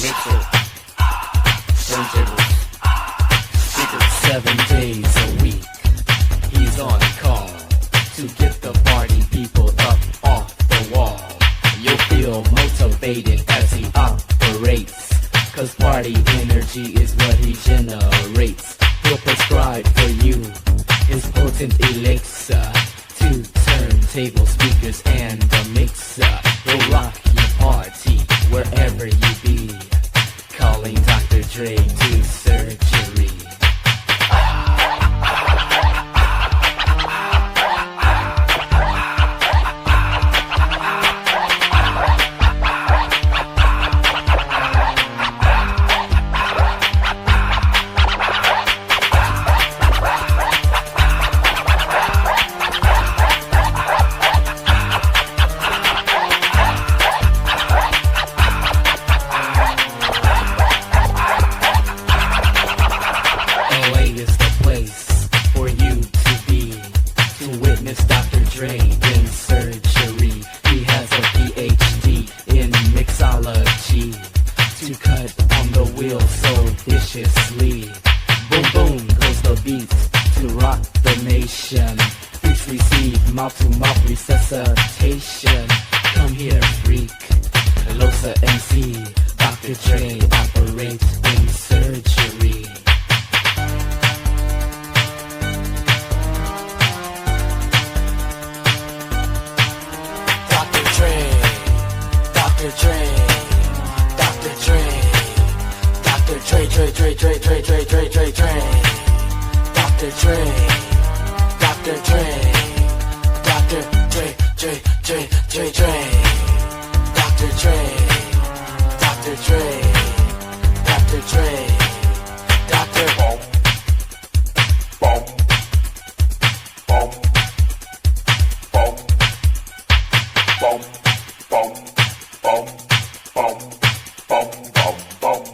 mixer, turntables, speakers. 7 days a week, he's on call to get the party people up off the wall. You'll feel motivated as he operates, 'cause party energy is what he generates. He'll prescribe for you his potent elixir, 2 turntable speakers and a mixer. He'll rock your party wherever you be, calling Dr. Dre to surgery. Mouth-to-mouth resuscitation. Come here, freak. Losa MC, Dr. Dre operates in surgery. Dr. Dre, Dr. Dre, Dr. Dre, Dr. Dre, Dre, Dre, Dre, Dre, Dre, Dre, Dre, Dre, Dr. Dre, Dr. Dre. Dre, Dre, Dre, Dre, Dre, Dr. Dre, Dr. Dre, Dr. Dre, Dr. Boom, boom, boom, boom, boom, boom, boom, boom, boom, boom, boom,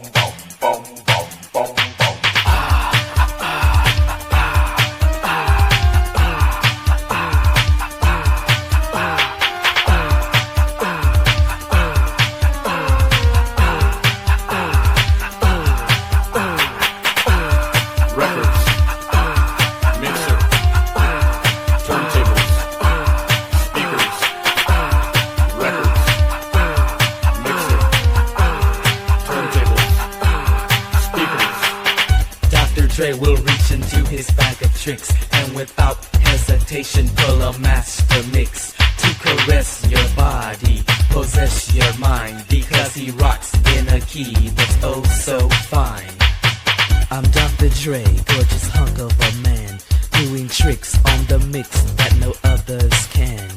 boom, boom, boom, boom. Will reach into his bag of tricks and without hesitation pull a master mix to caress your body, possess your mind, because he rocks in a key that's oh so fine. I'm Dr. Dre, gorgeous hunk of a man, doing tricks on the mix that no others can.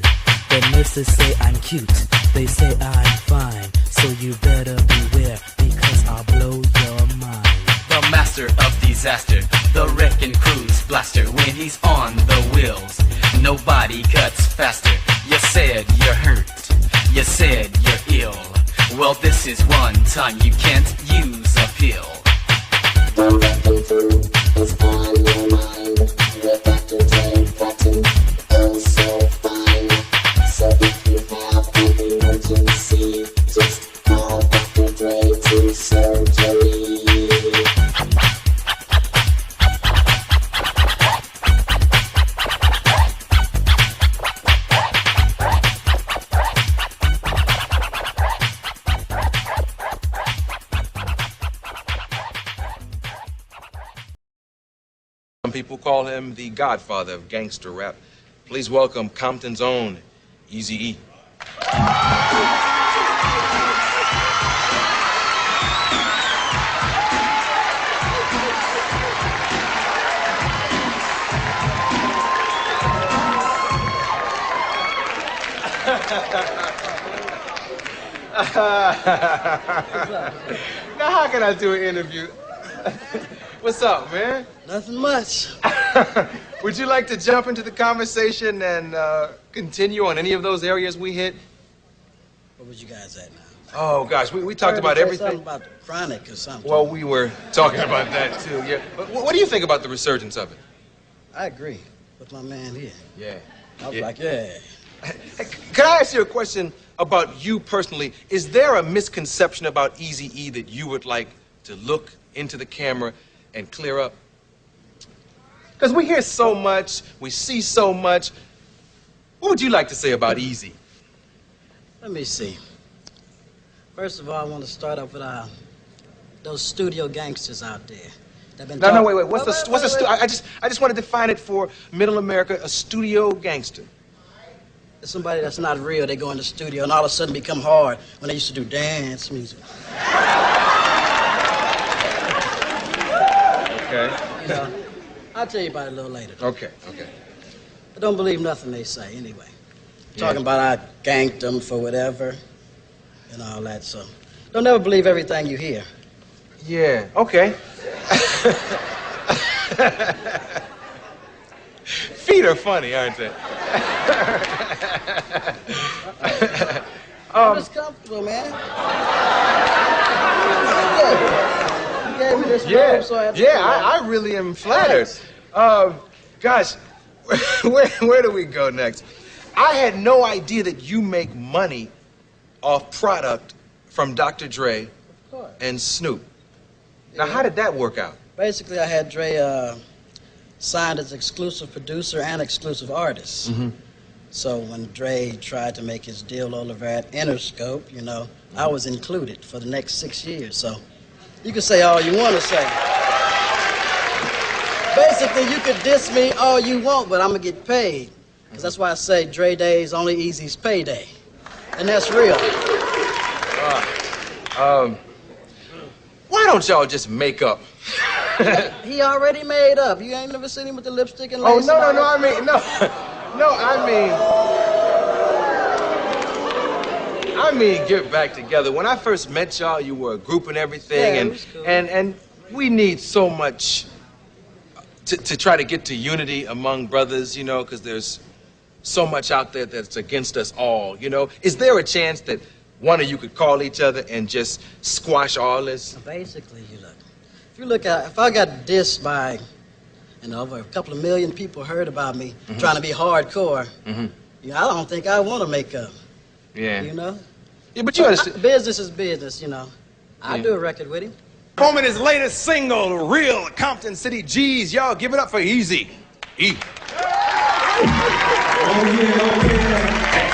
The nurses say I'm cute, they say I'm fine, so you better beware because I'll blow your mind. The master of disaster, the wrecking cruise blaster. When he's on the wheels, nobody cuts faster. You said you're hurt, you said you're ill. Well, this is one time you can't use a pill. The wrecking crew is on your mind. With Dr. Dre button, oh so fine. So if you have an emergency, just call Dr. Dre to surgery. Some people call him the godfather of gangster rap. Please welcome Compton's own Eazy-E. Now how can I do an interview? What's up, man? Nothing much. Would you like to jump into the conversation and continue on any of those areas we hit? Where was you guys at now? Oh, gosh, we talked about everything. Something about the chronic or something. Well, we were talking about that, too, yeah. But what do you think about the resurgence of it? I agree with my man here. Yeah. I was like, yeah. Hey, can I ask you a question? about you personally, is there a misconception about Eazy-E that you would like to look into the camera and clear up? Because we hear so much, we see so much. What would you like to say about Eazy? Let me see. First of all, I want to start off with those studio gangsters out there. No, wait. I just want to define it for Middle America, a studio gangster. It's somebody that's not real. They go in the studio and all of a sudden become hard when they used to do dance music. Okay. You know, I'll tell you about it a little later. Okay. I don't believe nothing they say anyway. Talking about I ganked them for whatever and all that, so don't ever believe everything you hear. Yeah, okay. Feet are funny, aren't they? I'm just comfortable, man. You gave me this robe, so I have to I really am flattered. Gosh, where do we go next? I had no idea that you make money off product from Dr. Dre and Snoop. Now, how did that work out? Basically, I had Dre signed as exclusive producer and exclusive artist. Mm-hmm. So when Dre tried to make his deal over at Interscope, you know, I was included for the next 6 years. So you can say all you want to say. Basically, you could diss me all you want, but I'm going to get paid. Because that's why I say Dre Day is only Eazy's payday. And that's real. Why don't y'all just make up? He already made up. You ain't never seen him with the lipstick and Oh, lace? no, I mean, get back together. When I first met y'all, you were a group and everything, Yeah, and it was cool. and we need so much to try to get to unity among brothers, you know, because there's so much out there that's against us all, you know. Is there a chance that one of you could call each other and just squash all this? Basically, if I got dissed by, you know, over a couple of million people heard about me trying to be hardcore, you know, I don't think I want to make up. Yeah. You know? Yeah, but you understand. Business is business, you know. I'd do a record with him. Home in his latest single, Real Compton City G's. Y'all give it up for Eazy. E.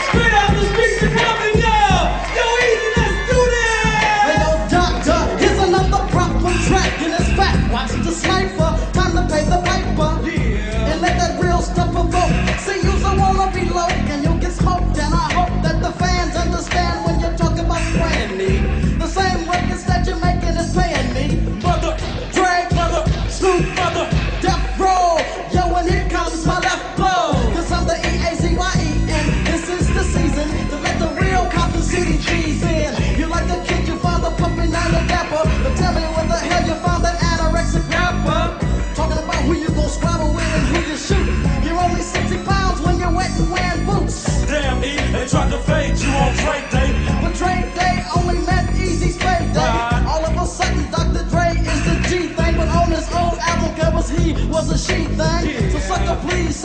Straight out the streets of Compton, y'all! Yo, Easy, let's do this! Hey, yo, doctor, here's another proper track in his back. Watch the sniper, time to pay the piper. Yeah. And let that real stuff evoke. See, you's a wanna be low, and you'll get smoked. And I hope that the fans understand when you're talking about spraying me. The same records that you're making is paying me. Mother, Dre, mother, Snoop, mother, Death Row. Yo, and here comes my left blow. Cause I'm the Eazy, and this is the season to let the real Compton City G's in. You like a kid, you found the puppy, now you're dapper. But tell me where the hell you found that anorexic rapper. Talking about who you gon' squabble with and who you shoot. You're only 60 pounds when you're wet and wearing boots. damn E, they tried to fade you on trade day. But trade day only meant Eazy's spade day. All of a sudden, Dr. Dre is the G thing. But on his old album covers, he was a she thing. So sucker please,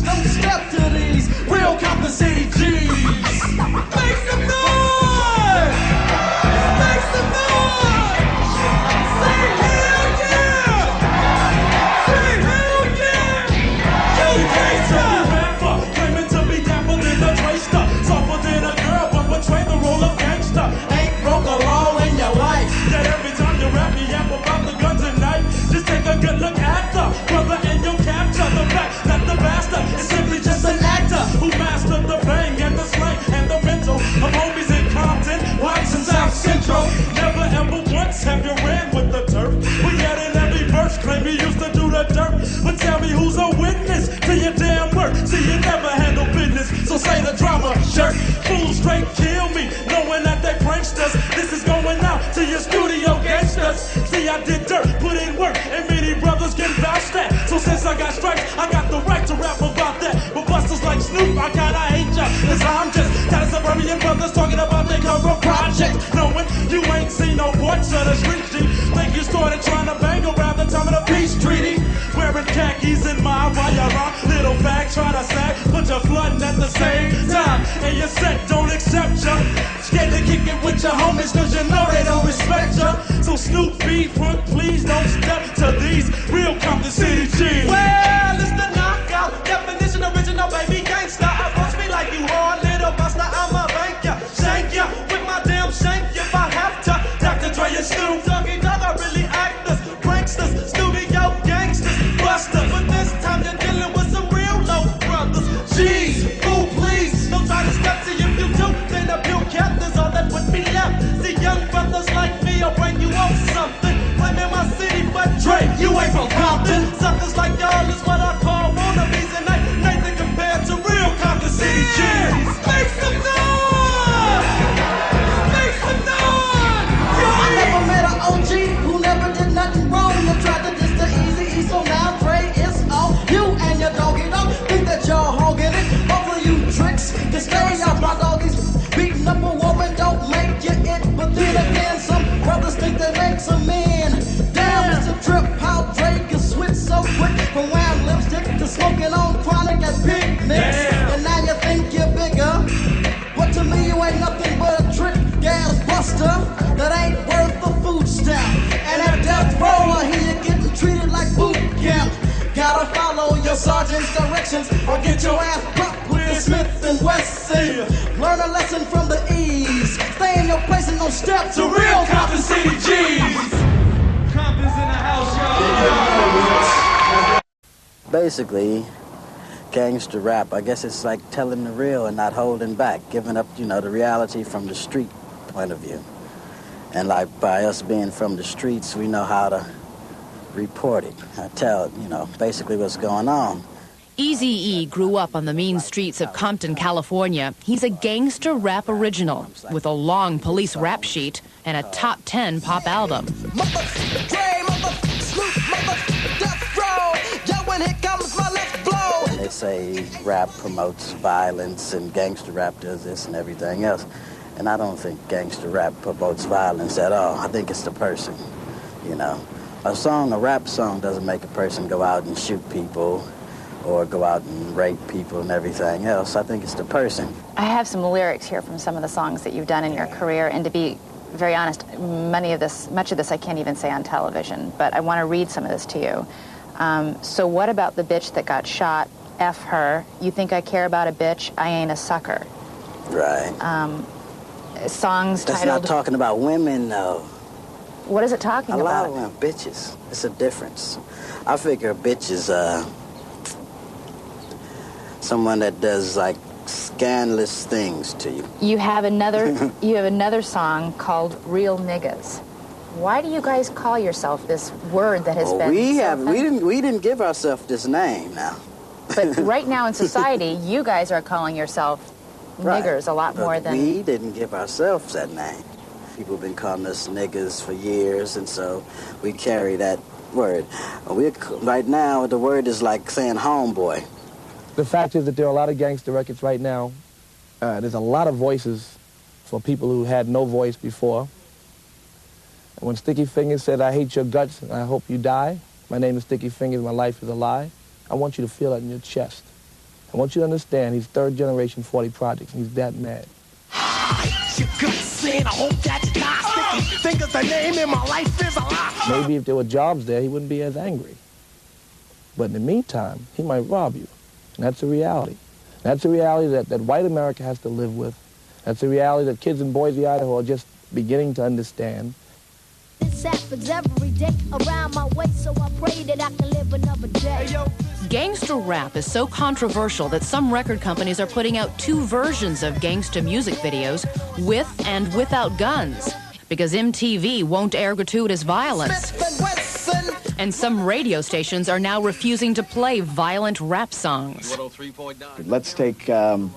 don't step to these real Compton City G's. Make some noise! Make some noise! Say hell yeah! Say hell yeah! Yo, gangsta! Rapper, claiming to be dapper than a Dre-ster. Softer than a girl, but portray the role of gangsta. Ain't broke a law in your life. That every time you rap me up about the guns and knife, just take a good look at the brother and you'll capture the fact that the bastard is simply just an actor who mastered the bang and the slang and the mental of homies in Compton, Watts and South Central. Never ever once have you ran with the turf. We had in every verse claim you used to do the dirt. But tell me who's a witness to your damn work? See, you never handle business, so say the drama shirt. Fools straight kill me, knowing that they pranksters. This is going out to your studio gangsters. See, I did dirt, put in work, and many brothers can vouch that. So since I got stripes, I got the right to rap about that. But busters like Snoop, I gotta hate ya, cause I'm just got a suburban brothers talking about their cover project. Knowing you ain't seen no ports of the street G. Think you started trying to bang around the time of the peace treaty. Wearing khakis in my wire little fag trying to sag, but you're flooding at the same time. And your set don't accept ya. your homies, cause you know they don't respect ya. So Snoop B, front, please don't step to these real Compton City G's. Well, it's the knockout, definition original, baby gangsta. Approach me like you hard, little buster, I'ma bank ya, shank ya, with my damn shank if I have to. Dr. Dre and Snoop Doggy are really actors, pranksters, studio gangsters, busters. But this time you're dealing with some real low brothers. Jeez, fool, please, don't try to step to you. If you do, then a few captains, all that would be left. See, young brothers like me will bring you up something. Claiming my city, but Dre, you ain't from Compton. Suckers like y'all is what I call wannabes, and ain't nothing compared to real Compton City G's. Make some noise! Make some noise! I never met an OG who never did nothing wrong. You tried to diss the Easy E, so now Dre is on you and your doggy dog. Think that you're hogging it. Both of you tricks can stay off my doggies. Beating up a woman don't make you it. But then again, some brothers think they make some men. Damn, it's a trip how Dre can switch so quick from wearing lipstick to smoking on chronic at picnics. And now you think you're bigger. But to me, you ain't nothing but a trick gas buster that ain't worth the food stamp. And at death row, I hear you getting treated like boot camp. Gotta follow your sergeant's directions or get your ass popped with the Smith and Wesson. Learn a lesson from the E's. Stay in your place and don't step to real Compton City G's. Compton's in the house, y'all. Basically, gangster rap, I guess it's like telling the real and not holding back, giving up, you know, the reality from the street point of view. And like by us being from the streets, we know how to report it. I tell, you know, basically what's going on. Eazy-E grew up on the mean streets of Compton, California. He's a gangster rap original with a long police rap sheet and a top 10 pop album. And they say rap promotes violence and gangster rap does this and everything else. And I don't think gangster rap promotes violence at all. I think it's the person, you know. A rap song doesn't make a person go out and shoot people or go out and rape people and everything else. I think it's the person. I have some lyrics here from some of the songs that you've done in your career, and to be very honest, much of this I can't even say on television, but I want to read some of this to you. So what about the bitch that got shot? F her. You think I care about a bitch? I ain't a sucker. Right. Songs That's titled... not talking about women, though. What is it talking about? A lot of them, bitches. It's a difference. I figure a bitch is someone that does like scandalous things to you. You have another song called Real Niggas. Why do you guys call yourself this word that has been we didn't give ourselves this name now. But right now in society, you guys are calling yourself niggers a lot more than... We didn't give ourselves that name. People have been calling us niggas for years, and so we carry that word. Right now, the word is like saying homeboy. The fact is that there are a lot of gangster records right now. There's a lot of voices for people who had no voice before. And when Sticky Fingers said, I hate your guts and I hope you die, my name is Sticky Fingers, my life is a lie, I want you to feel that in your chest. I want you to understand he's third generation 40 Projects, and he's that mad. Maybe if there were jobs there, he wouldn't be as angry. But in the meantime, he might rob you. And that's a reality. That's a reality that white America has to live with. That's a reality that kids in Boise, Idaho are just beginning to understand. This happens every day around my way, so I pray that I can live another day. Gangsta rap is so controversial that some record companies are putting out two versions of gangsta music videos with and without guns because MTV won't air gratuitous violence. And some radio stations are now refusing to play violent rap songs. Let's take the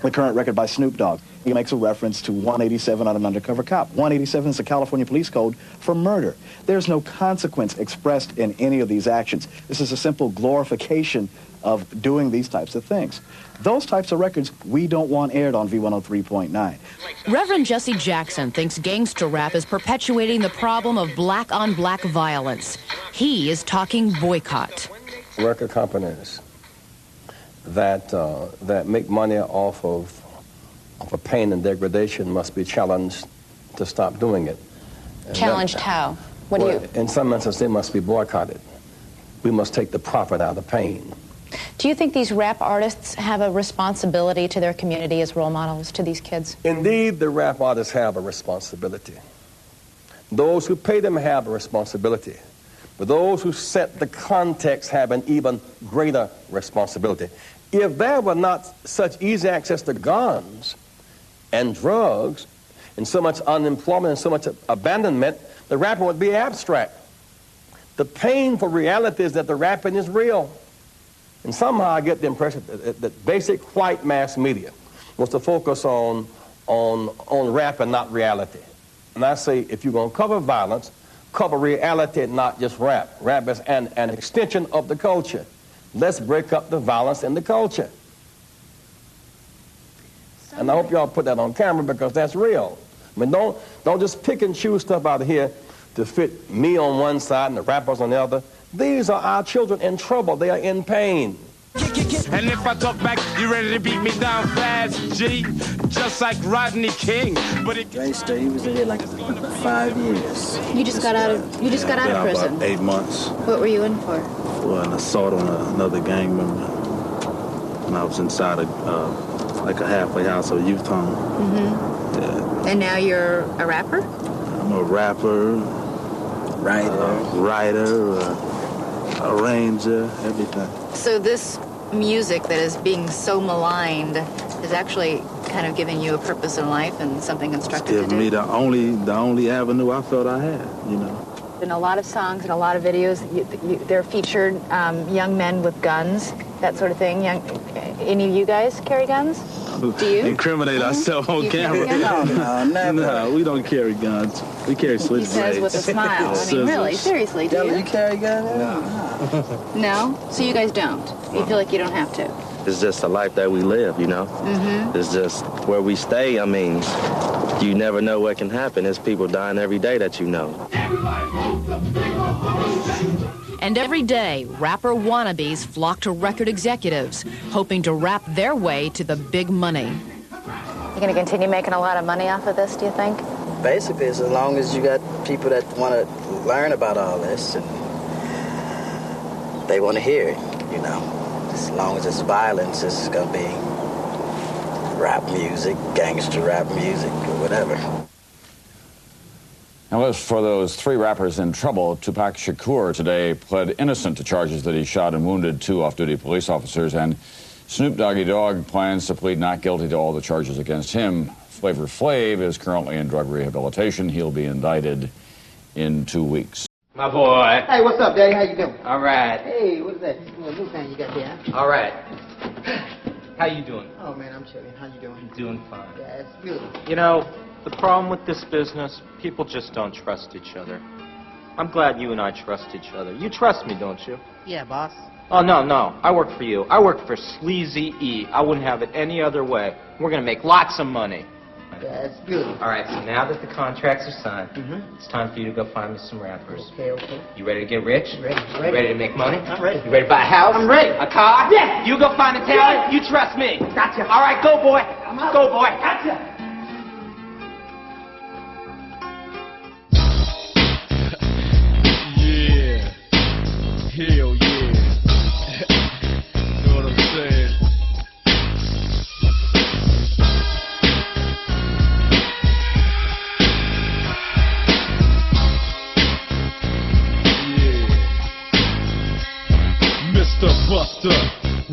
current record by Snoop Dogg. He makes a reference to 187 on an undercover cop. 187 is the California Police Code for murder. There's no consequence expressed in any of these actions. This is a simple glorification of doing these types of things. Those types of records we don't want aired on V103.9. Reverend Jesse Jackson thinks gangster rap is perpetuating the problem of black-on-black violence. He is talking boycott. Record companies that make money off of pain and degradation must be challenged to stop doing it. And Challenged how? What do you... In some instances, they must be boycotted. We must take the profit out of the pain. Do you think these rap artists have a responsibility to their community as role models to these kids? Indeed, the rap artists have a responsibility. Those who pay them have a responsibility. But those who set the context have an even greater responsibility. If there were not such easy access to guns and drugs and so much unemployment and so much abandonment, the rapping would be abstract. The painful reality is that the rapping is real. And somehow I get the impression that basic white mass media wants to focus on rap and not reality. And I say, if you're going to cover violence, cover reality, not just rap. Rap is an extension of the culture. Let's break up the violence in the culture. And I hope y'all put that on camera because that's real. I mean, don't just pick and choose stuff out of here to fit me on one side and the rappers on the other. These are our children in trouble. They are in pain. And if I talk back, you ready to beat me down fast, G? Just like Rodney King. But it... Gangster, he was in there like 5 years. You just got out of prison. About 8 months. What were you in for? For an assault on another gang member. When I was inside like a halfway house or youth home. Mm-hmm. Yeah. And now you're a rapper? I'm a rapper, writer, arranger, everything. So this music that is being so maligned is actually kind of giving you a purpose in life and something constructive to do? It's giving me the only avenue I felt I had, you know. In a lot of songs and a lot of videos, they're featured young men with guns, that sort of thing. Any of you guys carry guns? Do you? Incriminate ourselves on camera. No, never. No, we don't carry guns. We carry switchblades. He says with a smile. I mean, really, seriously, do you? You carry guns? No. No? So you guys don't? You feel like you don't have to? It's just a life that we live, you know? Mm-hmm. It's just where we stay. I mean, you never know what can happen. There's people dying every day that you know. And every day, rapper wannabes flock to record executives, hoping to rap their way to the big money. You going to continue making a lot of money off of this, do you think? Basically, as long as you got people that want to learn about all this and they want to hear it, you know. As long as it's violence, it's going to be rap music, gangster rap music, or whatever. Now, as for those 3 rappers in trouble, Tupacactor today pled innocent to charges that he shot and wounded 2 off-duty police officers, and Snoopdoggactor plans to plead not guilty to all the charges against him. Flavor Flav is currently in drug rehabilitation. He'll be indicted in 2 weeks. My boy. Hey, what's up, Daddy? How you doing? All right. Hey, what's that? New thing you got there? All right. How you doing? Oh, man, I'm chilling. How you doing? Doing fine. Yeah, it's good. You know, the problem with this business, people just don't trust each other. I'm glad you and I trust each other. You trust me, don't you? Yeah, boss. Oh, no. I work for you. I work for Sleazy E. I wouldn't have it any other way. We're going to make lots of money. Yeah, it's good. All right, so now that the contracts are signed, it's time for you to go find me some rappers. Okay. You ready to get rich? Ready. You ready to make money? I'm ready. You ready to buy a house? I'm ready. A car? Yeah. You go find a talent. You trust me. Gotcha. All right, go, boy. Go, boy. Gotcha. Yeah. Hell yeah. Know what I'm saying? Mr. Buster,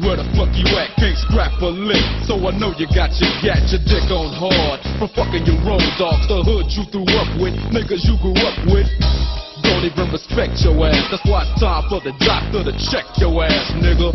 where the fuck you at? Can't scrap a lick, so I know you got your dick on hard. From fucking your road dogs, the hood you grew up with, niggas you grew up with. Don't even respect your ass, that's why it's time for the doctor to check your ass, nigga.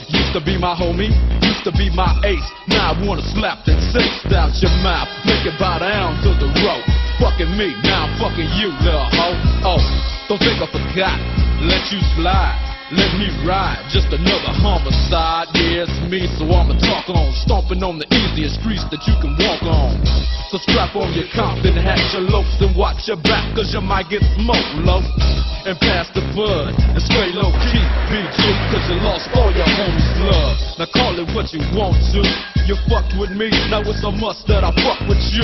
Used to be my homie, used to be my ace. Now I wanna slap that taste out your mouth, make it bow down to the rope. Fucking me, now I'm fucking you, little hoe. Oh, don't think I forgot, let you slide. Let me ride, just another homicide. Yeah, it's me, so I'ma talk on. Stomping on the easiest streets that you can walk on. So strap on your Compton hat, your lopes, and watch your back, cause you might get smoked, low. And pass the bud, and stay low key. Be true, cause you lost all your homies' love. Now call it what you want to. You fucked with me, now it's a must that I fuck with you.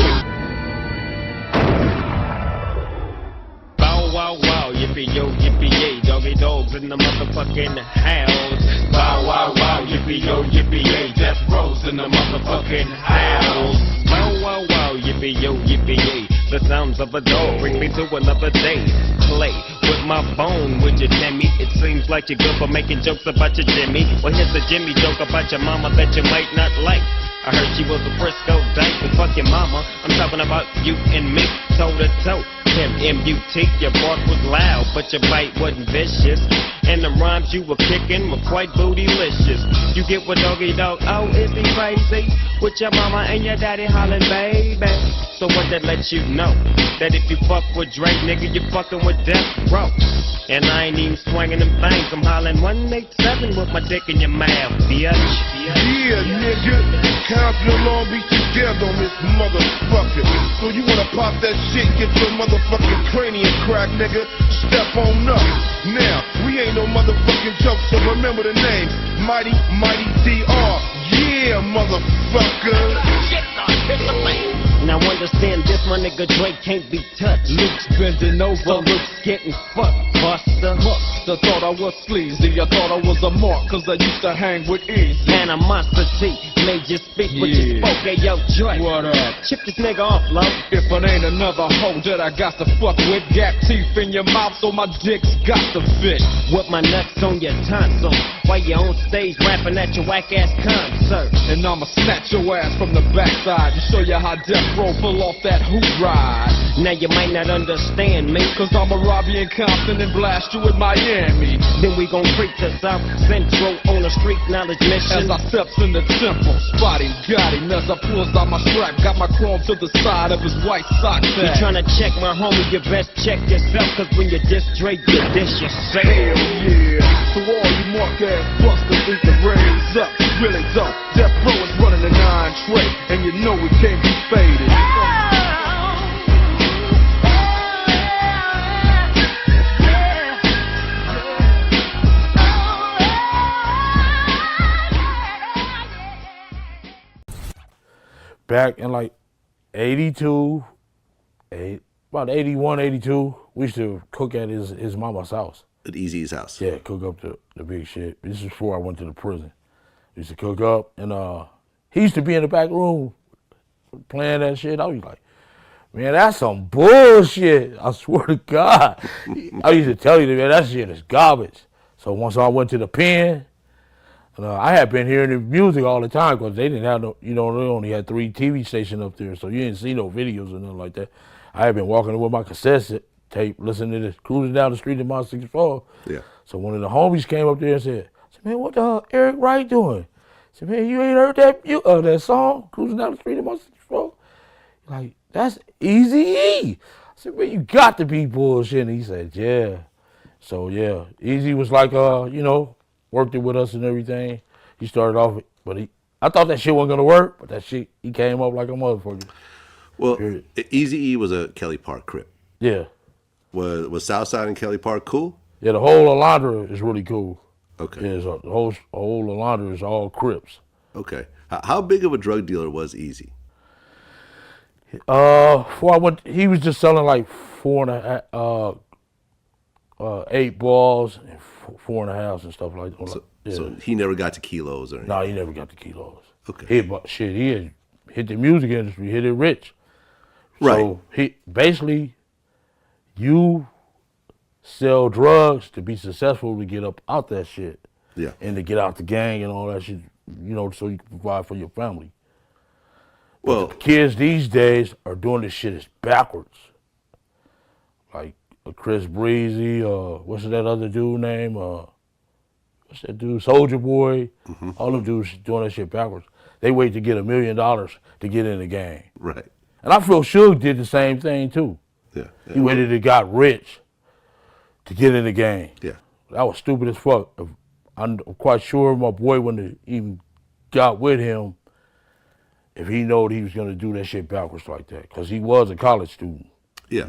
wow, wow, yippee-yo, yippee-yay. Doggy dogs in the motherfucking house. Wow, wow, wow, yippee-yo, yippee-yay. Death Row's in the motherfucking house. Wow, wow, wow, yippee-yo, yippee-yay. The sounds of a dog bring me to another day. Play with my bone, would you, Timmy? It seems like you're good for making jokes about your Jimmy. Well, here's a Jimmy joke about your mama that you might not like. I heard she was a Frisco dyke, but fuck your mama. I'm talking about you and me, toe to toe. M-U-T, your bark was loud, but your bite wasn't vicious. And the rhymes you were kicking were quite bootylicious. You get what doggy dog, oh, is he crazy? With your mama and your daddy hollering, baby. So what that lets you know? That if you fuck with Drake, nigga, you fucking with Death Row. And I ain't even swinging them things, I'm hollering 187 with my dick in your mouth, bitch. Yeah, nigga, Compton Long Beach together on this motherfucker. So you wanna pop that shit, get your motherfucking cranium crack, nigga? Step on up. Now, we ain't no motherfucking joke, so remember the name, Mighty DR. Yeah, motherfucker. Shit, hit the fan. Now understand this, my nigga Drake can't be touched. Luke's bending over, Luke's getting fucked, Buster. Buster thought I was sleazy, I thought I was a mark, cause I used to hang with Easy. Animosity made you speak what you spoke. Hey, yo, Drake, what up? Chip this nigga off, love. If it ain't another hoe that I got to fuck with, got teeth in your mouth, so my dick's got to fit. With my nuts on your tonsil, while you on stage rapping at your whack-ass concert. And I'ma snatch your ass from the backside and show you how Death Row pull off that hoop ride. Now you might not understand me, cause I'ma rob you in Compton and blast you in Miami. Then we gon' creep to South Central on a street knowledge mission. As I steps in the temple, spotty got him as I pulls out my strap, got my chrome to the side of his white sock You sack. tryna check my homie, you best check yourself, cause when you diss Drake, you diss yourself. Hell yeah, so all you mark ass busters need to raise up, really don't. Death Row is running the 9 tray, and you know it can't be faded. Back in like 82, about 81, 82, we used to cook at his mama's house. At Easy's house? Yeah, cook up the big shit. This is before I went to the prison. We used to cook up, and he used to be in the back room playing that shit. I was like, man, that's some bullshit. I swear to God. I used to tell you, man, that shit is garbage. So once I went to the pen, I had been hearing the music all the time because they didn't have no, they only had 3 TV stations up there, so you didn't see no videos or nothing like that. I had been walking with my cassette tape, listening to this, cruising down the street in my 64. Yeah. So one of the homies came up there and said, man, what the hell Eric Wright doing? I said, man, you ain't heard that song, Cruising Down the Street in my 64? Like, that's Eazy-E. I said, man, you got to be bullshitting. He said, yeah. So, yeah, Easy was like, worked it with us and everything. He started off, but I thought that shit wasn't going to work, but that shit, he came up like a motherfucker. Well, Eazy-E was a Kelly Park Crip. Yeah. Was Southside and Kelly Park cool? Yeah, the whole Alondra is really cool. Okay. Yeah, so the whole Alondra is all Crips. Okay. How big of a drug dealer was Easy? Before I went, he was just selling like 8 balls and 4.5 and stuff like that. So he never got to kilos or anything? No, he never got to kilos. Okay. He had hit the music industry, hit it rich. Right. So basically, you sell drugs to be successful to get up out that shit. Yeah. And to get out the gang and all that shit, so you can provide for your family. Well, the kids these days are doing this shit is backwards. Like Chris Breezy, what's that other dude name? What's that dude? Soulja Boy. Mm-hmm. All them dudes doing that shit backwards. They wait to get $1 million to get in the game. Right. And I feel Suge did the same thing too. Yeah. He waited to got rich to get in the game. Yeah. That was stupid as fuck. I'm quite sure my boy wouldn't have even got with him if he knowed he was going to do that shit backwards like that. Because he was a college student. Yeah.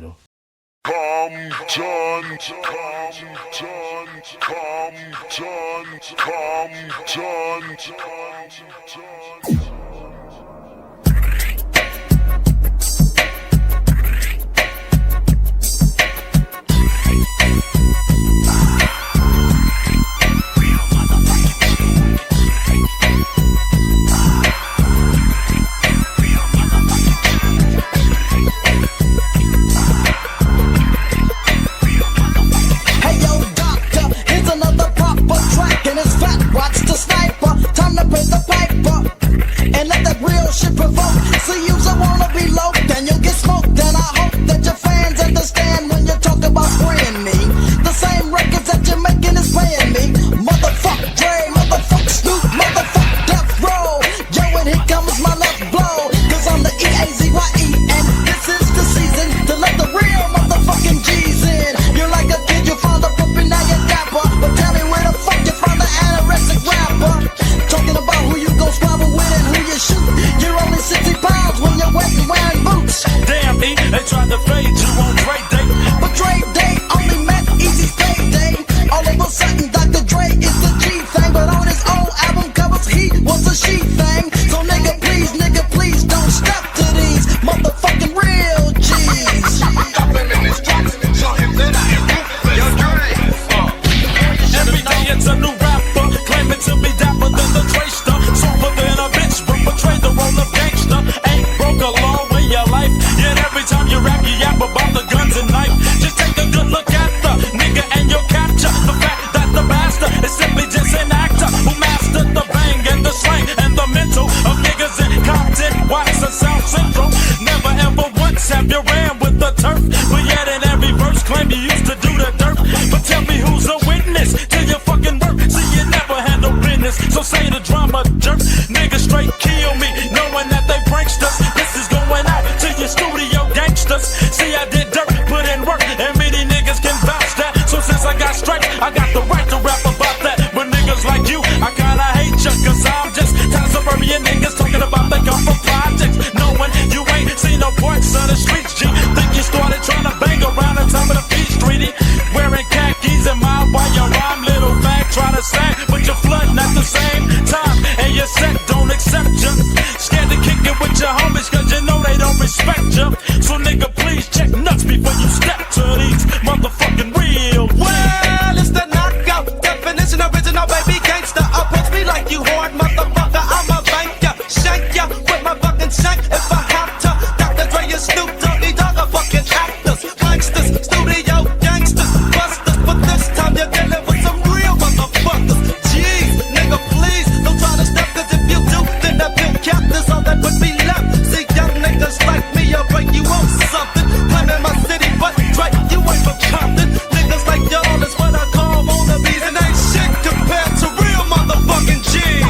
same, but you're flooding at the same time. And your set don't accept you. Scared to kick it with your homies, cause you know they don't respect you. So nigga, please check nuts before you step to these motherfucking real. Well, it's the knockout definition, original baby gangster. Approach me like you hard motherfucker. I'ma bank ya, shank ya with my fucking shank if I have to. Dr. Dre and Snoop Dogg are fucking actors, gangsters, studio gangsters, busters. But this time you're dealing with some real motherfuckers. Jeez, nigga, please don't try to step, cause if you do, then that big cap is all that would be left. See, young niggas like me, I'll break you off something. Claiming my city, but Dre, you ain't from Compton. Niggas like y'all is what I call wannabes, and ain't shit compared to real motherfucking G's.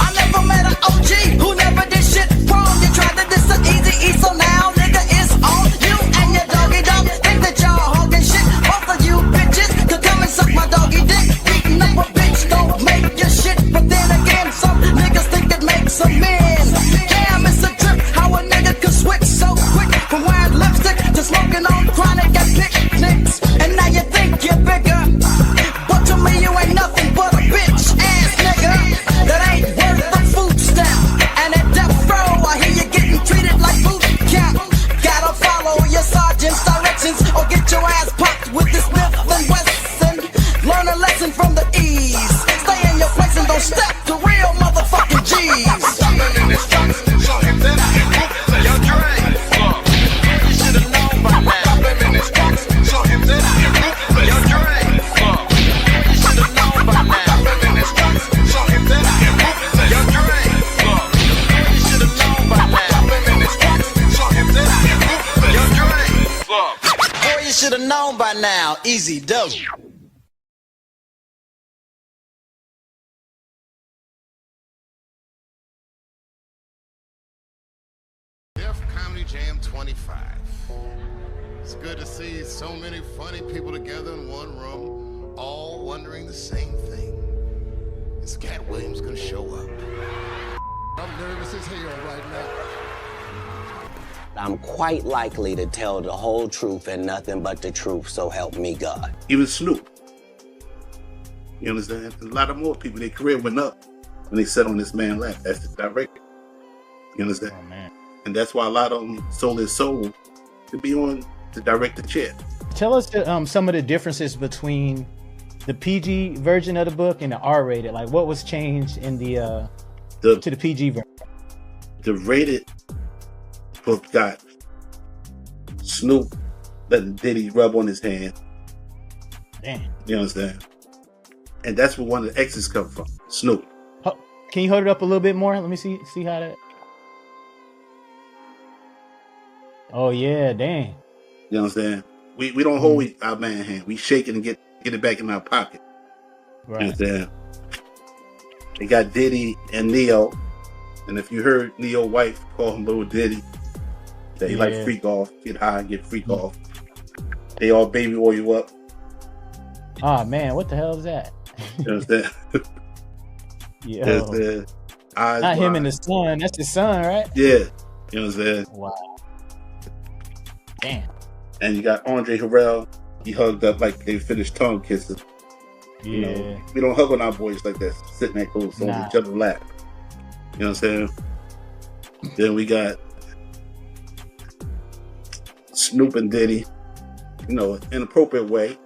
I never met an OG who never did shit wrong. You tried to diss an Easy, so now nigga it's on you and your doggy dog. Think that y'all hogging shit. Both of you bitches could come and suck my doggy dick. Beating up a bitch don't make your shit, but then again some niggas think it makes a man. Damn, it's a trip how a nigga could switch so quick from wearing lipstick to smoking on chronic at picnics. And now you think you're bigger, but to me you ain't nothing but a bitch ass nigga that ain't worth the food stamp. And at death row I hear you getting treated like boot camp. Gotta follow your sergeant's directions or get your ass popped with this Smith and Wesson. Learn a lesson from the E's. Stay in your place and don't step to real motherfucking G's. Boy, you should have known by now. Easy dope. Def Comedy Jam 25. It's good to see so many funny people together in one room, all wondering the same thing. Is Cat Williams gonna show up? I'm nervous as hell right now. I'm quite likely to tell the whole truth and nothing but the truth, so help me God. Even Snoop. You understand? A lot of more people, their career went up when they sat on this man's lap. That's the director. You understand? Oh, man. And that's why a lot of them sold their soul to be on the director chair. Tell us some of the differences between the PG version of the book and the R-rated. Like, what was changed in to the PG version? The rated book got Snoop letting Diddy rub on his hand. Damn. You understand? And that's where one of the X's come from. Snoop. Can you hold it up a little bit more? Let me see how that. Oh yeah, dang. You understand? We don't hold our man hand. We shake it and get it back in our pocket. Right. You understand? They got Diddy and Neo. And if you heard Neo's wife call him Little Diddy, that he like freak off, get high and get freak off. They all baby oil you up. Oh man, what the hell is that? You understand? Yo. Eyes Not him wide. and the son. That's the son, right? Yeah. You know what I'm saying? Wow. Damn. And you got Andre Harrell. He hugged up like they finished tongue kissing. Yeah. You know, we don't hug on our boys like that, sitting that close on each other's lap. You know what I'm saying? Then we got Snoop and Diddy, you know, in an appropriate way.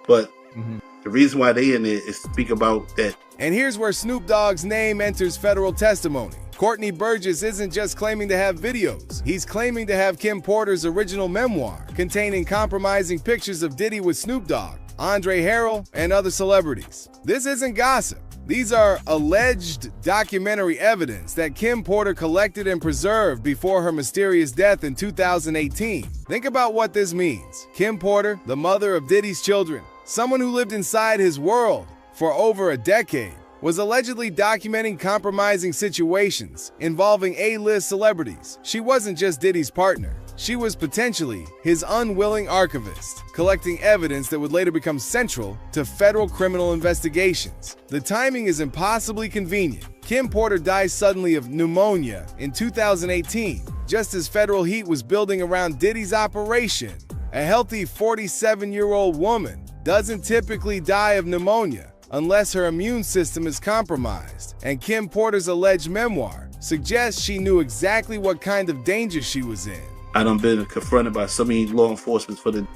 But the reason why they in there is to speak about that. And here's where Snoop Dogg's name enters federal testimony. Courtney Burgess isn't just claiming to have videos. He's claiming to have Kim Porter's original memoir, containing compromising pictures of Diddy with Snoop Dogg, Andre Harrell, and other celebrities. This isn't gossip. These are alleged documentary evidence that Kim Porter collected and preserved before her mysterious death in 2018. Think about what this means. Kim Porter, the mother of Diddy's children, someone who lived inside his world for over a decade, was allegedly documenting compromising situations involving A-list celebrities. She wasn't just Diddy's partner. She was potentially his unwilling archivist, collecting evidence that would later become central to federal criminal investigations. The timing is impossibly convenient. Kim Porter died suddenly of pneumonia in 2018, just as federal heat was building around Diddy's operation A healthy 47-year-old woman doesn't typically die of pneumonia unless her immune system is compromised, and Kim Porter's alleged memoir suggests she knew exactly what kind of danger she was in. I done been confronted by so many law enforcement for the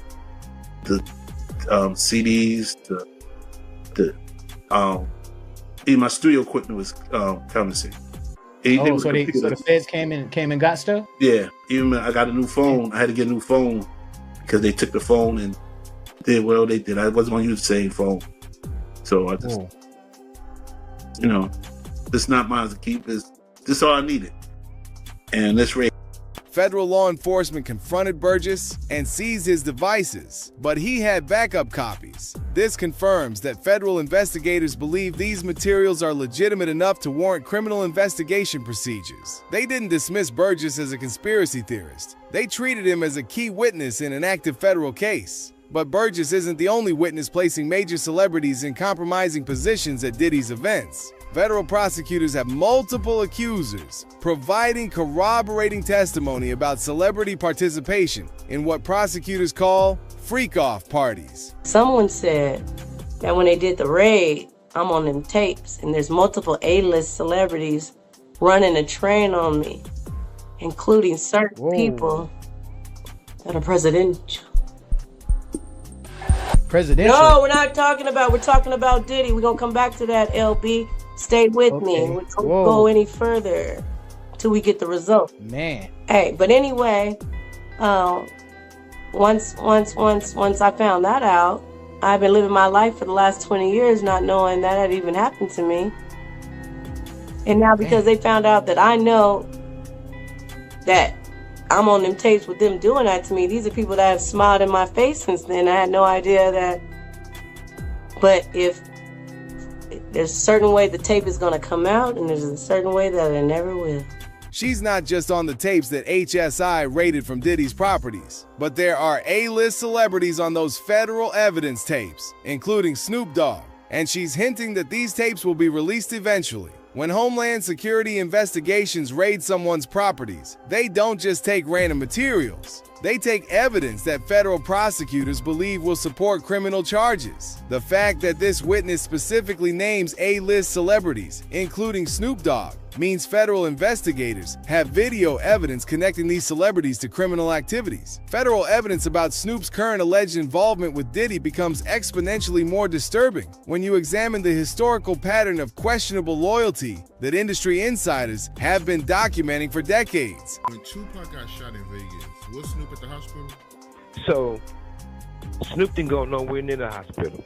CDs, even my studio equipment was confiscated. Oh, so the feds came and got stuff? Yeah, even when I got a new phone, I had to get a new phone because they took the phone and did what they did. I wasn't going to use the same phone. So I just, it's not mine to keep. This is all I needed. And this rate. Federal law enforcement confronted Burgess and seized his devices, but he had backup copies. This confirms that federal investigators believe these materials are legitimate enough to warrant criminal investigation procedures. They didn't dismiss Burgess as a conspiracy theorist. They treated him as a key witness in an active federal case. But Burgess isn't the only witness placing major celebrities in compromising positions at Diddy's events. Federal prosecutors have multiple accusers providing corroborating testimony about celebrity participation in what prosecutors call freak-off parties. Someone said that when they did the raid, I'm on them tapes, and there's multiple A-list celebrities running a train on me, including certain people that are presidential. Presidential? No, we're talking about Diddy. We're going to come back to that, LB. Stay with me. We don't go any further till we get the result. Man. Hey, but anyway, once I found that out, I've been living my life for the last 20 years not knowing that had even happened to me. And now because they found out that I know that I'm on them tapes with them doing that to me, these are people that have smiled in my face since then. I had no idea that. But if there's a certain way the tape is going to come out, and there's a certain way that it never will. She's not just on the tapes that HSI raided from Diddy's properties, but there are A-list celebrities on those federal evidence tapes, including Snoop Dogg. And she's hinting that these tapes will be released eventually. When Homeland Security investigations raid someone's properties, they don't just take random materials. They take evidence that federal prosecutors believe will support criminal charges. The fact that this witness specifically names A-list celebrities, including Snoop Dogg, means federal investigators have video evidence connecting these celebrities to criminal activities. Federal evidence about Snoop's current alleged involvement with Diddy becomes exponentially more disturbing when you examine the historical pattern of questionable loyalty that industry insiders have been documenting for decades. When Tupac got shot in Vegas, was Snoop at the hospital? So, Snoop didn't go nowhere near the hospital.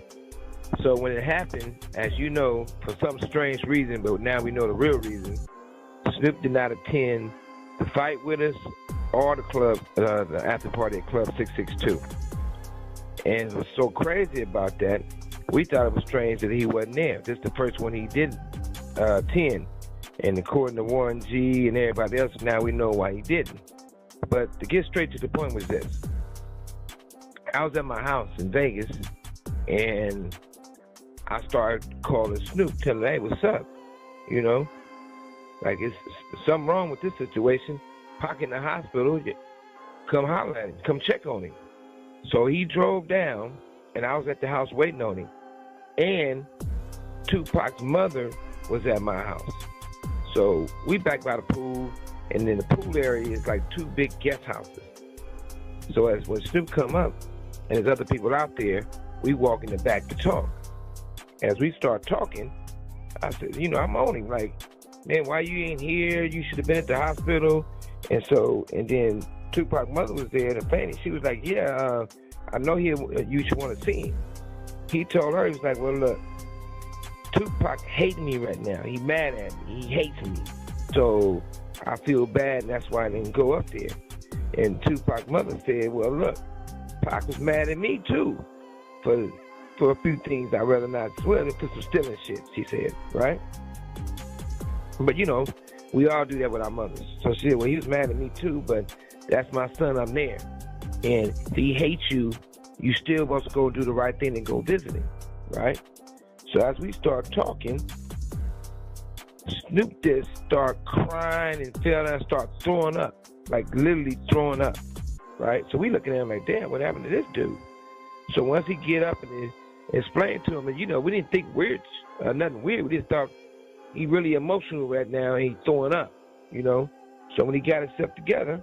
So when it happened, as you know, for some strange reason, but now we know the real reason, Snoop did not attend the fight with us or the club, the after party at Club 662. And what's so crazy about that, we thought it was strange that he wasn't there. This is the first one he didn't attend. And according to Warren G and everybody else, now we know why he didn't. But to get straight to the point was this. I was at my house in Vegas, and I started calling Snoop, telling him, hey, what's up? You know? Like, it's something wrong with this situation. Pac in the hospital, come holler at him, come check on him. So he drove down, and I was at the house waiting on him. And Tupac's mother was at my house. So we back by the pool, and then the pool area is like two big guest houses. So as when Snoop come up, and there's other people out there, we walk in the back to talk. As we start talking, I said, you know, I'm on him, like, man, why you ain't here? You should have been at the hospital. And then Tupac's mother was there, and Fanny, she was like, yeah, I know you should want to see him. He told her, he was like, well, look, Tupac hates me right now. He mad at me. He hates me. So I feel bad, and that's why I didn't go up there. And Tupac's mother said, well, look, Pac was mad at me, too, for a few things I'd rather not swear than for some stealing shit, she said, right? But, you know, we all do that with our mothers. So she said, well, he was mad at me, too, but that's my son, I'm there. And if he hates you, you still want to go do the right thing and go visit him, right? So as we start talking, Snoop just start crying and fell down and start throwing up, like literally throwing up. right? So we looking at him like, damn, what happened to this dude? So once he get up and explain to him, and you know, we didn't think weird, nothing weird. We just thought he really emotional right now and he's throwing up, you know. So when he got himself together,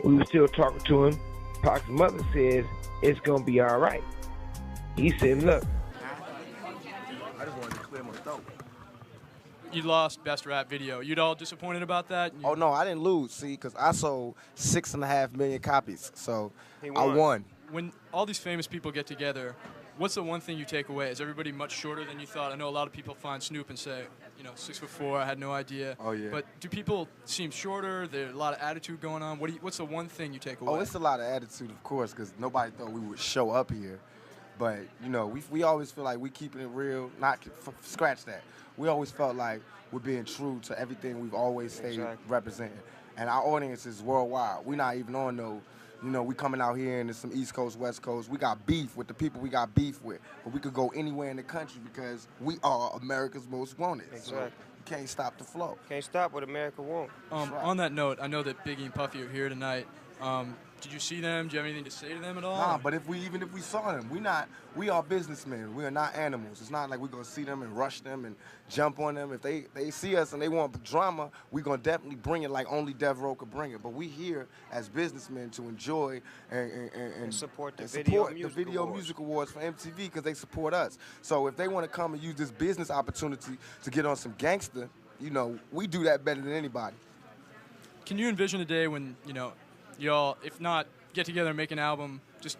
we were still talking to him. Pac's mother says, it's gonna be all right. He said, look. I just wanted to clear my throat. You lost Best Rap Video. You'd all disappointed about that? Oh, no, I didn't lose, see, because I sold 6.5 million copies, so I won. When all these famous people get together, what's the one thing you take away? Is everybody much shorter than you thought? I know a lot of people find Snoop and say, you know, 6'4", I had no idea. Oh, yeah. But do people seem shorter? There's a lot of attitude going on. What's the one thing you take away? Oh, it's a lot of attitude, of course, because nobody thought we would show up here. But, you know, we always feel like we keeping it real, scratch that. We always felt like we're being true to everything we've always stayed representing. And our audience is worldwide. We're not even on no, you know, we coming out here and there's some East Coast, West Coast. We got beef with the people we got beef with. But we could go anywhere in the country because we are America's most wanted. Exactly. So you can't stop the flow. Can't stop what America wants. On that note, I know that Biggie and Puffy are here tonight. Did you see them? Do you have anything to say to them at all? Nah, but even if we saw them, we are businessmen. We are not animals. It's not like we're gonna see them and rush them and jump on them. If they see us and they want drama, we're gonna definitely bring it like only Dev Row could bring it. But we here as businessmen to enjoy and support the Video Music Awards for MTV because they support us. So if they want to come and use this business opportunity to get on some gangster, you know, we do that better than anybody. Can you envision a day when, you know, y'all, if not get together and make an album, just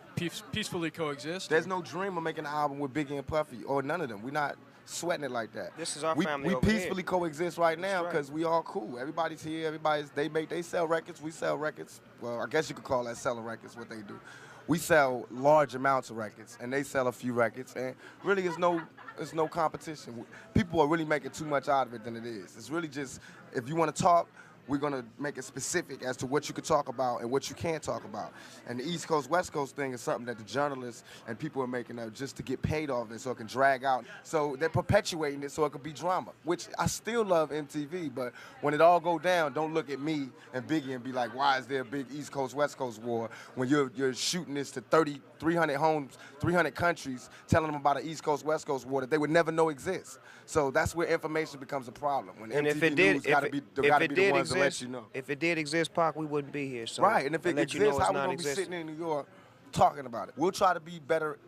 peacefully coexist? There's no dream of making an album with Biggie and Puffy or none of them. We're not sweating it like that. This is our family We over peacefully here. coexist right now because we all cool. Everybody's here. They sell records. We sell records. Well, I guess you could call that selling records. What they do. We sell large amounts of records, and they sell a few records. And really, it's no competition. People are really making too much out of it than it is. It's really just if you want to talk, we're going to make it specific as to what you could talk about and what you can't talk about. And the East Coast, West Coast thing is something that the journalists and people are making up just to get paid off it so it can drag out. So they're perpetuating it so it could be drama, which I still love MTV, but when it all go down, don't look at me and Biggie and be like, why is there a big East Coast, West Coast war when you're shooting this to 300 homes, 300 countries, telling them about an East Coast, West Coast war that they would never know exists. So that's where information becomes a problem. When And MTV if it did, News gotta be the ones to let you know. If it did exist, Pac, we wouldn't be here. So right, and if it exists, how we gonna be non-existent. sitting in New York talking about it? We'll try to be better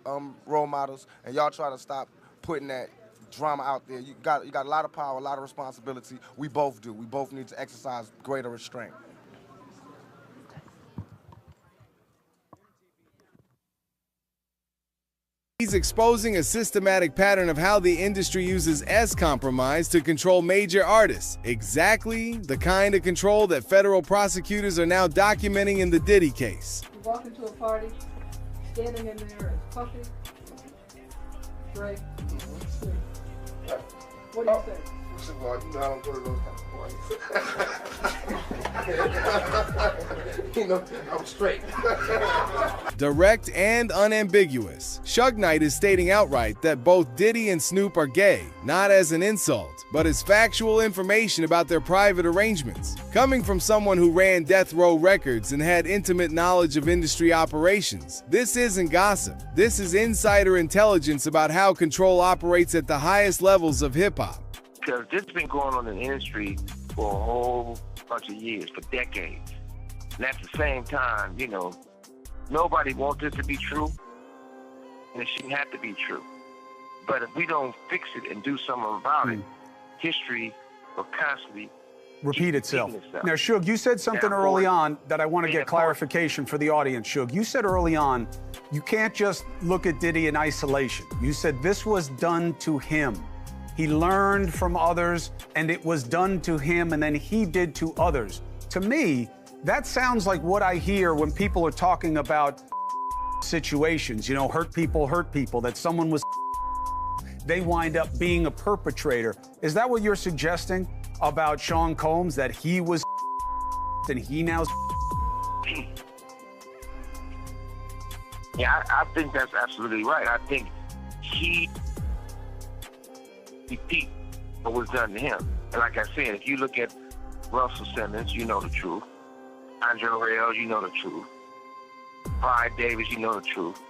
role models, and y'all try to stop putting that drama out there. You got a lot of power, a lot of responsibility. We both do. We both need to exercise greater restraint. He's exposing a systematic pattern of how the industry uses S-compromise to control major artists. Exactly the kind of control that federal prosecutors are now documenting in the Diddy case. You walk into a party, standing in there is Puffy, Dre, Snoop. What do you say? First of all, you know I don't go to those kind of parties. You know, I'm straight. Direct and unambiguous, Suge Knight is stating outright that both Diddy and Snoop are gay, not as an insult, but as factual information about their private arrangements. Coming from someone who ran Death Row Records and had intimate knowledge of industry operations, this isn't gossip. This is insider intelligence about how control operates at the highest levels of hip-hop. Because this has been going on in the industry for a whole bunch of years, for decades. And at the same time, you know, nobody wants this to be true, and it shouldn't have to be true. But if we don't fix it and do something about it, history will constantly repeat itself. Now, Suge, you said something early on that I want to get clarification for the audience, Suge. You said early on, you can't just look at Diddy in isolation. You said this was done to him. He learned from others, and it was done to him, and then he did to others. To me, that sounds like what I hear when people are talking about situations, you know, hurt people, that someone was they wind up being a perpetrator. Is that what you're suggesting about Sean Combs, that he was and he now? Yeah, I think that's absolutely right. I think he repeat what was done to him. And like I said, if you look at Russell Simmons, you know the truth. Drdreactor, you know the truth. Pride Davis, you know the truth.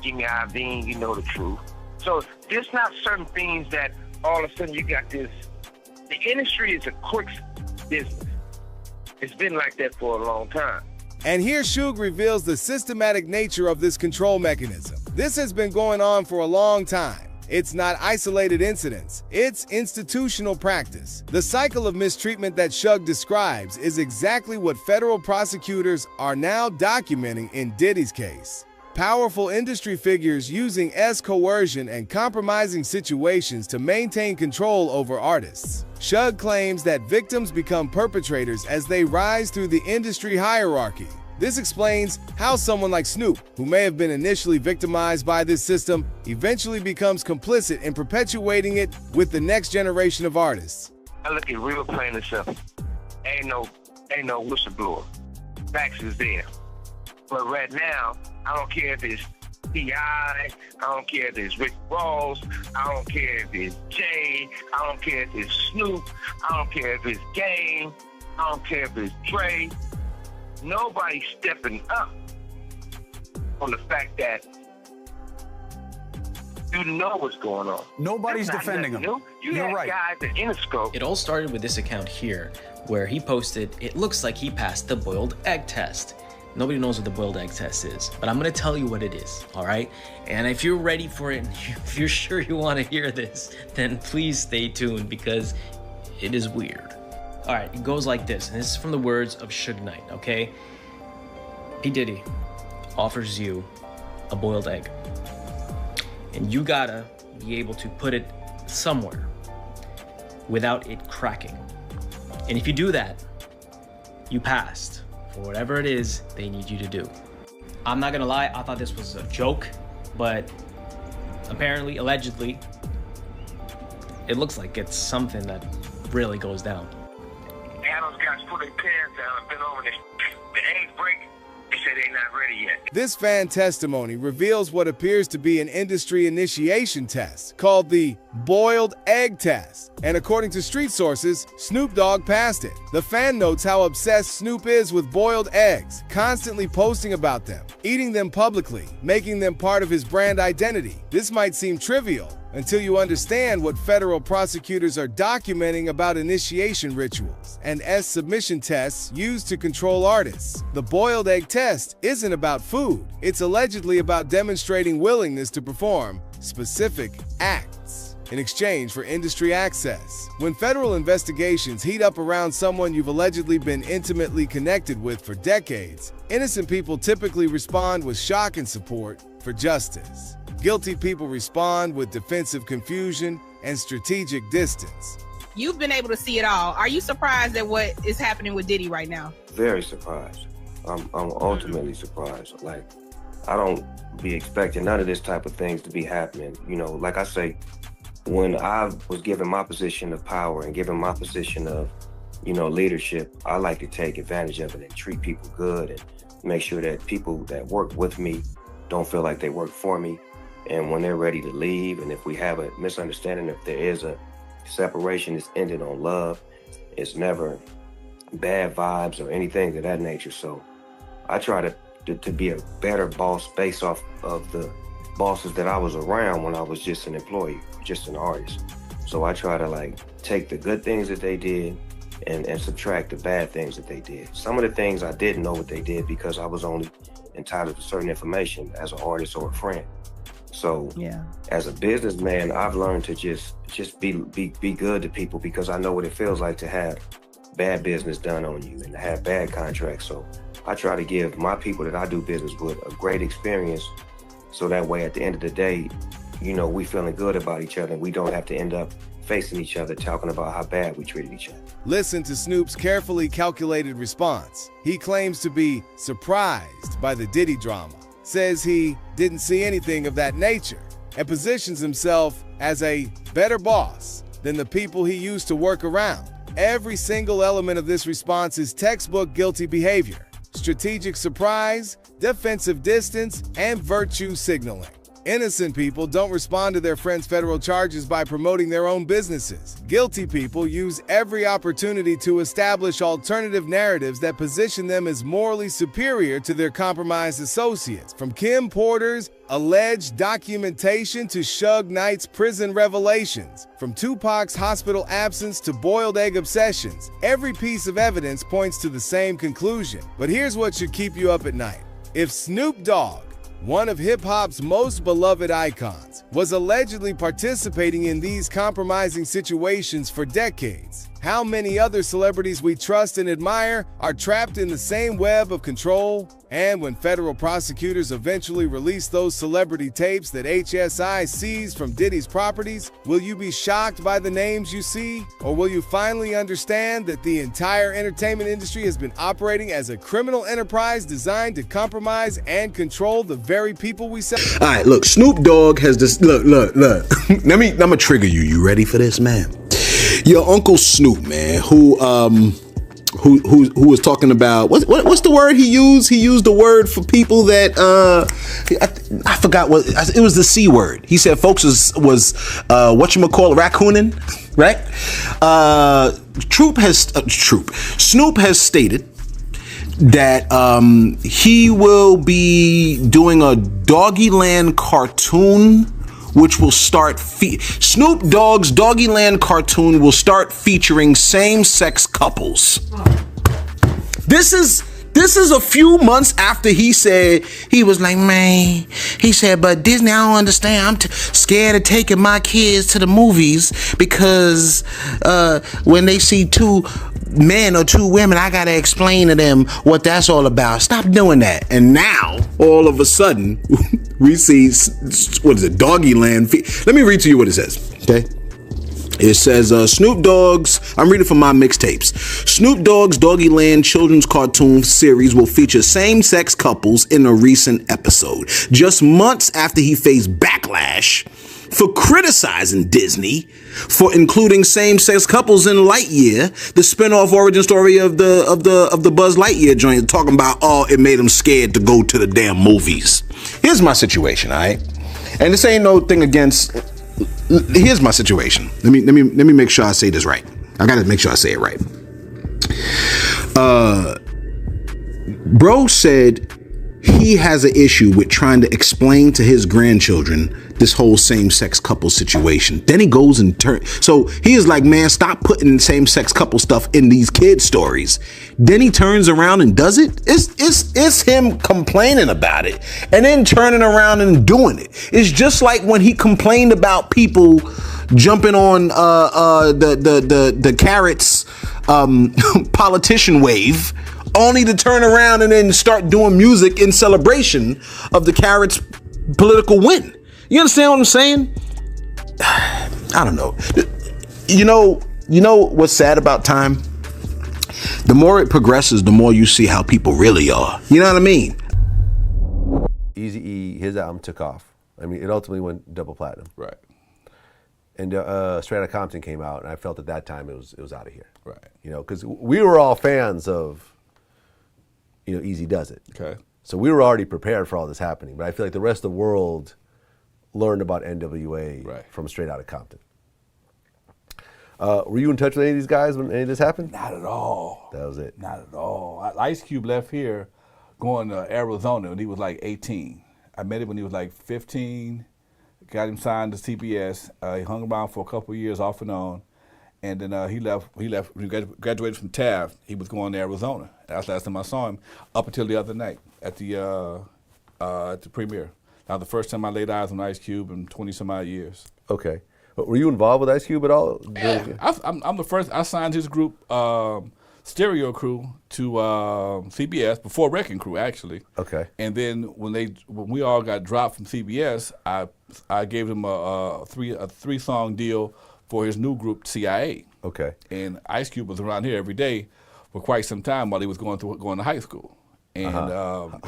Jimmy Iovine, you know the truth. So there's not certain things that all of a sudden you got this. The industry is a quick business. It's been like that for a long time. And here Suge reveals the systematic nature of this control mechanism. This has been going on for a long time. It's not isolated incidents, it's institutional practice. The cycle of mistreatment that Suge describes is exactly what federal prosecutors are now documenting in Diddy's case. Powerful industry figures using coercion and compromising situations to maintain control over artists. Suge claims that victims become perpetrators as they rise through the industry hierarchy. This explains how someone like Snoop, who may have been initially victimized by this system, eventually becomes complicit in perpetuating it with the next generation of artists. I look at real plain and simple. Ain't no whistleblower. Facts is there. But right now, I don't care if it's T.I., I don't care if it's Rick Ross, I don't care if it's Jay, I don't care if it's Snoop, I don't care if it's Game, I don't care if it's Dre. Nobody's stepping up on the fact that you know what's going on. Nobody's defending him. You're right. Guys at Interscope. It all started with this account here, where he posted, "It looks like he passed the boiled egg test." Nobody knows what the boiled egg test is, but I'm gonna tell you what it is, all right? And if you're ready for it, and if you're sure you wanna hear this, then please stay tuned because it is weird. All right, it goes like this, and this is from the words of Suge Knight, okay? P. Diddy offers you a boiled egg, and you gotta be able to put it somewhere without it cracking. And if you do that, you passed for whatever it is they need you to do. I'm not gonna lie, I thought this was a joke, but apparently, allegedly, it looks like it's something that really goes down. Adam's guys put their pants down and been over this. The eggs break. They say they're not ready yet. This fan testimony reveals what appears to be an industry initiation test called the boiled egg test. And according to street sources, Snoop Dogg passed it. The fan notes how obsessed Snoop is with boiled eggs, constantly posting about them, eating them publicly, making them part of his brand identity. This might seem trivial until you understand what federal prosecutors are documenting about initiation rituals and submission tests used to control artists. The boiled egg test isn't about food. It's allegedly about demonstrating willingness to perform specific acts in exchange for industry access. When federal investigations heat up around someone you've allegedly been intimately connected with for decades, innocent people typically respond with shock and support for justice. Guilty people respond with defensive confusion and strategic distance. You've been able to see it all. Are you surprised at what is happening with Diddy right now? Very surprised. I'm ultimately surprised. Like, I don't be expecting none of this type of things to be happening. You know, like I say, when I was given my position of power and given my position of, you know, leadership, I like to take advantage of it and treat people good and make sure that people that work with me don't feel like they work for me. And when they're ready to leave, and if we have a misunderstanding, if there is a separation, it's ended on love. It's never bad vibes or anything of that nature. So I try to be a better boss based off of the bosses that I was around when I was just an employee, just an artist. So I try to like take the good things that they did and subtract the bad things that they did. Some of the things I didn't know what they did because I was only entitled to certain information as an artist or a friend. So as a businessman, I've learned to just be good to people because I know what it feels like to have bad business done on you and to have bad contracts. So I try to give my people that I do business with a great experience so that way at the end of the day, you know, we feeling good about each other and we don't have to end up facing each other talking about how bad we treated each other. Listen to Snoop's carefully calculated response. He claims to be surprised by the Diddy drama, says he didn't see anything of that nature, and positions himself as a better boss than the people he used to work around. Every single element of this response is textbook guilty behavior, strategic surprise, defensive distance, and virtue signaling. Innocent people don't respond to their friends' federal charges by promoting their own businesses. Guilty people use every opportunity to establish alternative narratives that position them as morally superior to their compromised associates. From Kim Porter's alleged documentation to Suge Knight's prison revelations, from Tupac's hospital absence to boiled egg obsessions, every piece of evidence points to the same conclusion. But here's what should keep you up at night. If Snoop Dogg, one of hip-hop's most beloved icons, was allegedly participating in these compromising situations for decades, how many other celebrities we trust and admire are trapped in the same web of control? And when federal prosecutors eventually release those celebrity tapes that HSI seized from Diddy's properties, will you be shocked by the names you see? Or will you finally understand that the entire entertainment industry has been operating as a criminal enterprise designed to compromise and control the very people we sell? All right, look, Snoop Dogg has this, look. I'm gonna trigger you. You ready for this, man? Your Uncle Snoop, man, who was talking about what's the word he used? He used the word for people that I forgot what it was, the C word. He said folks was raccooning, right? Snoop has stated that he will be doing a Doggyland cartoon, which will start Snoop Dogg's Doggyland cartoon will start featuring same-sex couples. This is a few months after he said, he was like, man, he said, but Disney, I don't understand. I'm scared of taking my kids to the movies because when they see two men or two women, I gotta explain to them what that's all about. Stop doing that. And now, all of a sudden, we see, what is it, Doggyland. Let me read to you what it says, okay? It says, Snoop Dogg's, I'm reading from my mixtapes. Snoop Dogg's Doggyland children's cartoon series will feature same-sex couples in a recent episode. Just months after he faced backlash for criticizing Disney for including same-sex couples in Lightyear, the spin-off origin story of the Buzz Lightyear joint, talking about, it made him scared to go to the damn movies. Here's my situation, all right? And this ain't no thing against. Here's my situation. Let me make sure I say this right. I gotta make sure I say it right. Bro said he has an issue with trying to explain to his grandchildren this whole same-sex couple situation. Then he goes and so he is like, man, stop putting same-sex couple stuff in these kid stories. Then he turns around and does it. It's him complaining about it and then turning around and doing it. It's just like when he complained about people jumping on the Carrots politician wave, only to turn around and then start doing music in celebration of the Carrots' political win. You understand what I'm saying? I don't know. You know what's sad about time? The more it progresses, the more you see how people really are. You know what I mean? Eazy-E, his album took off. I mean, it ultimately went double platinum. Right. And Straight Outta Compton came out, and I felt at that time it was out of here. Right. You know, because we were all fans of, Easy Does It. Okay. So we were already prepared for all this happening, but I feel like the rest of the world learned about NWA from Straight Outta Compton. Were you in touch with any of these guys when any of this happened? Not at all. That was it. Not at all. Ice Cube left here going to Arizona when he was like 18. I met him when he was like 15, got him signed to CBS. He hung around for a couple of years off and on. And then he left. When he graduated from Taft, he was going to Arizona. That's the last time I saw him, up until the other night at the premiere. Now, the first time I laid eyes on Ice Cube in 20-some-odd years. Okay. But were you involved with Ice Cube at all? Yeah. I'm the first. I signed his group, Stereo Crew, to CBS, before Wrecking Crew, actually. Okay. And then when we all got dropped from CBS, I gave him a three-song deal for his new group, CIA. Okay. And Ice Cube was around here every day for quite some time while he was going to high school. And How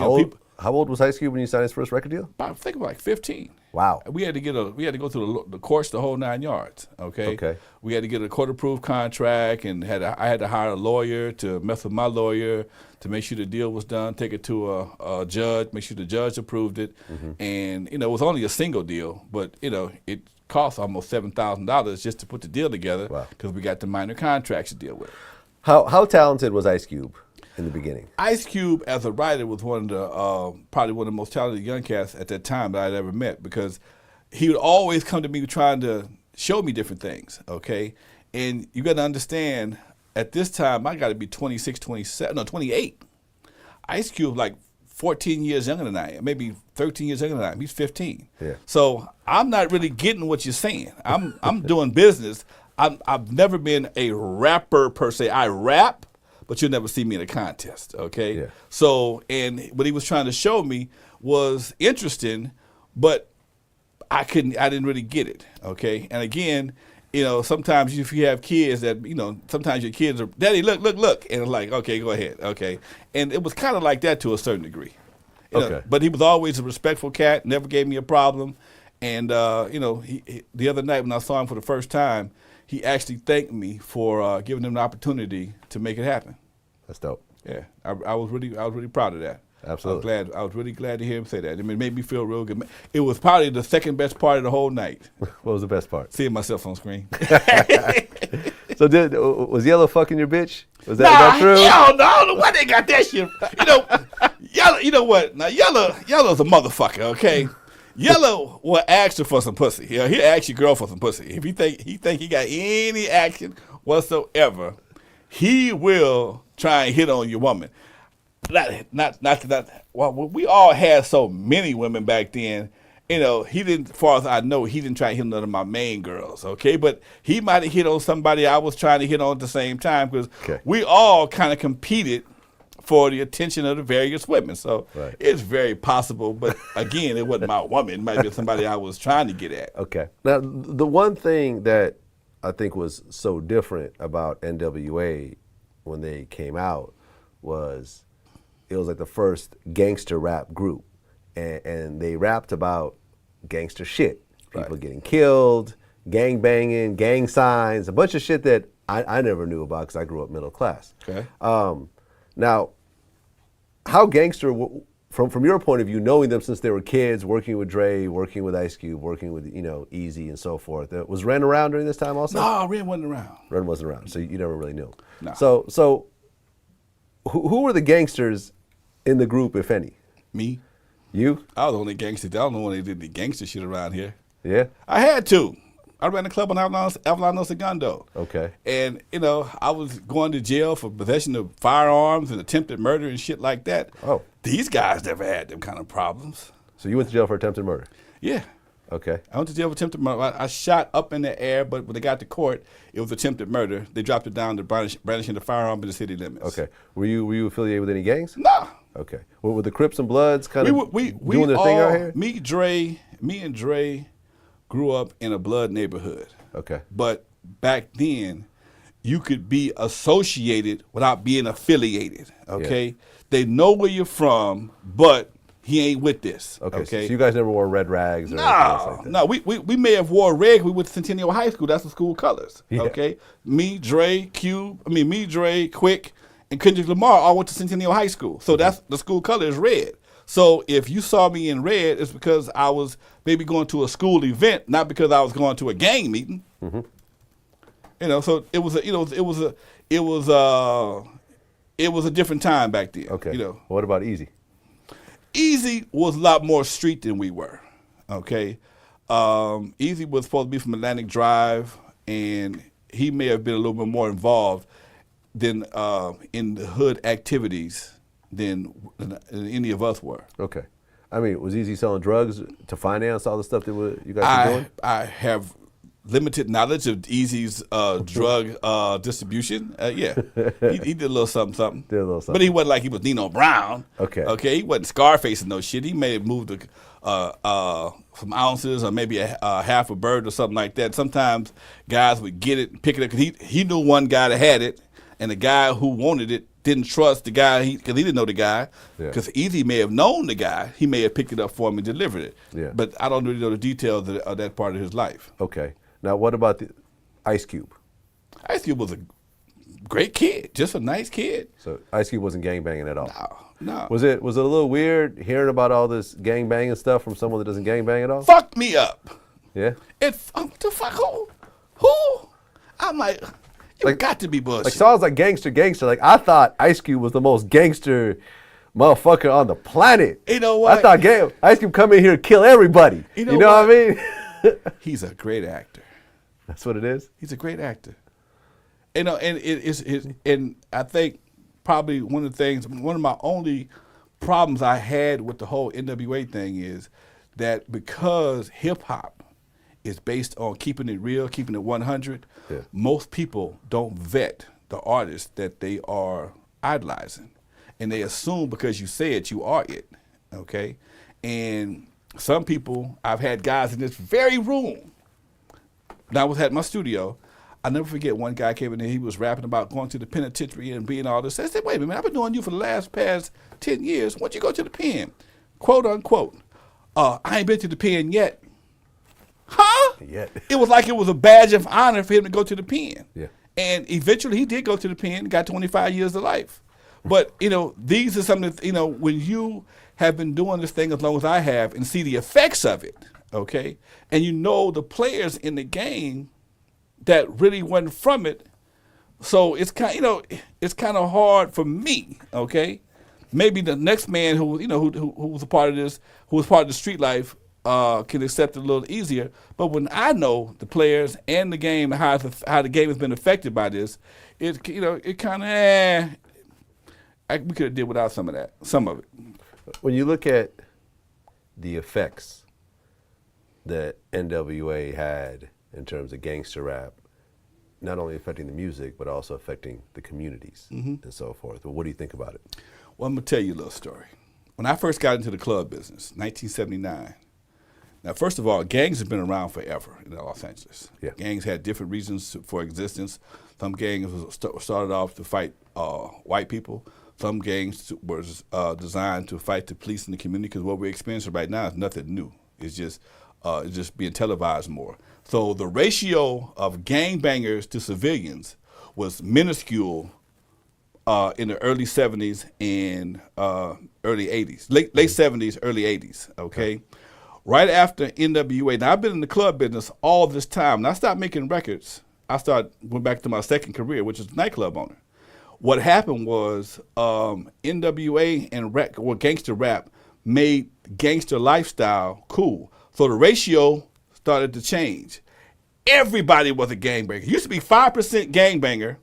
How old was Ice Cube when you signed his first record deal? I think about like 15. Wow. We had to go through the courts the whole 9 yards. Okay. Okay. We had to get a court-approved contract, and I had to hire a lawyer to mess with my lawyer to make sure the deal was done. Take it to a judge, make sure the judge approved it, and it was only a single deal, but it cost almost $7,000 just to put the deal together because we got the minor contracts to deal with. How talented was Ice Cube in the beginning? Ice Cube, as a writer, was one of the probably one of the most talented young cats at that time that I'd ever met, because he would always come to me trying to show me different things, okay? And you got to understand, at this time, I got to be 26, 27, no, 28. Ice Cube, like 14 years younger than I am, maybe 13 years younger than I am. He's 15. Yeah. So I'm not really getting what you're saying. I'm doing business. I've never been a rapper per se. I rap, but you'll never see me in a contest, okay? Yeah. So, and what he was trying to show me was interesting, but I didn't really get it, okay? And again, sometimes if you have kids that, sometimes your kids are, Daddy, look, and it's like, okay, go ahead, okay? And it was kind of like that to a certain degree. Okay. But he was always a respectful cat, never gave me a problem. And, he, the other night when I saw him for the first time, he actually thanked me for giving him the opportunity to make it happen. That's dope. Yeah, I was really proud of that. Absolutely. I was really glad to hear him say that. I mean, it made me feel real good. It was probably the second best part of the whole night. What was the best part? Seeing myself on screen. So was Yellow fucking your bitch? Was that true? Hell no, I don't know why they got that shit. Yellow. You know what? Now Yellow's a motherfucker. Okay. Yellow will ask her for some pussy. He'll ask your girl for some pussy. If he think he got any action whatsoever, he will try and hit on your woman. Well, we all had so many women back then. He didn't, as far as I know, he didn't try to hit none of my main girls, okay? But he might have hit on somebody I was trying to hit on at the same time, because we all kind of competed for the attention of the various women. So it's very possible, but again, it wasn't my woman. It might have been somebody I was trying to get at. Okay. Now, the one thing that I think was so different about NWA when they came out was it was like the first gangster rap group. And they rapped about gangster shit. People getting killed, gang banging, gang signs, a bunch of shit that I never knew about because I grew up middle class. Okay. Now, how gangster, from your point of view, knowing them since they were kids, working with Dre, working with Ice Cube, working with Easy and so forth, was Ren around during this time also? No, Ren wasn't around. Ren wasn't around, so you never really knew. No. So who were the gangsters in the group, if any? Me. You? I was the only gangster. I don't know when they did the gangster shit around here. Yeah? I had to. I ran a club on Avalon Segundo. Okay. And, I was going to jail for possession of firearms and attempted murder and shit like that. Oh. These guys never had them kind of problems. So you went to jail for attempted murder? Yeah. Okay. I went to jail for attempted murder. I shot up in the air, but when they got to court, it was attempted murder. They dropped it down to brandishing the firearm in the city limits. Okay. Were you affiliated with any gangs? No. Okay. Well, were the Crips and Bloods kind of doing their thing out here? Me and Dre grew up in a blood neighborhood. Okay. But back then, you could be associated without being affiliated, okay? Yeah. They know where you're from, but he ain't with this, okay? So you guys never wore red rags or anything else like that? No, we may have wore red. We went to Centennial High School. That's the school colors, okay? Me, Dre, Quick, and Kendrick Lamar all went to Centennial High School. So that's the school color is red. So if you saw me in red, it's because I was maybe going to a school event, not because I was going to a gang meeting. So it was a different time back then. Okay. What about Easy? Easy was a lot more street than we were. Okay. Easy was supposed to be from Atlantic Drive, and he may have been a little bit more involved than in the hood activities than any of us were. Okay. I mean, was Easy selling drugs to finance all the stuff that you guys were doing? I have limited knowledge of Easy's drug distribution. Yeah, he did a little something. But he wasn't like he was Nino Brown. Okay. He wasn't Scarface and no shit. He may have moved some ounces or maybe a half a bird or something like that. Sometimes guys would get it and pick it up because he knew one guy that had it, and the guy who wanted it didn't trust the guy because he didn't know the guy. Yeah. Because Easy may have known the guy, he may have picked it up for him and delivered it. Yeah. But I don't really know the details of that part of his life. Okay. Now, what about the Ice Cube? Ice Cube was a great kid, just a nice kid. So Ice Cube wasn't gangbanging at all. No. Was it a little weird hearing about all this gangbanging stuff from someone that doesn't gangbang at all? Fuck me up. Yeah. The fuck who? I'm like, you got to be bullshit. Like songs like Gangster. Like I thought Ice Cube was the most gangster motherfucker on the planet. You know what? I thought Ice Cube come in here and kill everybody. You know what I mean? He's a great actor. That's what it is. He's a great actor. You know, and and I think probably one of my only problems I had with the whole NWA thing is that because hip hop is based on keeping it real, keeping it 100, most people don't vet the artist that they are idolizing. And they assume because you say it, you are it, okay? And some people, I've had guys in this very room, when I was at my studio, I'll never forget one guy came in there, he was rapping about going to the penitentiary and being all this. I said, wait a minute, I've been knowing you for the past 10 years. Why don't you go to the pen? Quote, unquote. I ain't been to the pen yet. Huh? Yet. It was like it was a badge of honor for him to go to the pen. Yeah. And eventually he did go to the pen, got 25 years of life. But, you know, these are some of the, you know, when you have been doing this thing as long as I have and see the effects of it, okay, and you know the players in the game that really went from it, so it's kind, you know, it's kind of hard for me, okay. Maybe the next man who, you know, who was a part of this, who was part of the street life, can accept it a little easier. But when I know the players and the game, how the game has been affected by this, it, you know, it kind of, we could have did without some of it. When you look at the effects that NWA had in terms of gangster rap, not only affecting the music, but also affecting the communities and so forth. Well, what do you think about it? Well, I'm going to tell you a little story. When I first got into the club business, 1979, now, first of all, gangs have been around forever in Los Angeles. Yeah. Gangs had different reasons for existence. Some gangs started off to fight white people. Some gangs were designed to fight the police in the community, because what we're experiencing right now is nothing new. It's just being televised more. So the ratio of gangbangers to civilians was minuscule in the early 70s and early 80s, late 70s, early 80s, okay? Right after NWA, now I've been in the club business all this time, and I stopped making records. Went back to my second career, which is nightclub owner. What happened was NWA and gangster rap made gangster lifestyle cool. So the ratio started to change. Everybody was a gangbanger. It used to be 5% gangbanger,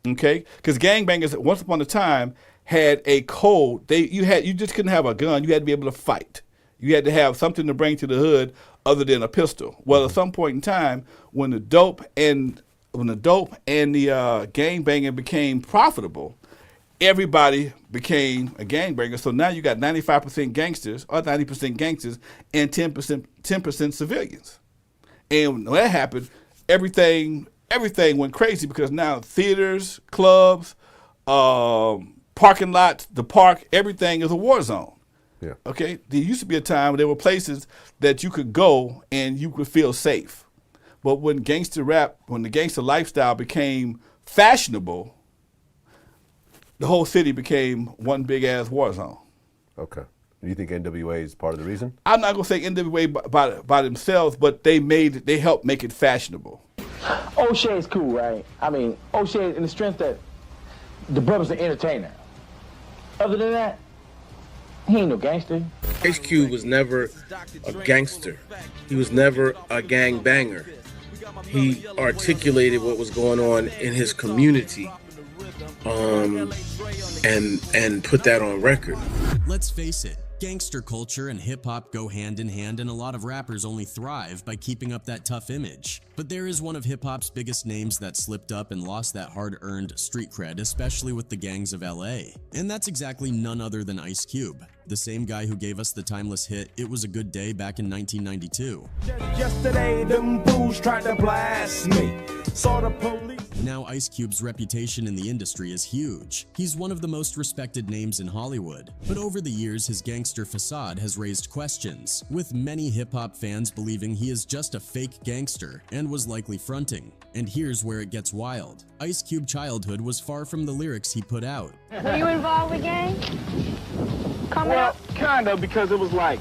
okay? Because gangbangers, once upon a time, had a code. You just couldn't have a gun. You had to be able to fight. You had to have something to bring to the hood other than a pistol. Well, at some point in time, when the dope and the gangbanging became profitable, everybody became a gangbanger. So now you got 95% gangsters or 90% gangsters and 10% civilians. And when that happened, everything went crazy, because now theaters, clubs, parking lots, the park, everything is a war zone. Yeah. Okay. There used to be a time where there were places that you could go and you could feel safe. But when the gangster lifestyle became fashionable, the whole city became one big ass war zone. Okay. Do you think NWA is part of the reason? I'm not gonna say NWA by themselves, but they helped make it fashionable. O'Shea's cool, right? I mean, O'Shea in the strength that the brother's an entertainer. Other than that, he ain't no gangster. Ice Cube was never a gangster. He was never a gangbanger. He articulated what was going on in his community, and put that on record. Let's face it, gangster culture and hip-hop go hand in hand, and a lot of rappers only thrive by keeping up that tough image. But there is one of hip-hop's biggest names that slipped up and lost that hard-earned street cred, especially with the gangs of LA. And that's exactly none other than Ice Cube, the same guy who gave us the timeless hit It Was a Good Day back in 1992. Yesterday, them fools tried to blast me. Saw the police. Now Ice Cube's reputation in the industry is huge. He's one of the most respected names in Hollywood. But over the years, his gangster facade has raised questions, with many hip-hop fans believing he is just a fake gangster and was likely fronting. And here's where it gets wild. Ice Cube's childhood was far from the lyrics he put out. Were you involved with gangs? Kind of, because it was like,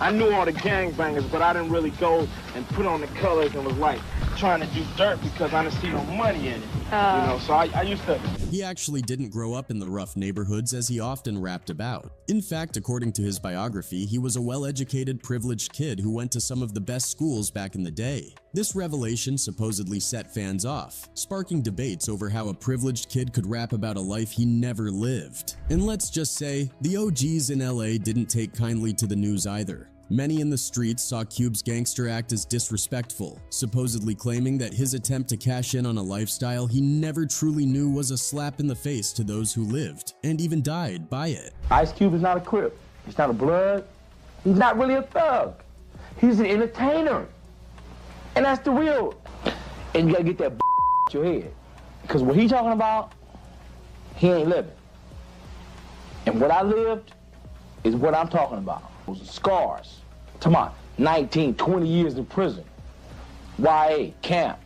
I knew all the gangbangers, but I didn't really go and put on the colors and was like trying to do dirt because I didn't see no money in it. So I used to. He actually didn't grow up in the rough neighborhoods as he often rapped about. In fact, according to his biography, he was a well-educated, privileged kid who went to some of the best schools back in the day. This revelation supposedly set fans off, sparking debates over how a privileged kid could rap about a life he never lived. And let's just say, the OGs in LA didn't take kindly to the news either. Many in the streets saw Cube's gangster act as disrespectful, supposedly claiming that his attempt to cash in on a lifestyle he never truly knew was a slap in the face to those who lived, and even died by it. Ice Cube is not a Crip. He's not a Blood. He's not really a thug. He's an entertainer. And that's the real. And you gotta get that out your head. Because what he talking about, he ain't living. And what I lived is what I'm talking about. Those are scars. Come on, 19, 20 years in prison. YA, camp,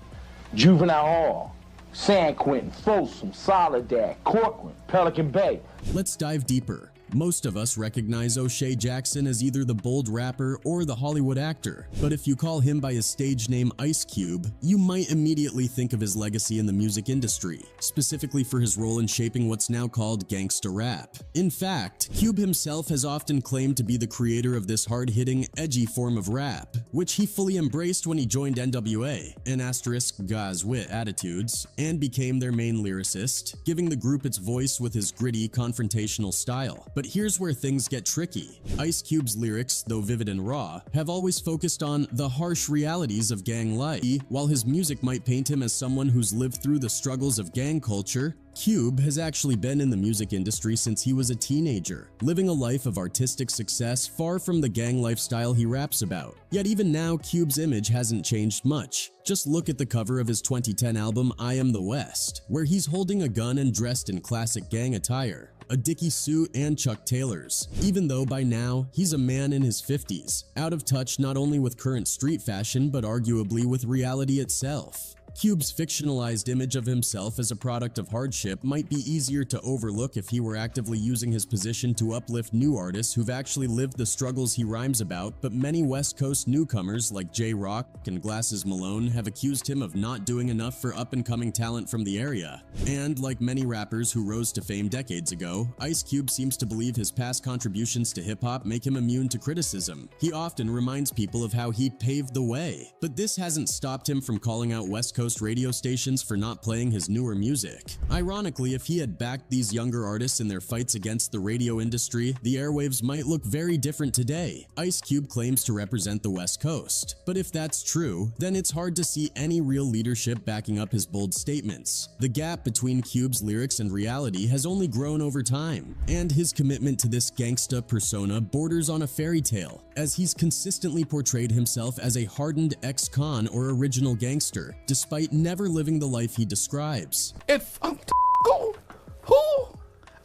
juvenile hall, San Quentin, Folsom, Soledad, Corcoran, Pelican Bay. Let's dive deeper. Most of us recognize O'Shea Jackson as either the bold rapper or the Hollywood actor, but if you call him by his stage name Ice Cube, you might immediately think of his legacy in the music industry, specifically for his role in shaping what's now called gangsta rap. In fact, Cube himself has often claimed to be the creator of this hard-hitting, edgy form of rap, which he fully embraced when he joined NWA, an asterisk Gaz Wit attitudes, and became their main lyricist, giving the group its voice with his gritty, confrontational style. But here's where things get tricky. Ice Cube's lyrics, though vivid and raw, have always focused on the harsh realities of gang life. While his music might paint him as someone who's lived through the struggles of gang culture, Cube has actually been in the music industry since he was a teenager, living a life of artistic success far from the gang lifestyle he raps about. Yet even now, Cube's image hasn't changed much. Just look at the cover of his 2010 album I Am the West, where he's holding a gun and dressed in classic gang attire, a Dickie suit and Chuck Taylors, even though by now he's a man in his 50s, out of touch not only with current street fashion but arguably with reality itself. Cube's fictionalized image of himself as a product of hardship might be easier to overlook if he were actively using his position to uplift new artists who've actually lived the struggles he rhymes about, but many West Coast newcomers like J-Rock and Glasses Malone have accused him of not doing enough for up-and-coming talent from the area. And like many rappers who rose to fame decades ago, Ice Cube seems to believe his past contributions to hip-hop make him immune to criticism. He often reminds people of how he paved the way, but this hasn't stopped him from calling out West Coast radio stations for not playing his newer music. Ironically, if he had backed these younger artists in their fights against the radio industry, the airwaves might look very different today. Ice Cube claims to represent the West Coast, but if that's true, then it's hard to see any real leadership backing up his bold statements. The gap between Cube's lyrics and reality has only grown over time, and his commitment to this gangsta persona borders on a fairy tale, as he's consistently portrayed himself as a hardened ex-con or original gangster, despite never living the life he describes. If I'm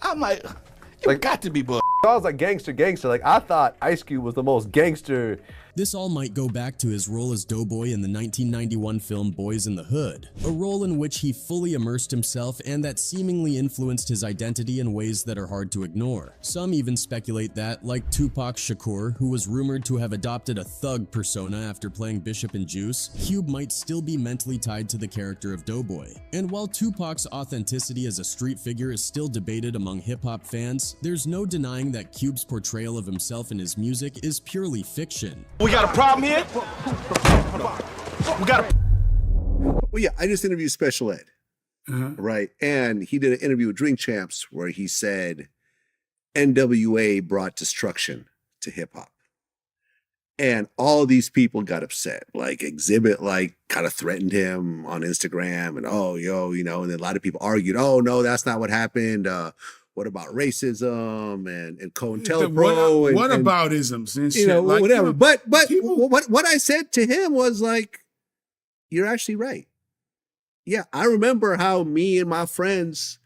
I'm like, you got to be bull. I was like gangster. Like I thought Ice Cube was the most gangster. This all might go back to his role as Doughboy in the 1991 film Boys in the Hood, a role in which he fully immersed himself and that seemingly influenced his identity in ways that are hard to ignore. Some even speculate that, like Tupac Shakur, who was rumored to have adopted a thug persona after playing Bishop and Juice, Cube might still be mentally tied to the character of Doughboy. And while Tupac's authenticity as a street figure is still debated among hip-hop fans, there's no denying that Cube's portrayal of himself in his music is purely fiction. We got a problem here? We got a... Well, yeah, I just interviewed Special Ed, right? And he did an interview with Drink Champs where he said NWA brought destruction to hip-hop. And all these people got upset. Like Exhibit, like, kind of threatened him on Instagram and, oh, yo, you know, and then a lot of people argued, oh, no, that's not what happened. What about racism and COINTELPRO? What about isms and shit? You know, like, whatever. You know, but what I said to him was like, you're actually right. Yeah, I remember how me and my friends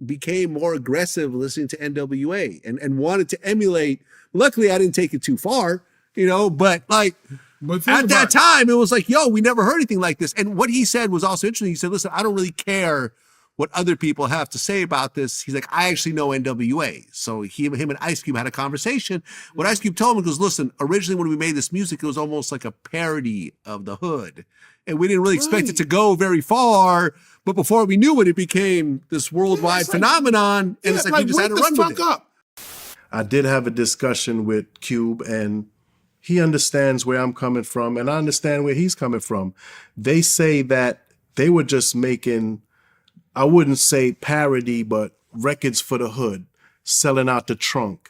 became more aggressive listening to NWA and wanted to emulate. Luckily, I didn't take it too far, but like at that time, it was like, yo, we never heard anything like this. And what he said was also interesting. He said, listen, I don't really care what other people have to say about this. He's like, I actually know NWA. So him and Ice Cube had a conversation. What Ice Cube told him was, listen, originally when we made this music, it was almost like a parody of the hood. And we didn't really expect it to go very far. But before we knew it, it became this worldwide phenomenon. And it's like we just had to run with it. I did have a discussion with Cube, and he understands where I'm coming from, and I understand where he's coming from. They say that they were just making, I wouldn't say parody, but records for the hood, selling out the trunk.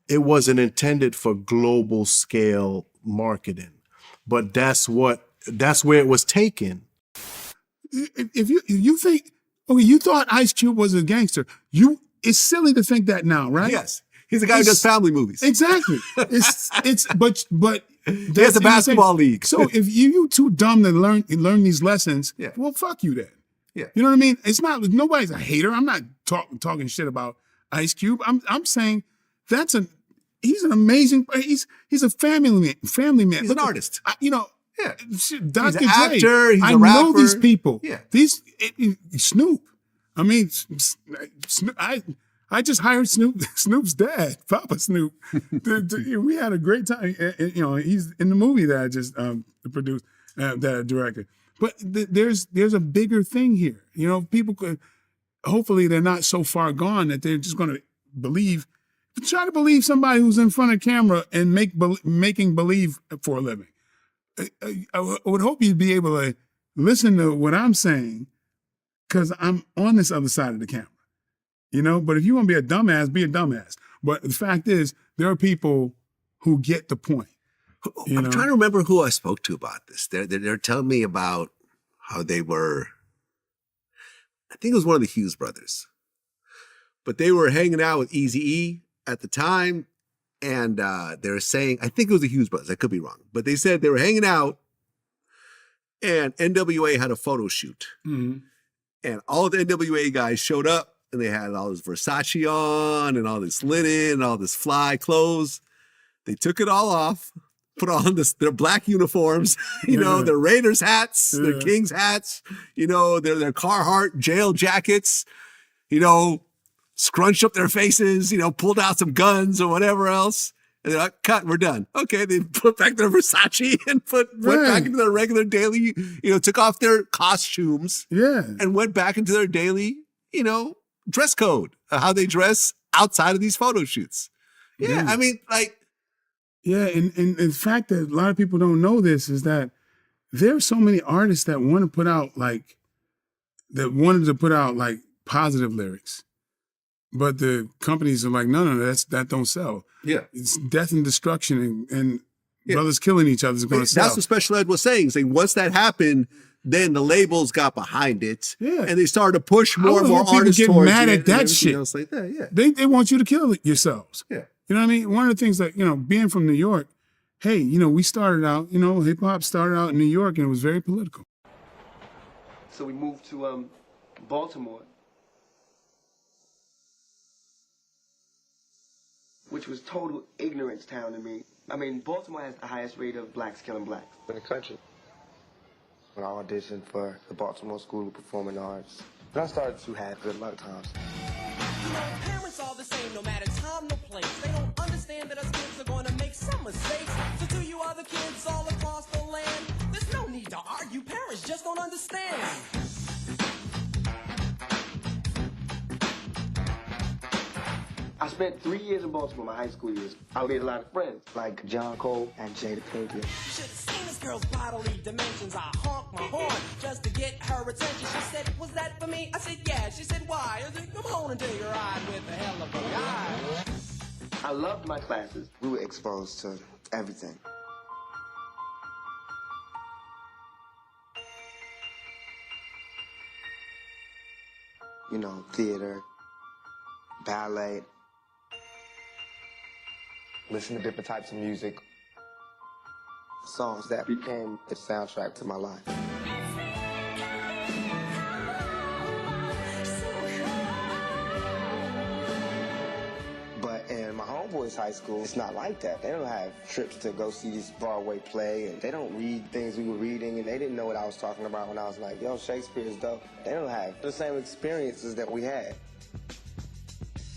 It wasn't intended for global scale marketing, but that's where it was taken. If you think, okay, you thought Ice Cube was a gangster, it's silly to think that now, right? Yes. He's a guy who does family movies. Exactly. But he has a basketball league. So if you too dumb to learn these lessons, well, fuck you then. Yeah. You know what I mean? It's not, nobody's a hater. I'm not talking shit about Ice Cube. I'm saying he's an amazing, he's a family man. He's an artist. Dr. He's an Dre, actor, he's a I rapper. know these people. Yeah. Snoop. I mean, I just hired Snoop's dad, Papa Snoop. We had a great time. He's in the movie that I just produced, that I directed. But there's a bigger thing here. People could, hopefully they're not so far gone that they're just going to believe. Try to believe somebody who's in front of camera and making believe for a living. I would hope you'd be able to listen to what I'm saying, because I'm on this other side of the camera. But if you want to be a dumbass, be a dumbass. But the fact is, there are people who get the point. I'm trying to remember who I spoke to about this. They're telling me about how they were, I think it was one of the Hughes brothers, but they were hanging out with Eazy-E at the time. And they were saying, I think it was the Hughes brothers. I could be wrong. But they said they were hanging out and NWA had a photo shoot. Mm-hmm. And all the NWA guys showed up. And they had all this Versace on and all this linen and all this fly clothes. They took it all off, put on their black uniforms, their Raiders hats, their Kings hats, their Carhartt jail jackets, scrunched up their faces, pulled out some guns or whatever else. And they're like, cut, we're done. Okay, they put back their Versace and went back into their regular daily, took off their costumes and went back into their daily, dress code, how they dress outside of these photo shoots. Yeah, I mean, like. Yeah, and the fact that a lot of people don't know this is that there are so many artists that wanted to put out positive lyrics. But the companies are like, no, that don't sell. Yeah. It's death and destruction and brothers killing each other is going to sell. That's what Special Ed was saying. Once that happened, then the labels got behind it, and they started to push more and more artists get towards mad it at that shit. Else like that. Yeah, they want you to kill yourselves. Yeah, you know what I mean. One of the things that being from New York, hey, we started out, hip hop started out in New York, and it was very political. So we moved to Baltimore, which was total ignorance town to me. I mean, Baltimore has the highest rate of blacks killing blacks in the country. When I auditioned for the Baltimore School of Performing Arts, I started to have good luck times. Parents are the same no matter time, no place. They don't understand that us kids are going to make some mistakes. So to you other kids all across the land, there's no need to argue. Parents just don't understand. I spent 3 years in Baltimore, my high school years. I made a lot of friends. Like John Cole and Jada Pinkett. You should have seen this girl's bodily dimensions. I honked my horn just to get her attention. She said, was that for me? I said, yeah. She said, why? I said, come on and take a ride with a hell of a guy. I loved my classes. We were exposed to everything. Theater, ballet, listen to different types of music, songs that became the soundtrack to my life. boys' high school, it's not like that. They don't have trips to go see this Broadway play, and they don't read things we were reading, and they didn't know what I was talking about when I was like, yo, Shakespeare is dope. They don't have the same experiences that we had.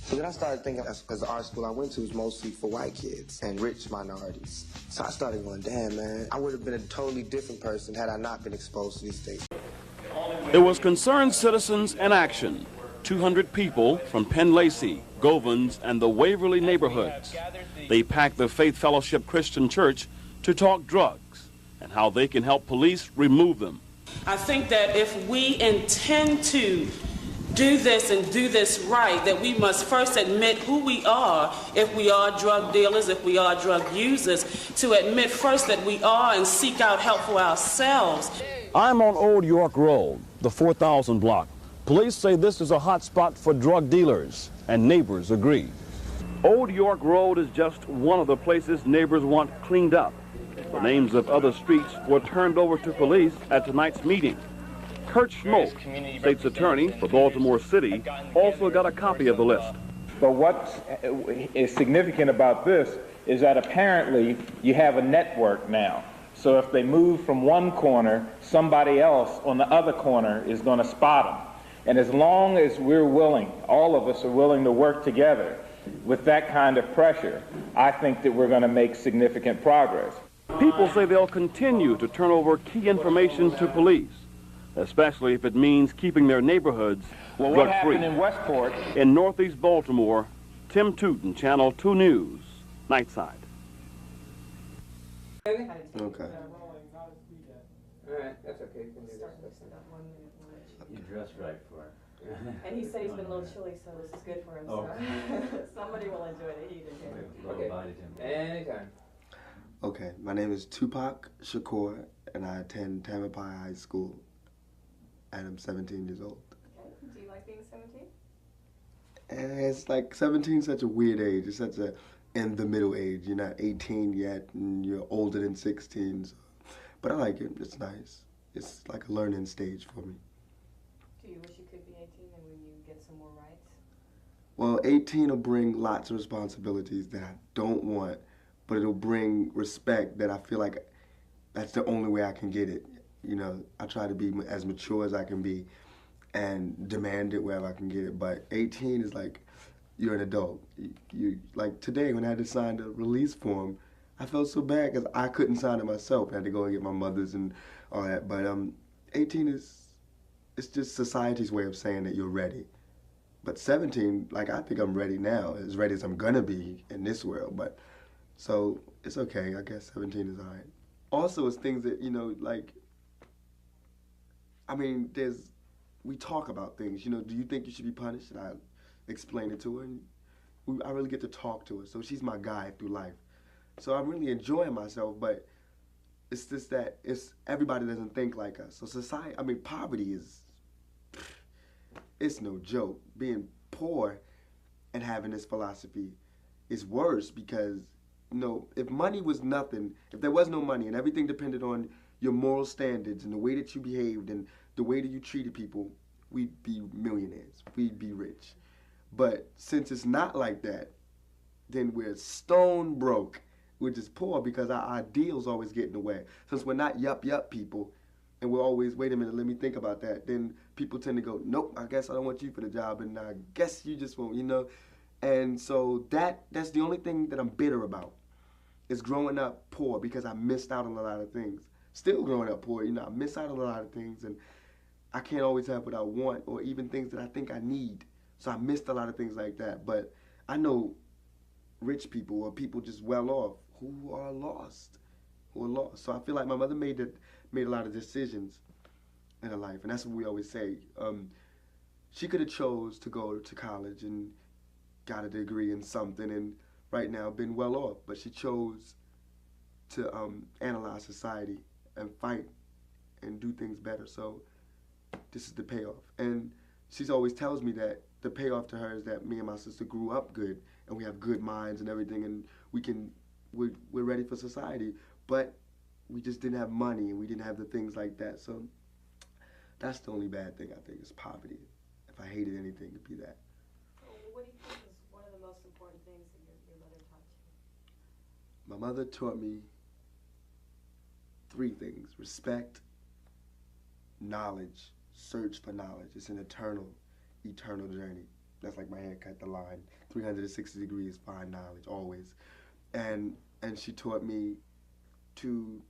So then I started thinking, because the art school I went to was mostly for white kids and rich minorities. So I started going, damn, man, I would have been a totally different person had I not been exposed to these things. It was Concerned Citizens in Action. 200 people from Penn Lacey, Govans, and the Waverly neighborhoods. They packed the Faith Fellowship Christian Church to talk drugs and how they can help police remove them. I think that if we intend to do this and do this right, that we must first admit who we are, if we are drug dealers, if we are drug users, to admit first that we are and seek out help for ourselves. I'm on Old York Road, the 4000 block. Police say this is a hot spot for drug dealers, and neighbors agree. Old York Road is just one of the places neighbors want cleaned up. The names of other streets were turned over to police at tonight's meeting. Kurt Schmoke, state's attorney for Baltimore City, also got a copy of the list. But what is significant about this is that apparently you have a network now. So if they move from one corner, somebody else on the other corner is going to spot them. And as long as we're willing, all of us are willing to work together with that kind of pressure, I think that we're going to make significant progress. People say they'll continue to turn over key information to police, especially if it means keeping their neighborhoods Well, what drug-free. happened in Westport? In Northeast Baltimore, Tim Tootin, Channel 2 News, Nightside. Okay. Alright, that's okay. You can do this. You dressed right for it. And he said he's been a little chilly, so this is good for him. Oh. So somebody will enjoy the heat in here. Okay. Anytime. Okay, my name is Tupacactor, and I attend Tamalpais High School, and I'm 17 years old. Okay. Do you like being 17? And it's like 17 is such a weird age. It's such a in the middle age. You're not 18 yet, and you're older than 16. So. But I like it. It's nice. It's like a learning stage for me. Do you wish you could be 18 and when you get some more rights? Well, 18 will bring lots of responsibilities that I don't want, but it'll bring respect that I feel like that's the only way I can get it. You know, I try to be as mature as I can be and demand it wherever I can get it. But 18 is like, you're an adult. You like today when I had to sign the release form, I felt so bad because I couldn't sign it myself. I had to go and get my mother's and all that. But 18 it's just society's way of saying that you're ready. But 17, like I think I'm ready now, as ready as I'm gonna be in this world. But so it's okay. I guess 17 is all right. Also, it's things that, you know, like, I mean, we talk about things, you know, do you think you should be punished? And I explain it to her, and I really get to talk to her. So she's my guide through life. So I'm really enjoying myself, but it's just that everybody doesn't think like us. So society, I mean, poverty it's no joke. Being poor and having this philosophy is worse because, you know, if money was nothing, if there was no money and everything depended on your moral standards and the way that you behaved and the way that you treated people, we'd be millionaires. We'd be rich. But since it's not like that, then we're stone broke. We're just poor because our ideals always get in the way. Since we're not yup people, and we're always, wait a minute, let me think about that, then people tend to go, nope, I guess I don't want you for the job, and I guess you just won't, you know? And so that's the only thing that I'm bitter about, is growing up poor because I missed out on a lot of things. Still growing up poor, you know, I miss out on a lot of things, and I can't always have what I want or even things that I think I need. So I missed a lot of things like that. But I know rich people or people just well off who are lost. So I feel like my mother made a lot of decisions in her life, and that's what we always say. She could have chose to go to college and got a degree in something and right now been well off, but she chose to analyze society and fight and do things better. So this is the payoff. And she always tells me that the payoff to her is that me and my sister grew up good and we have good minds and everything, and we're ready for society. But we just didn't have money and we didn't have the things like that. So that's the only bad thing, I think, is poverty. If I hated anything, it'd be that. What do you think is one of the most important things that your mother My mother taught me 3 things: respect, knowledge, search for knowledge. It's an eternal journey. That's like my haircut, the line. 360 degrees, find knowledge, always. And she taught me to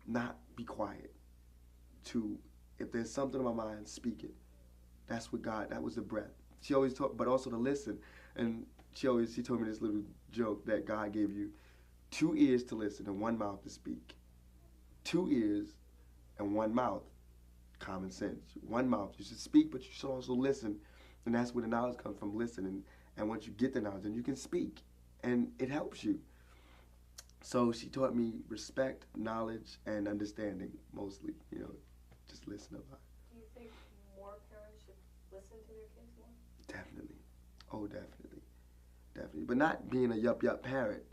not be quiet. To, if there's something in my mind, speak it. That's what God, that was the breath. She always taught, but also to listen. And she told me this little joke that God gave you 2 ears to listen and 1 mouth to speak. 2 ears and 1 mouth, common sense. 1 mouth, you should speak, but you should also listen. And that's where the knowledge comes from, listening. And once you get the knowledge, then you can speak. And it helps you. So she taught me respect, knowledge, and understanding, mostly. You know, just listen a lot. Do you think more parents should listen to their kids more? Definitely. Oh, definitely. Definitely. But not being a yup parent,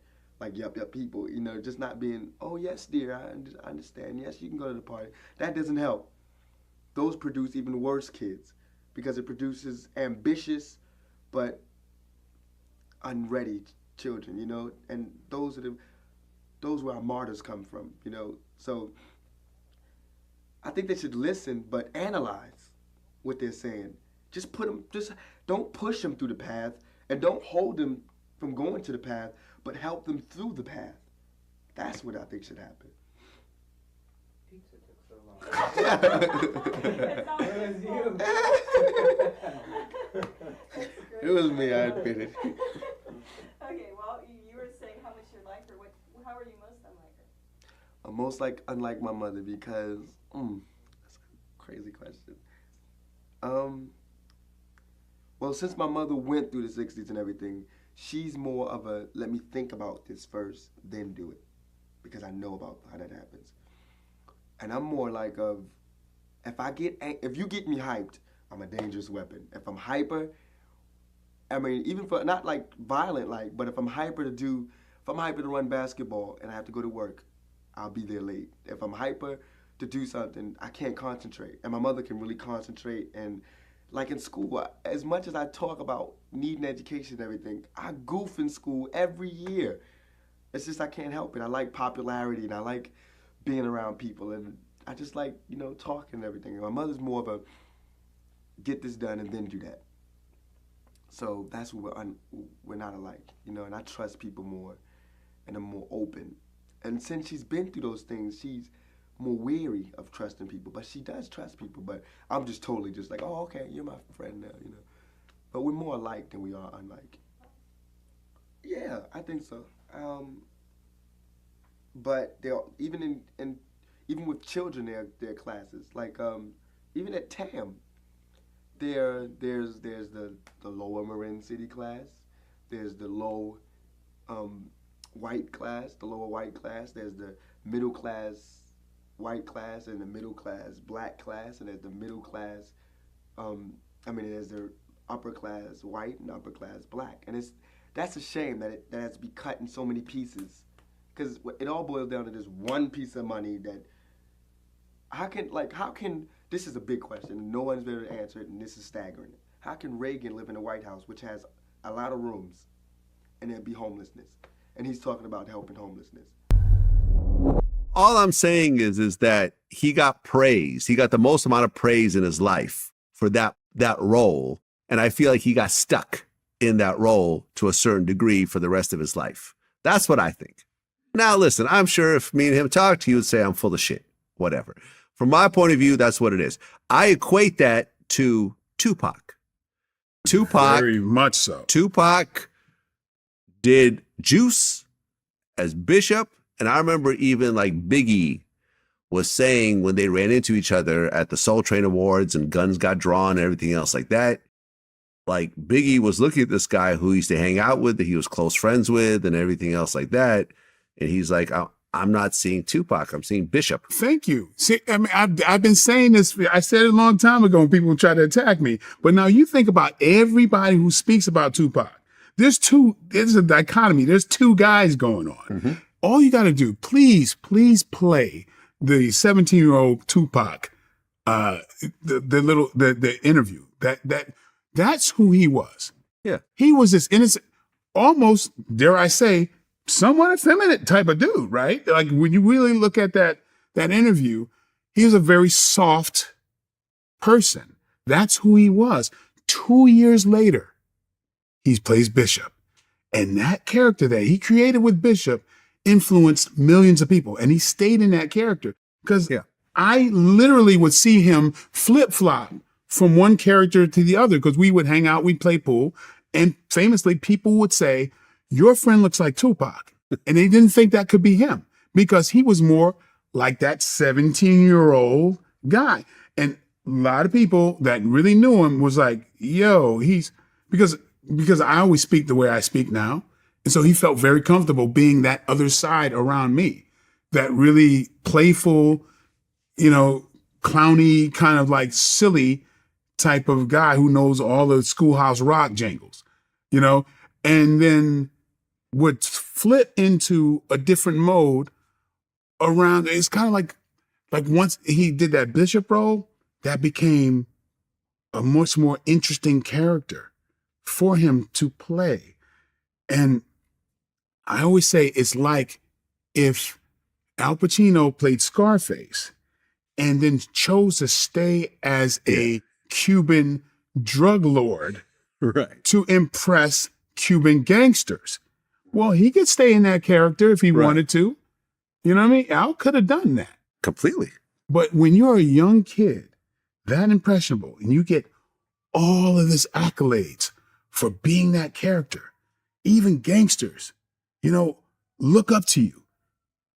like yup people, you know, just not being, oh, yes, dear, I understand. Yes, you can go to the party. That doesn't help. Those produce even worse kids because it produces ambitious but unready children, you know, and those where our martyrs come from, you know. So I think they should listen but analyze what they're saying. Just don't push them through the path and don't hold them from going to the path, but help them through the path. That's what I think should happen. Pizza took so long. It was me, I admit it. Okay, well, you were saying how much you like her. How are you most unlike her? I'm most unlike my mother because, that's a crazy question. Well, since my mother went through the 60s and everything, she's more of a, let me think about this first, then do it. Because I know about how that happens. And I'm more like of, if you get me hyped, I'm a dangerous weapon. If I'm hyper, I mean, even for, not like violent like, but if I'm hyper to run basketball and I have to go to work, I'll be there late. If I'm hyper to do something, I can't concentrate. And my mother can really concentrate. And like in school, as much as I talk about needing education and everything, I goof in school every year. It's just I can't help it. I like popularity and I like being around people and I just like, you know, talking and everything. And my mother's more of a get this done and then do that. So that's what we're not alike, you know, and I trust people more and I'm more open. And since she's been through those things, she's more weary of trusting people, but she does trust people, but I'm just totally just like, oh, okay, you're my friend now, you know. But we're more alike than we are unlike. Yeah, I think so. But even even with children, there are classes. Like even at TAM, there's the lower Marin City class. There's the low white class, the lower white class. There's the middle class white class and the middle class black class, and there's the middle class. There's the upper class white and upper class black, and that's a shame that it has to be cut in so many pieces, because it all boils down to this one piece of money. That how can this is a big question, and no one's there to answer it, and this is staggering. How can Reagan live in the White House, which has a lot of rooms, and there'd be homelessness? And he's talking about helping homelessness. All I'm saying is that he got praise. He got the most amount of praise in his life for that role. And I feel like he got stuck in that role to a certain degree for the rest of his life. That's what I think. Now, listen, I'm sure if me and him talked, he would say I'm full of shit, whatever. From my point of view, that's what it is. I equate that to Tupac. Very much so. Tupac did Juice as Bishop. And I remember even like Biggie was saying when they ran into each other at the Soul Train Awards and guns got drawn and everything else like that, like Biggie was looking at this guy who he used to hang out with, that he was close friends with and everything else like that. And he's like, I'm not seeing Tupac, I'm seeing Bishop. Thank you. See, I mean, I've been saying this, I said it a long time ago when people try to attack me. But now you think about everybody who speaks about Tupac. There's a dichotomy. There's 2 guys going on. Mm-hmm. All you got to do, please play the 17-year-old Tupac, the interview. That's who he was. Yeah. He was this innocent, almost, dare I say, somewhat effeminate type of dude, right? Like when you really look at that interview, he was a very soft person. That's who he was. 2 years later, he plays Bishop. And that character that he created with Bishop influenced millions of people. And he stayed in that character. Because I literally would see him flip-flop from one character to the other because we would hang out, we'd play pool. And famously, people would say, your friend looks like Tupac. And they didn't think that could be him because he was more like that 17-year-old guy. And a lot of people that really knew him was like, yo, because I always speak the way I speak now. And so he felt very comfortable being that other side around me, that really playful, clowny, kind of like silly type of guy who knows all the Schoolhouse Rock jingles, and then would flip into a different mode around. It's kind of like once he did that Bishop role, that became a much more interesting character for him to play. And I always say it's like if Al Pacino played Scarface and then chose to stay as a Cuban drug lord to impress Cuban gangsters. Well, he could stay in that character if he wanted to. You know what I mean? Al could have done that. Completely. But when you're a young kid, that impressionable, and you get all of this accolades for being that character, even gangsters, look up to you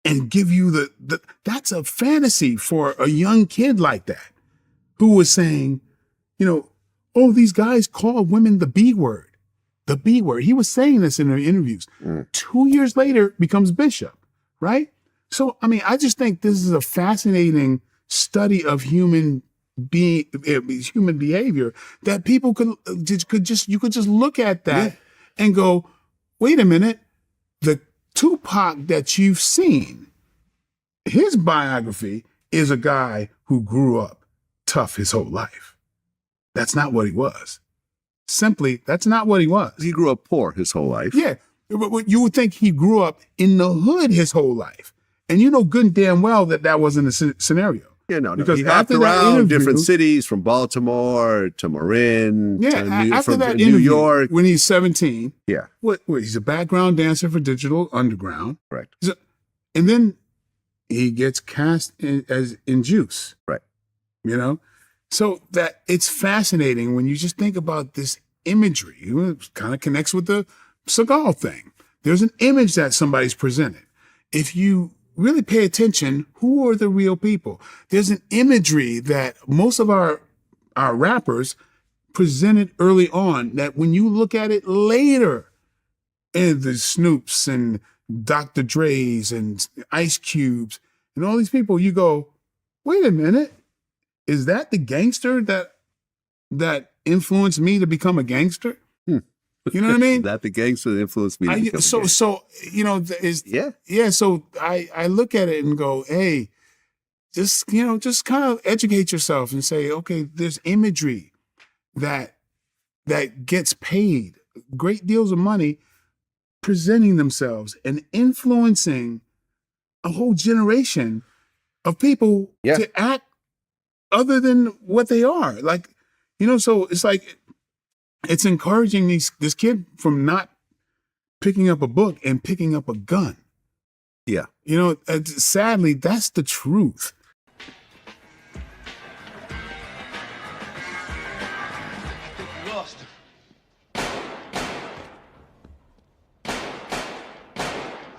and give you that's a fantasy for a young kid like that who was saying, oh, these guys call women the B word. The B word. He was saying this in their interviews. 2 years later, becomes Bishop, right? So, I mean, I just think this is a fascinating study of human behavior that people could just look at that and go, wait a minute, the Tupac that you've seen, his biography is a guy who grew up tough his whole life. That's not what he was. Simply, that's not what he was. He grew up poor his whole life. Yeah, but you would think he grew up in the hood his whole life. And you know good and damn well that wasn't a scenario. Yeah, no. Because he hopped around different cities, from Baltimore to Marin to New York. When he's 17, yeah, he's a background dancer for Digital Underground. Correct. And then he gets cast in Juice. Right. So that it's fascinating when you just think about this imagery. It kind of connects with the Seagal thing. There's an image that somebody's presented. If you really pay attention, who are the real people? There's an imagery that most of our rappers presented early on that when you look at it later, and the Snoops and Dr. Dre's and Ice Cubes and all these people, you go, wait a minute, is that the gangster that influenced me to become a gangster? You know what I mean? That the gangster that influenced me. So So I look at it and go, hey, just kind of educate yourself and say, okay, there's imagery that gets paid great deals of money presenting themselves and influencing a whole generation of people to act other than what they are. So it's like, it's encouraging this kid from not picking up a book and picking up a gun. Yeah. Sadly, that's the truth. Lost.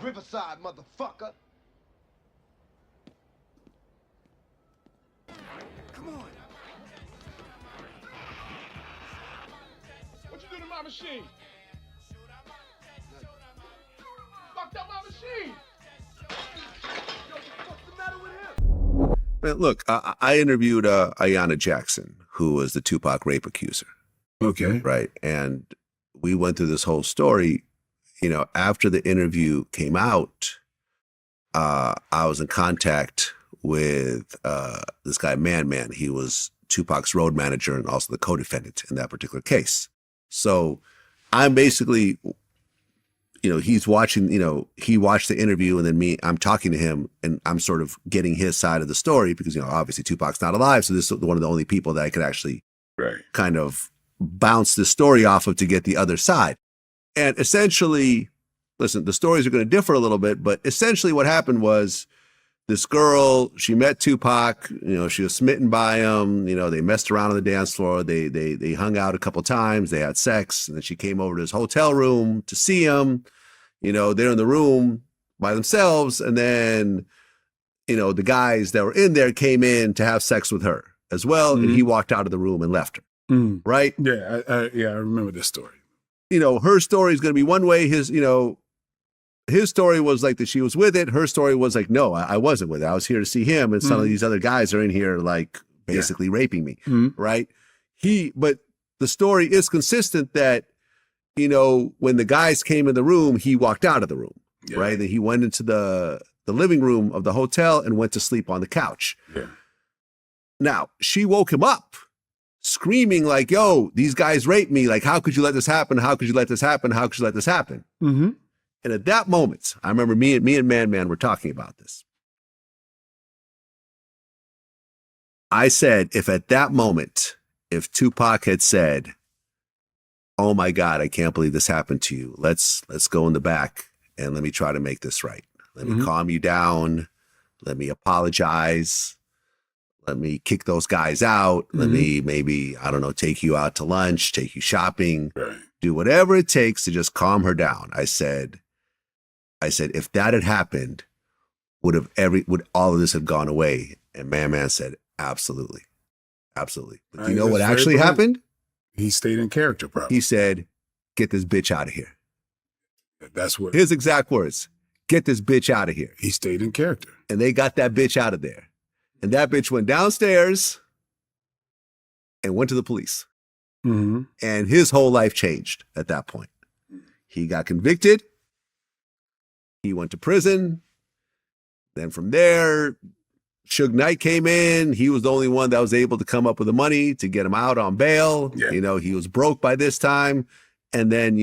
Riverside, motherfucker. Come on. What you do to my machine? Fucked up my machine. Yo, what's the matter with him? Man, look, I interviewed Ayanna Jackson, who was the Tupac rape accuser. Okay. Right. And we went through this whole story. After the interview came out, I was in contact with this guy, Man. He was Tupac's road manager and also the co-defendant in that particular case. So I'm basically he's watching, he watched the interview, and then I'm talking to him, and I'm sort of getting his side of the story because, obviously Tupac's not alive. So this is one of the only people that I could actually kind of bounce the story off of to get the other side. And essentially, listen, the stories are going to differ a little bit, but essentially what happened was this girl, she met Tupac, she was smitten by him, they messed around on the dance floor. They hung out a couple times, they had sex, and then she came over to his hotel room to see him. They're in the room by themselves, and then, the guys that were in there came in to have sex with her as well, and he walked out of the room and left her. Right? Yeah, I remember this story. Her story is going to be one way. His story was like that she was with it. Her story was like, no, I wasn't with it. I was here to see him, and some of these other guys are in here like basically raping me, right? But the story is consistent that, when the guys came in the room, he walked out of the room, right? And he went into the living room of the hotel and went to sleep on the couch. Yeah. Now, she woke him up screaming like, yo, these guys raped me. Like, how could you let this happen? How could you let this happen? How could you let this happen? And at that moment, I remember me and Man were talking about this. I said, if at that moment, if Tupac had said, oh my God, I can't believe this happened to you. Let's go in the back and let me try to make this right. Let me calm you down. Let me apologize. Let me kick those guys out. Let me maybe, I don't know, take you out to lunch, take you shopping, do whatever it takes to just calm her down. I said, if that had happened, would all of this have gone away? And Man said, absolutely. Absolutely. But do you know what actually happened? He stayed in character, probably. He said, get this bitch out of here. That's what his exact words. Get this bitch out of here. He stayed in character. And they got that bitch out of there. And that bitch went downstairs and went to the police. And his whole life changed at that point. He got convicted. He went to prison. Then from there, Suge Knight came in. He was the only one that was able to come up with the money to get him out on bail. Yeah. He was broke by this time. And then,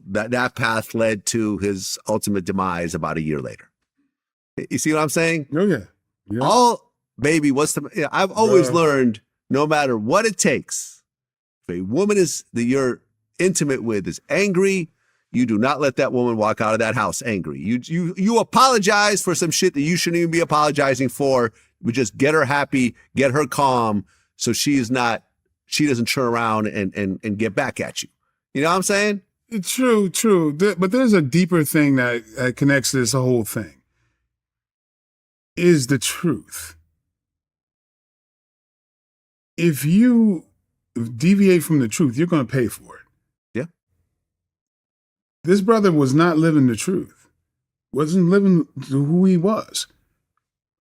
that path led to his ultimate demise about a year later. You see what I'm saying? Oh, yeah. I've always learned, no matter what it takes, if a woman that you're intimate with is angry, you do not let that woman walk out of that house angry. You apologize for some shit that you shouldn't even be apologizing for. But just get her happy, get her calm, so she doesn't turn around and get back at you. You know what I'm saying? True. But there's a deeper thing that connects this whole thing. Is the truth. If you deviate from the truth, you're going to pay for it. Yeah. This brother was not living the truth. Wasn't living to who he was.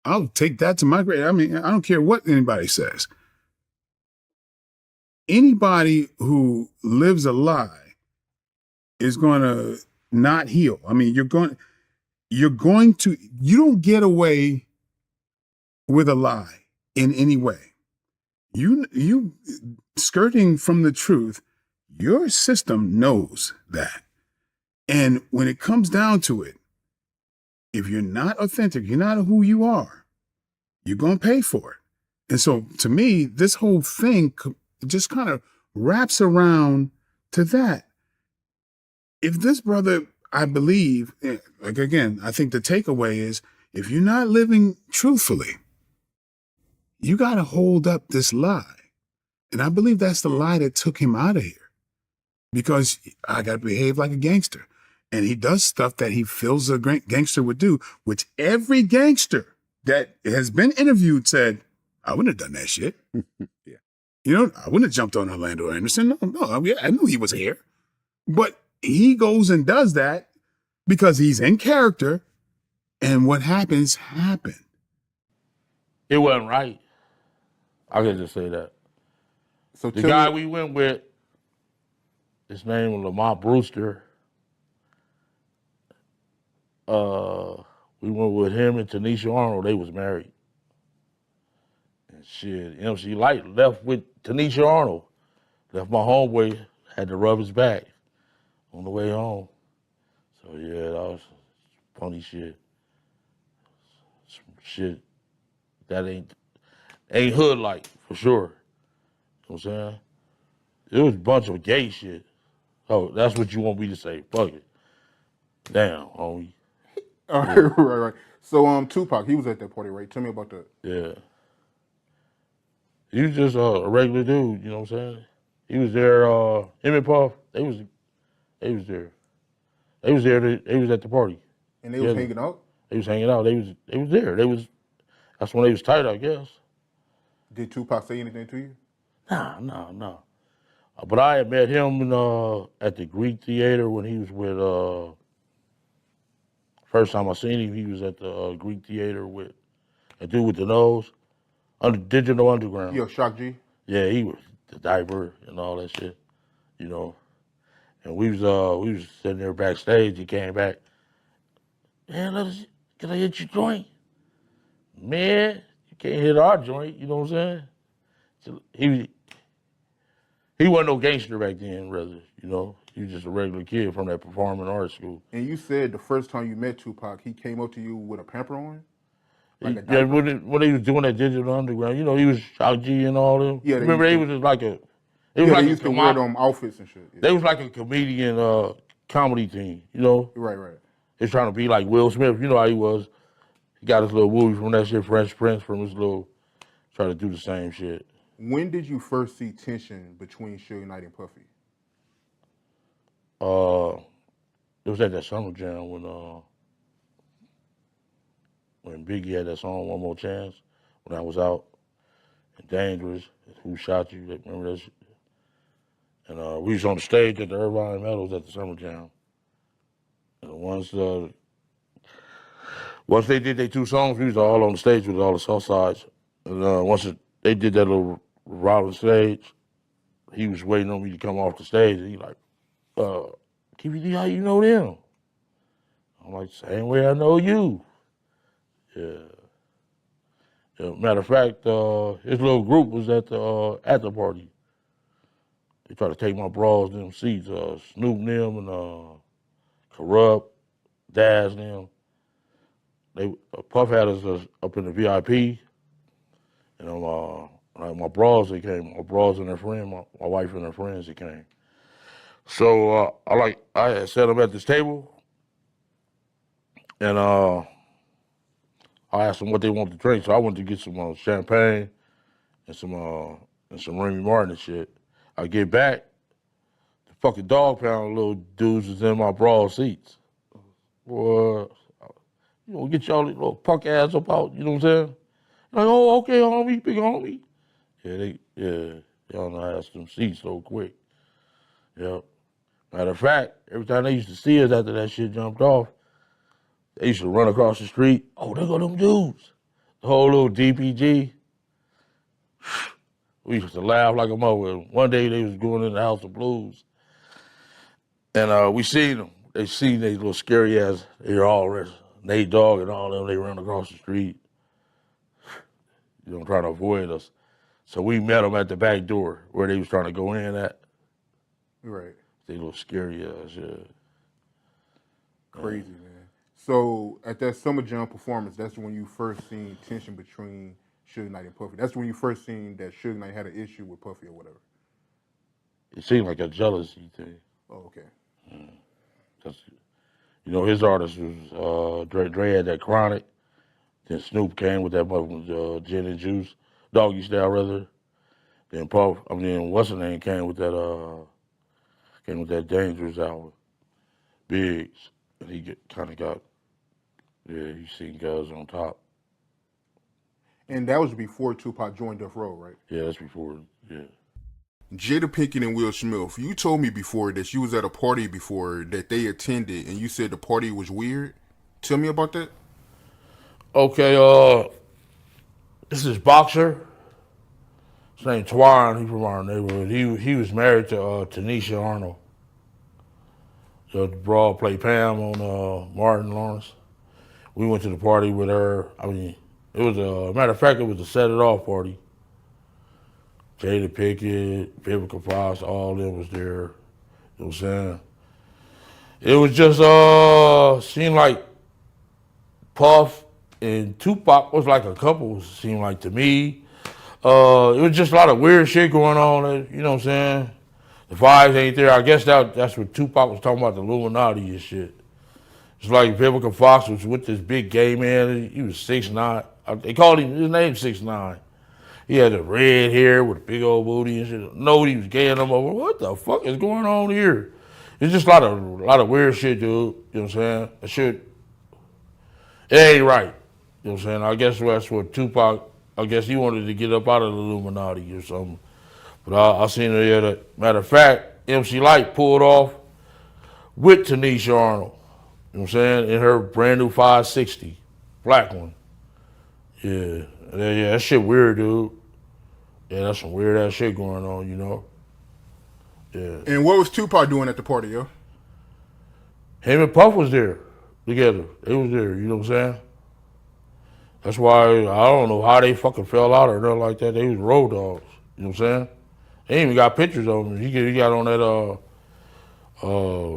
I'll take that to my grave. I mean, I don't care what anybody says. Anybody who lives a lie is going to not heal. I mean, you don't get away with a lie in any way. You skirting from the truth, your system knows that. And when it comes down to it, if you're not authentic, you're not who you are, you're going to pay for it. And so to me, this whole thing just kind of wraps around to that. If this brother, I believe, like again, I think the takeaway is, if you're not living truthfully, you got to hold up this lie. And I believe that's the lie that took him out of here. Because I got to behave like a gangster. And he does stuff that he feels a gangster would do, which every gangster that has been interviewed said, I wouldn't have done that shit. Yeah. I wouldn't have jumped on Orlando Anderson. No, I knew he was here. But he goes and does that because he's in character, and what happens. It wasn't right. I can just say that. So the guy we went with, his name was Lamont Brewster. We went with him and Tanisha Arnold. They was married. And shit, MC Light left with Tanisha Arnold. Left my homeboy, had to rub his back on the way home. So yeah, that was funny shit. Some shit that ain't hood like for sure. You know what I'm saying? It was a bunch of gay shit. Oh, that's what you want me to say. Fuck it. Damn, homie. All right, Yeah. right. So Tupac, he was at that party, right? Tell me about that. Yeah. He was just a regular dude, you know what I'm saying? He was there, him and Puff, they was there. They was there, they was at the party. And they was hanging out? They was hanging out. They was there. That's when they was tight, I guess. Did Tupac say anything to you? Nah. But I had met him at the Greek Theater when he was with, first time I seen him, he was at the Greek Theater with a dude with the nose, Digital Underground. Yo, Shock G? Yeah, he was the diaper and all that shit, you know. And we was sitting there backstage. He came back. Man, can I hit your joint? Man, you can't hit our joint. You know what I'm saying? He wasn't no gangster back then, rather. You know, he was just a regular kid from that performing arts school. And you said the first time you met Tupac, he came up to you with a pamper on? Like a Yeah, diaper? when he was doing that Digital Underground, you know, he was Shock G and all them. Yeah, Remember, they was just like a. It was Yeah, like they used to wear them outfits and shit. Yeah. They was like a comedian comedy team, you know? Right. They was trying to be like Will Smith. You know how he was. He got his little movie from that shit, Fresh Prince, from his little, try to do the same shit. When did you first see tension between Suge Knight and Puffy? It was at that summer jam when Biggie had that song One More Chance, when I was out, and Dangerous, Who Shot You, remember that shit? And we was on the stage at the Irvine Meadows at the summer jam. And once they did their two songs, we was all on the stage with all the South Sides. And once they did that little rolling stage, he was waiting on me to come off the stage, and he like, KVD, how you know them? I'm like, same way I know you. Yeah. Matter of fact, his little group was at the party. They tried to take my bras, them seats, Snoop and them, and Corrupt, Daz and them. Puff had us up in the VIP, and like my bras, they came. My bras and their friend, my wife and her friends, they came. So I had set them at this table, and I asked them what they wanted to drink. So I went to get some champagne and some Remy Martin and shit. I get back, the fucking dog pound little dudes was in my bra seats. Boy, you know, get y'all little punk ass up out, you know what I'm saying? Like, oh, okay, homie, big homie. Y'all know how to have some seats so quick. Yep. Matter of fact, every time they used to see us after that shit jumped off, they used to run across the street. Oh, there go them dudes. The whole little DPG. We used to laugh like a mother. One day they was going in the House of Blues, and we seen them. They seen they little scary ass. They're all rest. Nate Dogg and all them. They run across the street, you know, trying to avoid us. So we met them at the back door where they was trying to go in at. Right. They little scary ass, yeah. Crazy, man. So at that Summer Jam performance, that's when you first seen tension between Suge Knight and Puffy. That's when you first seen that Suge Knight had an issue with Puffy or whatever. It seemed like a jealousy thing. Oh, okay. You know, his artist was Dre had that Chronic. Then Snoop came with that motherfucking gin and juice, doggy style rather. Then what's her name came with that Dangerous album, Biggs, and he he seen guys on top. And that was before Tupac joined Death Row, right? Yeah, that's before. Yeah. Jada Pinkett and Will Smith, you told me before that you was at a party before that they attended, and you said the party was weird. Tell me about that. Okay, this is Boxer. His name Twan. He's from our neighborhood. He was married to Tanisha Arnold. So the broad played Pam on Martin Lawrence. We went to the party with her. I mean, it was matter of fact, it was a set it off party. Jada Pinkett, Vivica Fox, all of them was there. You know what I'm saying? It was just seemed like Puff and Tupac was like a couple, seemed like to me. It was just a lot of weird shit going on, you know what I'm saying? The vibes ain't there. I guess that's what Tupac was talking about, the Illuminati and shit. It's like Vivica Fox was with this big gay man. He was 6'9". They called him, his name 6'9". He had the red hair with a big old booty and shit. Nobody was gay no more. What the fuck is going on here? It's just a lot of weird shit, dude. You know what I'm saying? That shit, it ain't right. You know what I'm saying? I guess that's what Tupac, I guess he wanted to get up out of the Illuminati or something. But I seen it there. Matter of fact, MC Lyte pulled off with Tanisha Arnold. You know what I'm saying? In her brand new 560, black one. Yeah, that shit weird, dude. Yeah, that's some weird ass shit going on, you know? Yeah. And what was Tupac doing at the party, yo? Him and Puff was there together. They was there, you know what I'm saying? That's why I don't know how they fucking fell out or nothing like that. They was road dogs, you know what I'm saying? They even got pictures of him. He got on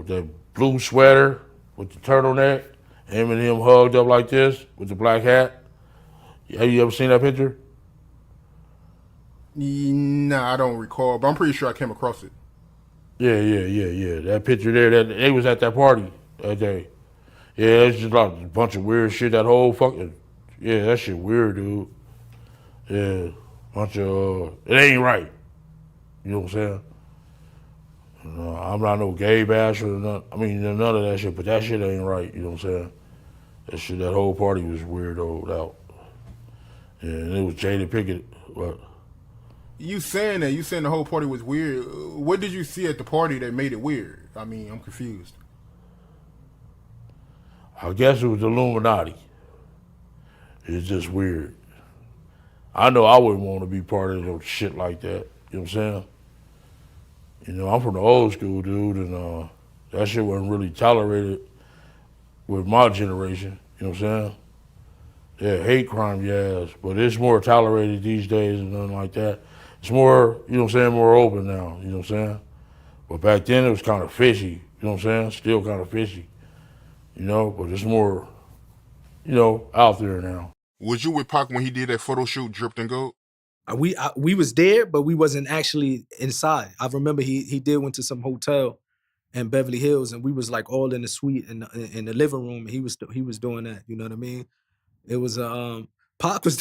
that blue sweater with the turtleneck. Him and him hugged up like this with the black hat. Have you ever seen that picture? Nah, I don't recall, but I'm pretty sure I came across it. Yeah. That picture there, that they was at that party that day. Yeah, it's just like a bunch of weird shit. That whole fucking, yeah, that shit weird, dude. Yeah, bunch of, it ain't right. You know what I'm saying? I'm not no gay basher or nothing. I mean, none of that shit, but that shit ain't right. You know what I'm saying? That whole party was weirdoed out. Yeah, and it was Jada Pinkett. But You saying the whole party was weird. What did you see at the party that made it weird? I mean, I'm confused. I guess it was the Illuminati. It's just weird. I know I wouldn't want to be part of no shit like that. You know what I'm saying? You know, I'm from the old school, dude, and that shit wasn't really tolerated with my generation. You know what I'm saying? Yeah, hate crime, yes, but it's more tolerated these days and nothing like that. It's more, you know what I'm saying, more open now, you know what I'm saying? But back then it was kind of fishy, you know what I'm saying? Still kind of fishy, you know, but it's more, you know, out there now. Was you with Pac when he did that photo shoot, Dripped in Gold? We was there, but we wasn't actually inside. I remember he did went to some hotel in Beverly Hills, and we was like all in the suite in the living room. And he was doing that. You know what I mean? It was Pac was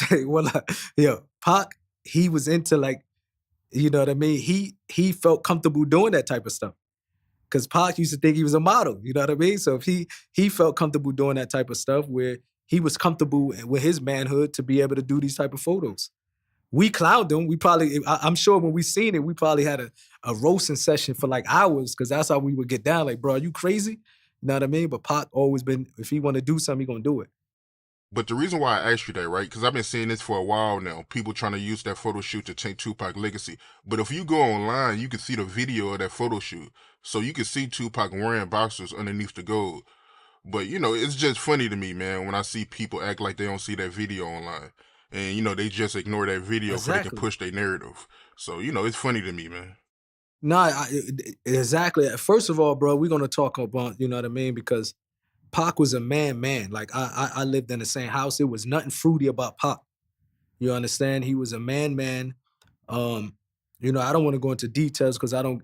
Pac. He was into like, you know what I mean. He felt comfortable doing that type of stuff because Pac used to think he was a model. You know what I mean? So if he felt comfortable doing that type of stuff, where he was comfortable with his manhood to be able to do these type of photos. We clowned him. We probably, I'm sure when we seen it, we probably had a roasting session for like hours because that's how we would get down. Like, bro, are you crazy? You know what I mean? But Pac always been, if he want to do something, he gonna do it. But the reason why I asked you that, right? Because I've been seeing this for a while now. People trying to use that photo shoot to take Tupac legacy. But if you go online, you can see the video of that photo shoot. So you can see Tupac wearing boxers underneath the gold. But, you know, it's just funny to me, man, when I see people act like they don't see that video online. And, you know, they just ignore that video so they can push their narrative. So, you know, it's funny to me, man. Nah, exactly. First of all, bro, we're gonna talk about, you know what I mean? Because Pac was a man. Like I lived in the same house. It was nothing fruity about Pac. You understand? He was a man. You know, I don't want to go into details because I don't,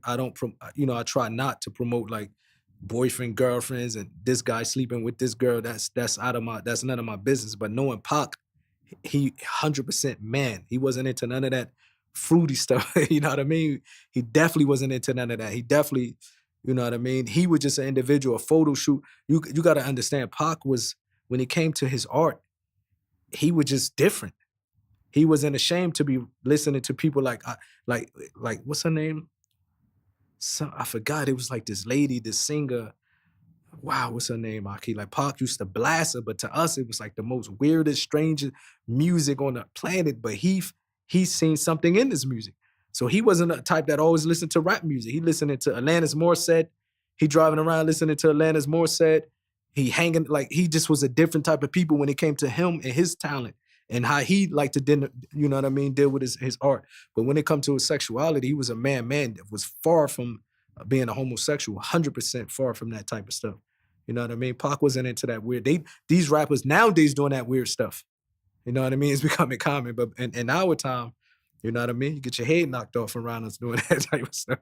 you know, I try not to promote like boyfriend, girlfriends, and this guy sleeping with this girl. That's none of my business. But knowing Pac, he 100% man. He wasn't into none of that fruity stuff. You know what I mean? He definitely wasn't into none of that. He definitely, you know what I mean? He was just an individual, a photo shoot. You got to understand, Pac was, when it came to his art, he was just different. He wasn't ashamed to be listening to people like what's her name? I forgot. It was like this lady, this singer. Wow, what's her name, Aki? Like Pac used to blast her, but to us, it was like the most weirdest, strangest music on the planet. But he's seen something in this music. So he wasn't a type that always listened to rap music. He listening to Alanis Morissette. He driving around listening to Alanis Morissette. He hanging, like he just was a different type of people when it came to him and his talent and how he liked to, you know what I mean, deal with his art. But when it comes to his sexuality, he was a man that was far from being a homosexual. 100% far from that type of stuff. You know what I mean? Pac wasn't into that weird. These rappers nowadays doing that weird stuff. You know what I mean? It's becoming common. But in our time, you know what I mean? You get your head knocked off around us doing that type of stuff.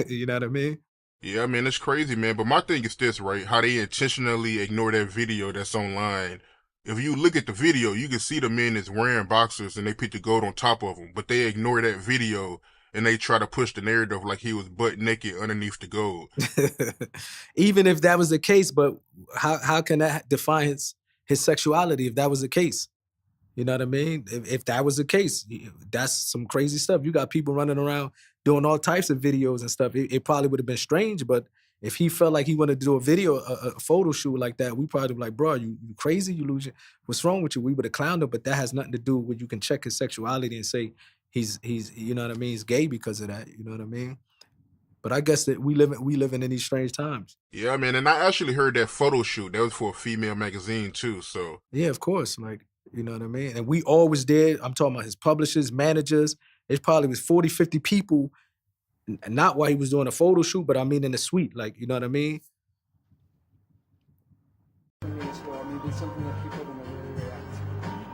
You know what I mean? Yeah, I mean, it's crazy, man. But my thing is this, right? How they intentionally ignore that video that's online. If you look at the video, you can see the men is wearing boxers and they put the gold on top of them. But they ignore that video and they try to push the narrative like he was butt naked underneath the gold. Even if that was the case, but how can that define his sexuality if that was the case? You know what I mean? If that was the case, that's some crazy stuff. You got people running around doing all types of videos and stuff. It probably would have been strange, but if he felt like he wanted to do a video, a photo shoot like that, we probably be like, bro, you crazy? You lose your, what's wrong with you? We would have clowned him, but that has nothing to do with you can check his sexuality and say he's you know what I mean, he's gay because of that. You know what I mean? But I guess that we living in these strange times. Yeah, man, and I actually heard that photo shoot. That was for a female magazine too, so. Yeah, of course. Like, you know what I mean? And we always did. I'm talking about his publishers, managers. It probably was 40, 50 people, not while he was doing a photo shoot, but I mean in the suite. Like, you know what I mean? I mean, it's something that people are going to really react.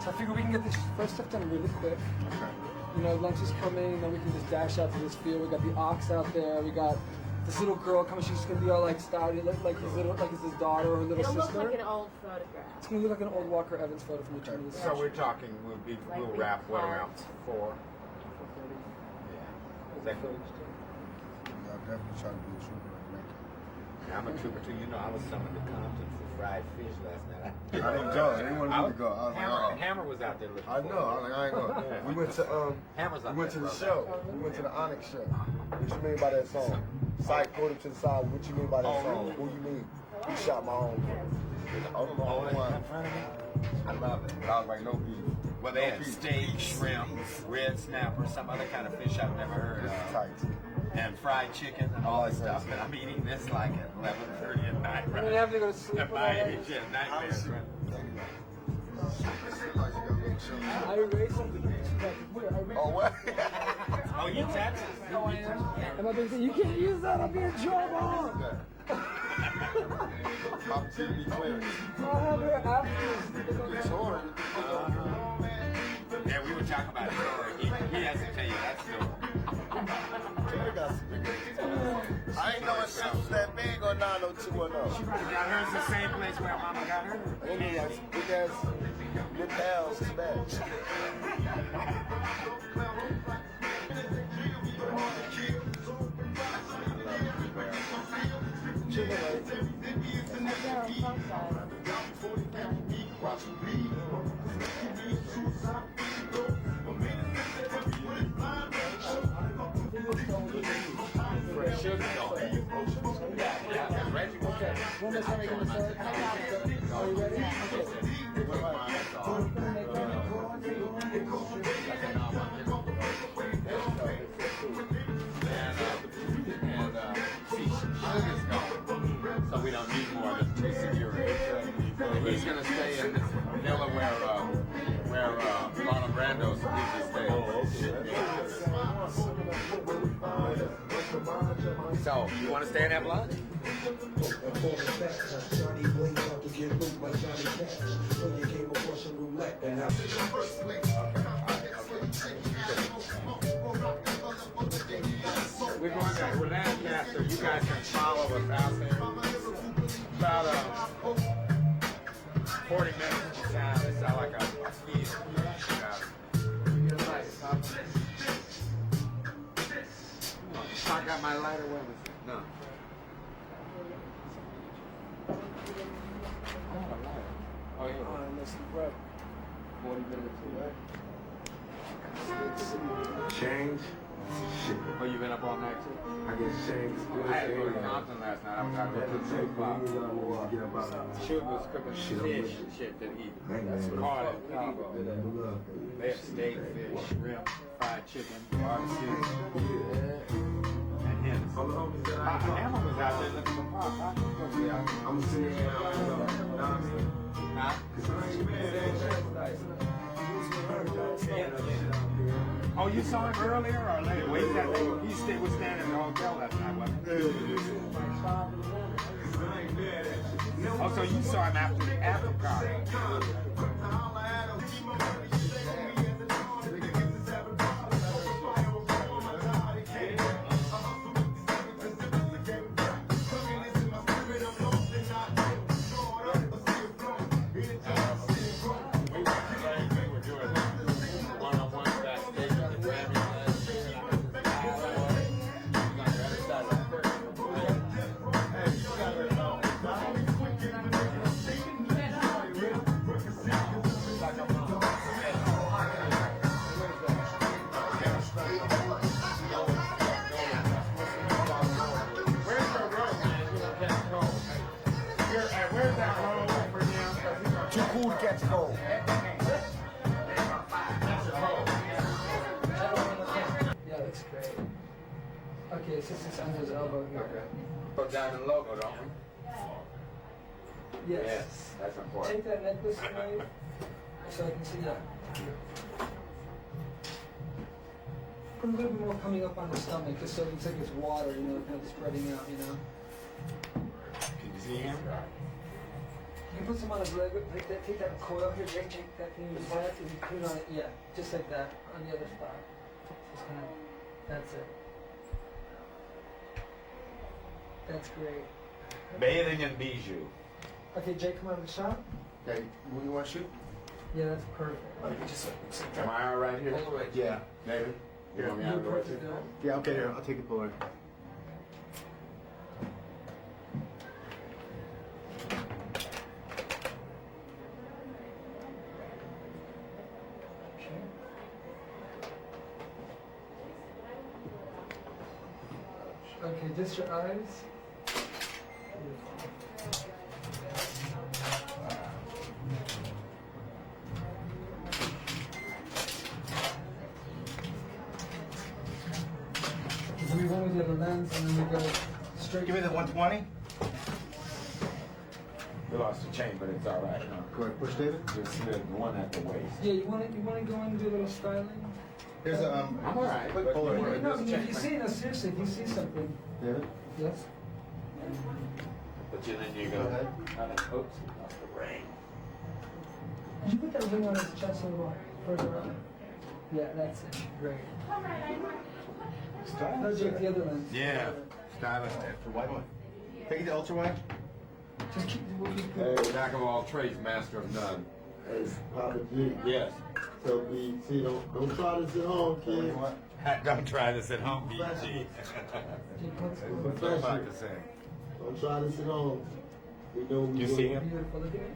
So I figure we can get this first stuff done really quick. Okay. You know, lunch is coming, then we can just dash out to this field. We got the ox out there. We got this little girl coming. She's gonna be all like stouty, like it's his daughter or little sister. It'll look like an old photograph. It's gonna look like an old Walker Evans photo from the Chinese. So we're talking, we'll wrap what around 4? 4:30. Yeah. Is that cool? I'll definitely try to be a trooper and make it. Yeah, I'm a trooper too. You know, I was summoned to Compton for fried fish last night. I didn't go. I didn't want me to go. I was like, Hammer was out there looking. I know. I was like, I ain't going. Yeah. We went to Hammer's out we went to there, the brother. show. We went to the Onyx show. What you mean by that song? Sight pulled him to the side. What you mean by that song? What you mean? You shot my own. Oh, in front of me? I love it. But I was like, no beef. Well, they had steak, shrimp, red snapper, some other kind of fish I've never heard of. And fried chicken and all that stuff. And I'm eating this like at 11:30 at night, right? I mean, have to go to sleep. At my age, yeah, nightmares, right? I erased something. Oh, what? Oh, you Texas? Oh, I am. And my big thing, you can't use that. I'll be in trouble. I'm TV clearance. I'll have it after. It's hard. Yeah, we were talking about it. He has to tell you that story. I ain't know if shit was that big or 90210. She probably got hers the same place where Mama got her. Big ass good pals is bad. When is somebody going to start? Are you ready? So we don't need more than 2 security. He's going to stay in this villa where Marlon Brando's usually stays. So, you want to stay and have lunch? We're going to Drdreactor. You guys can follow us out there. About 40 minutes from town. It's not like a ski. I got my lighter with me. No. Oh, yeah. Unless you grab 40 minutes away. Change. Shit. Oh, you been up all night too? I get changed. I had to go to Compton last night. I was out there till 2 o'clock. Sugar was cooking fish and shit to eat. Caught it. They had steak, fish, shrimp, fried chicken, barbecue, and hens. Emma was out there looking for Pop. I'm sitting Oh, you saw him earlier or later? Wait, he was staying in the hotel last night, wasn't he? Also, you saw him after the after. Too cool to catch a cold. Yeah, that's great. Okay, since it's under his elbow here. Okay. Put down the logo, don't we? Yes. That's important. Take that necklace away so I can see that. Put a little bit more coming up on the stomach just so it looks like it's water, you know, kind of spreading out, you know. Can you see him? You can put some on his leg, like that, take that coil here, Jake, take that thing in his head, and you put it on it, yeah, just like that, on the other spot. Just kind of, that's it. That's great. Bathing in bijou. Okay, Jake, come on the shot. Okay, you want to shoot? Yeah, that's perfect. Am I all right here? Yeah. Maybe. You want me out of the way too? Yeah, okay, here, I'll take the Polaroid. Okay, just your eyes. So we go with the other lens and then we go straight. Give me the 120. We lost the chain, but it's all right. Go ahead, push David. Just the one at the waist. Yeah, you want to go in and do a little styling? Here's a I'm all right. quick Polaroid. No, if you see, no, seriously, if you see something. David? Yes? But then you go ahead. Oops, lost the ring. Did you put that ring on his chest a little further up? Yeah, that's it. Great. No, Jake, the other lens. Yeah. Stylish. The white one. Take it to ultra wide. Just keep. Hey, jack of all trades, master of none. Hey, Papa G. Yes. So BT, don't try this at home, kid. Don't try this at home, BG. What's that about to say? Don't try this at home. We know we You do. see him? Beautiful. Look at it.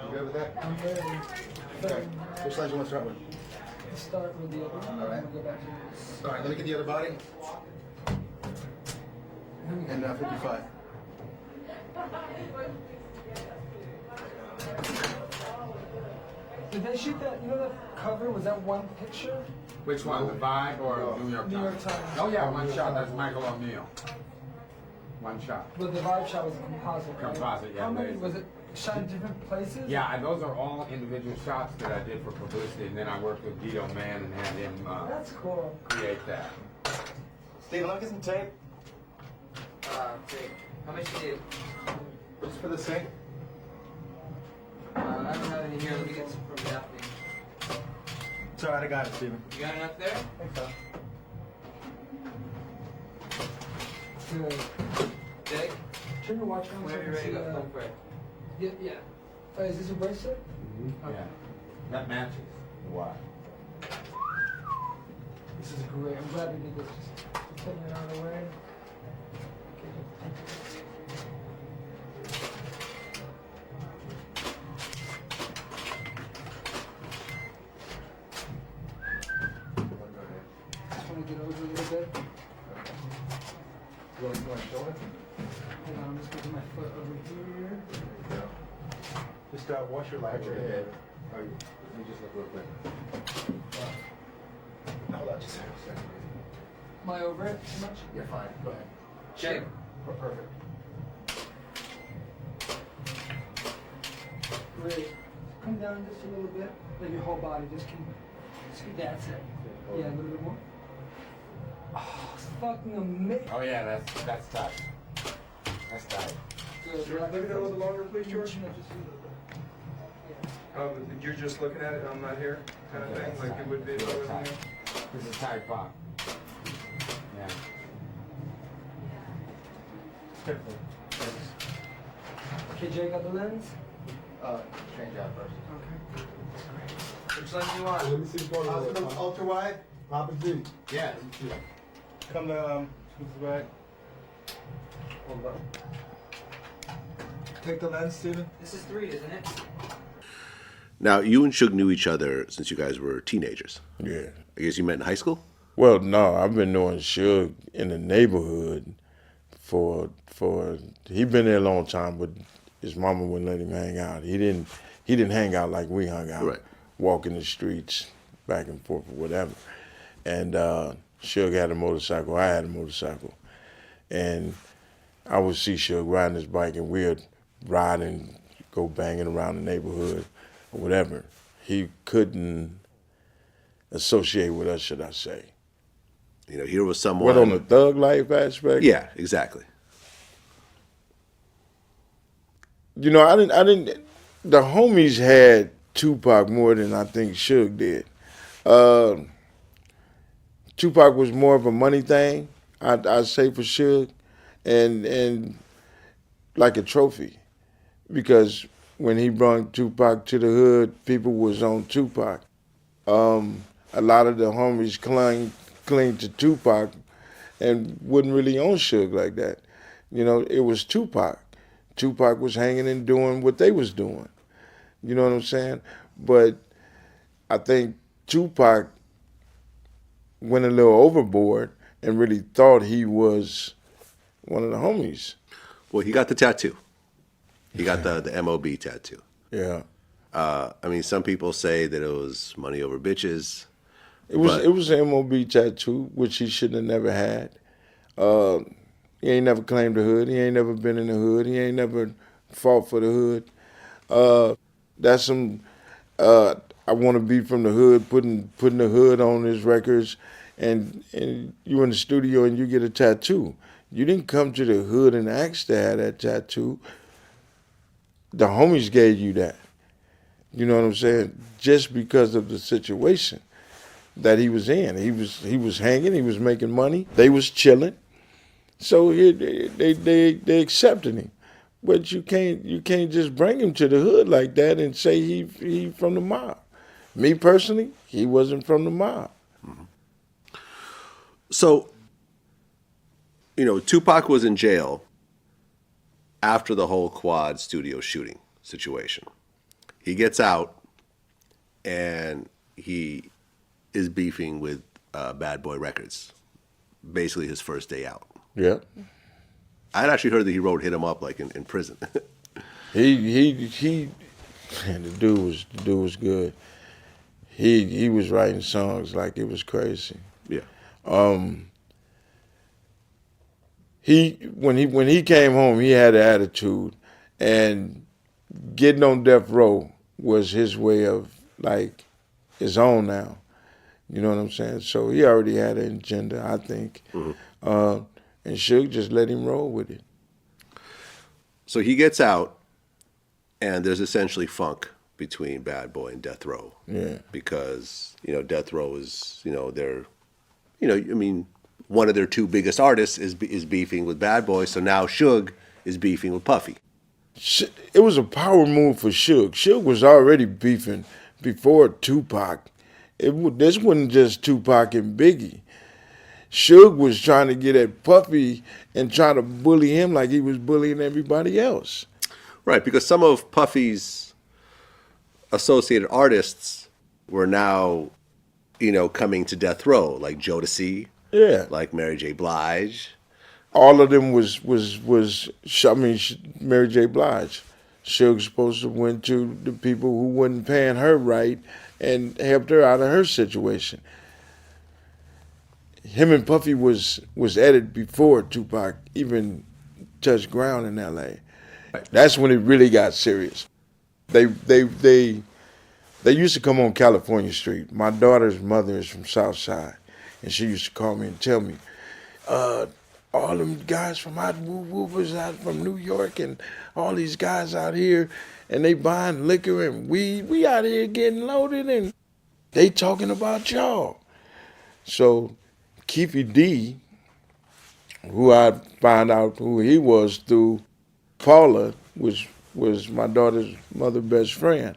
You good with that? I'm ready. Okay. Which side you want to start with? Let's start with the other one. All right. We'll go back to this. All right, let me get the other body. And 55. Did they shoot that? You know that cover? Was that one picture? Which one, the Vibe or New York Times? New York Times. Oh yeah, one shot. That's Michael O'Neill. One shot. But the vibe shot was a composite. Right? Composite, yeah. How many laser. was it? Shot in different places? Yeah, and those are all individual shots that I did for publicity, and then I worked with Guido Mann and had him That's cool. create that. Steve, let me get some tape. Tape. How much do you? Just for the sake. I don't have any here. Let me get some from Daphne. It's all right, I got it, Steven. You got enough there? I think so. Good. Jake? Turn your watch on. Whenever you're ready, go flip for it. Yeah, yeah. Is this a bracelet? Mm-hmm. Yeah. That matches the watch. This is great. I'm glad we did this. Just taking it out of the way. Just want to get over a little bit. You want to shoulder? Hold on, I'm just going to put my foot over here. Just wash your light your head. Let me just look real quick. Hold on just a second. Am I over it too much? You're fine. Go ahead. Check. Perfect. Great. Come down just a little bit. Like your whole body. Just keep That's it. Yeah, a little bit more. Oh, it's fucking amazing. Oh yeah, that's tight. That's tight. Good. Let me know a little longer, please, George. You're just looking at it, I'm not here, kind of thing, like it would be if I wasn't here? This is tight pop. Yeah. Okay, Jay, got the lens? Change out first. Okay. Which lens do you want? Let me see the photo. Ultra wide, Papa Z. Yeah. Come to the back. Hold on. Take the lens, Steven. This is 3, isn't it? Now, you and Suge knew each other since you guys were teenagers. Yeah. I guess you met in high school? Well, no, I've been knowing Suge in the neighborhood for he been there a long time, but his mama wouldn't let him hang out. He didn't hang out like we hung out, right. Walking the streets back and forth or whatever. And Suge had a motorcycle, I had a motorcycle. And I would see Suge riding his bike and we'd ride and go banging around the neighborhood or whatever. He couldn't associate with us, should I say. You know, here was someone. What, on the thug life aspect? Yeah, exactly. You know, I didn't. The homies had Tupac more than I think Suge did. Tupac was more of a money thing, I'd say for Suge, and like a trophy, because when he brought Tupac to the hood, people was on Tupac. A lot of the homies cling to Tupac and wouldn't really own Suge like that. You know, it was Tupac. Tupac was hanging and doing what they was doing. You know what I'm saying? But I think Tupac went a little overboard and really thought he was one of the homies. Well, he got the tattoo. He got the MOB tattoo. Yeah. I mean, some people say that it was money over bitches. It was an MOB tattoo, which he should have never had. He ain't never claimed the hood. He ain't never been in the hood. He ain't never fought for the hood. That's some. I want to be from the hood. Putting the hood on his records, and you in the studio and you get a tattoo. You didn't come to the hood and ask to have that tattoo. The homies gave you that. You know what I'm saying? Just because of the situation that he was in. He was hanging. He was making money. They was chilling. So they accepted him. But you can't just bring him to the hood like that and say he from the mob. Me personally, he wasn't from the mob. Mm-hmm. So, you know, Tupac was in jail after the whole Quad studio shooting situation. He gets out and he is beefing with Bad Boy Records. Basically his first day out. Yeah. I'd actually heard that he wrote Hit 'Em Up like in prison. He man, the dude was good. He was writing songs like it was crazy. Yeah. When he came home, he had an attitude, and getting on death row was his way of like his own now. You know what I'm saying? So he already had an agenda, I think. Mm-hmm. And Suge just let him roll with it. So he gets out, and there's essentially funk between Bad Boy and Death Row. Yeah. Because, you know, Death Row is, you know, they're, you know, I mean, one of their two biggest artists is beefing with Bad Boy, so now Suge is beefing with Puffy. It was a power move for Suge. Suge was already beefing before Tupac. This wasn't just Tupac and Biggie. Suge was trying to get at Puffy and trying to bully him like he was bullying everybody else. Right, because some of Puffy's associated artists were now, you know, coming to Death Row, like Jodeci, yeah, like Mary J. Blige. All of them was Mary J. Blige. Suge's supposed to went to the people who wasn't paying her right and helped her out of her situation. Him and Puffy was at it before Tupac even touched ground in L.A. That's when it really got serious. They They used to come on California Street. My daughter's mother is from South Side, and she used to call me and tell me, all them guys from out Woofers out from New York and all these guys out here, and they buying liquor and weed. We out here getting loaded, and they talking about y'all. So Keefy D, who I found out who he was through Paula, was my daughter's mother's best friend.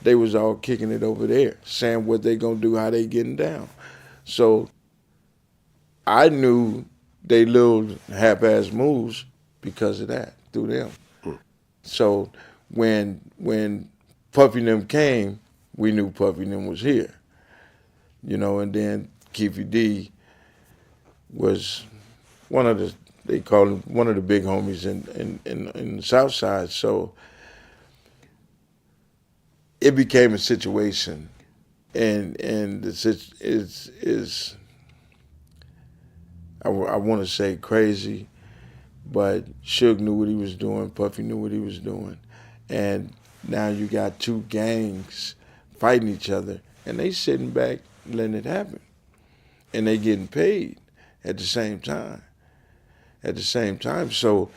They was all kicking it over there, saying what they gonna do, how they getting down. So I knew they little half-ass moves because of that, through them. So when Puffy and them came, we knew Puffy and them was here. You know, and then Keefy D was one of the, they call him one of the big homies in the South Side. So it became a situation, and is I want to say crazy, but Suge knew what he was doing, Puffy knew what he was doing, and now you got two gangs fighting each other, and they sitting back letting it happen, and they getting paid at the same time. So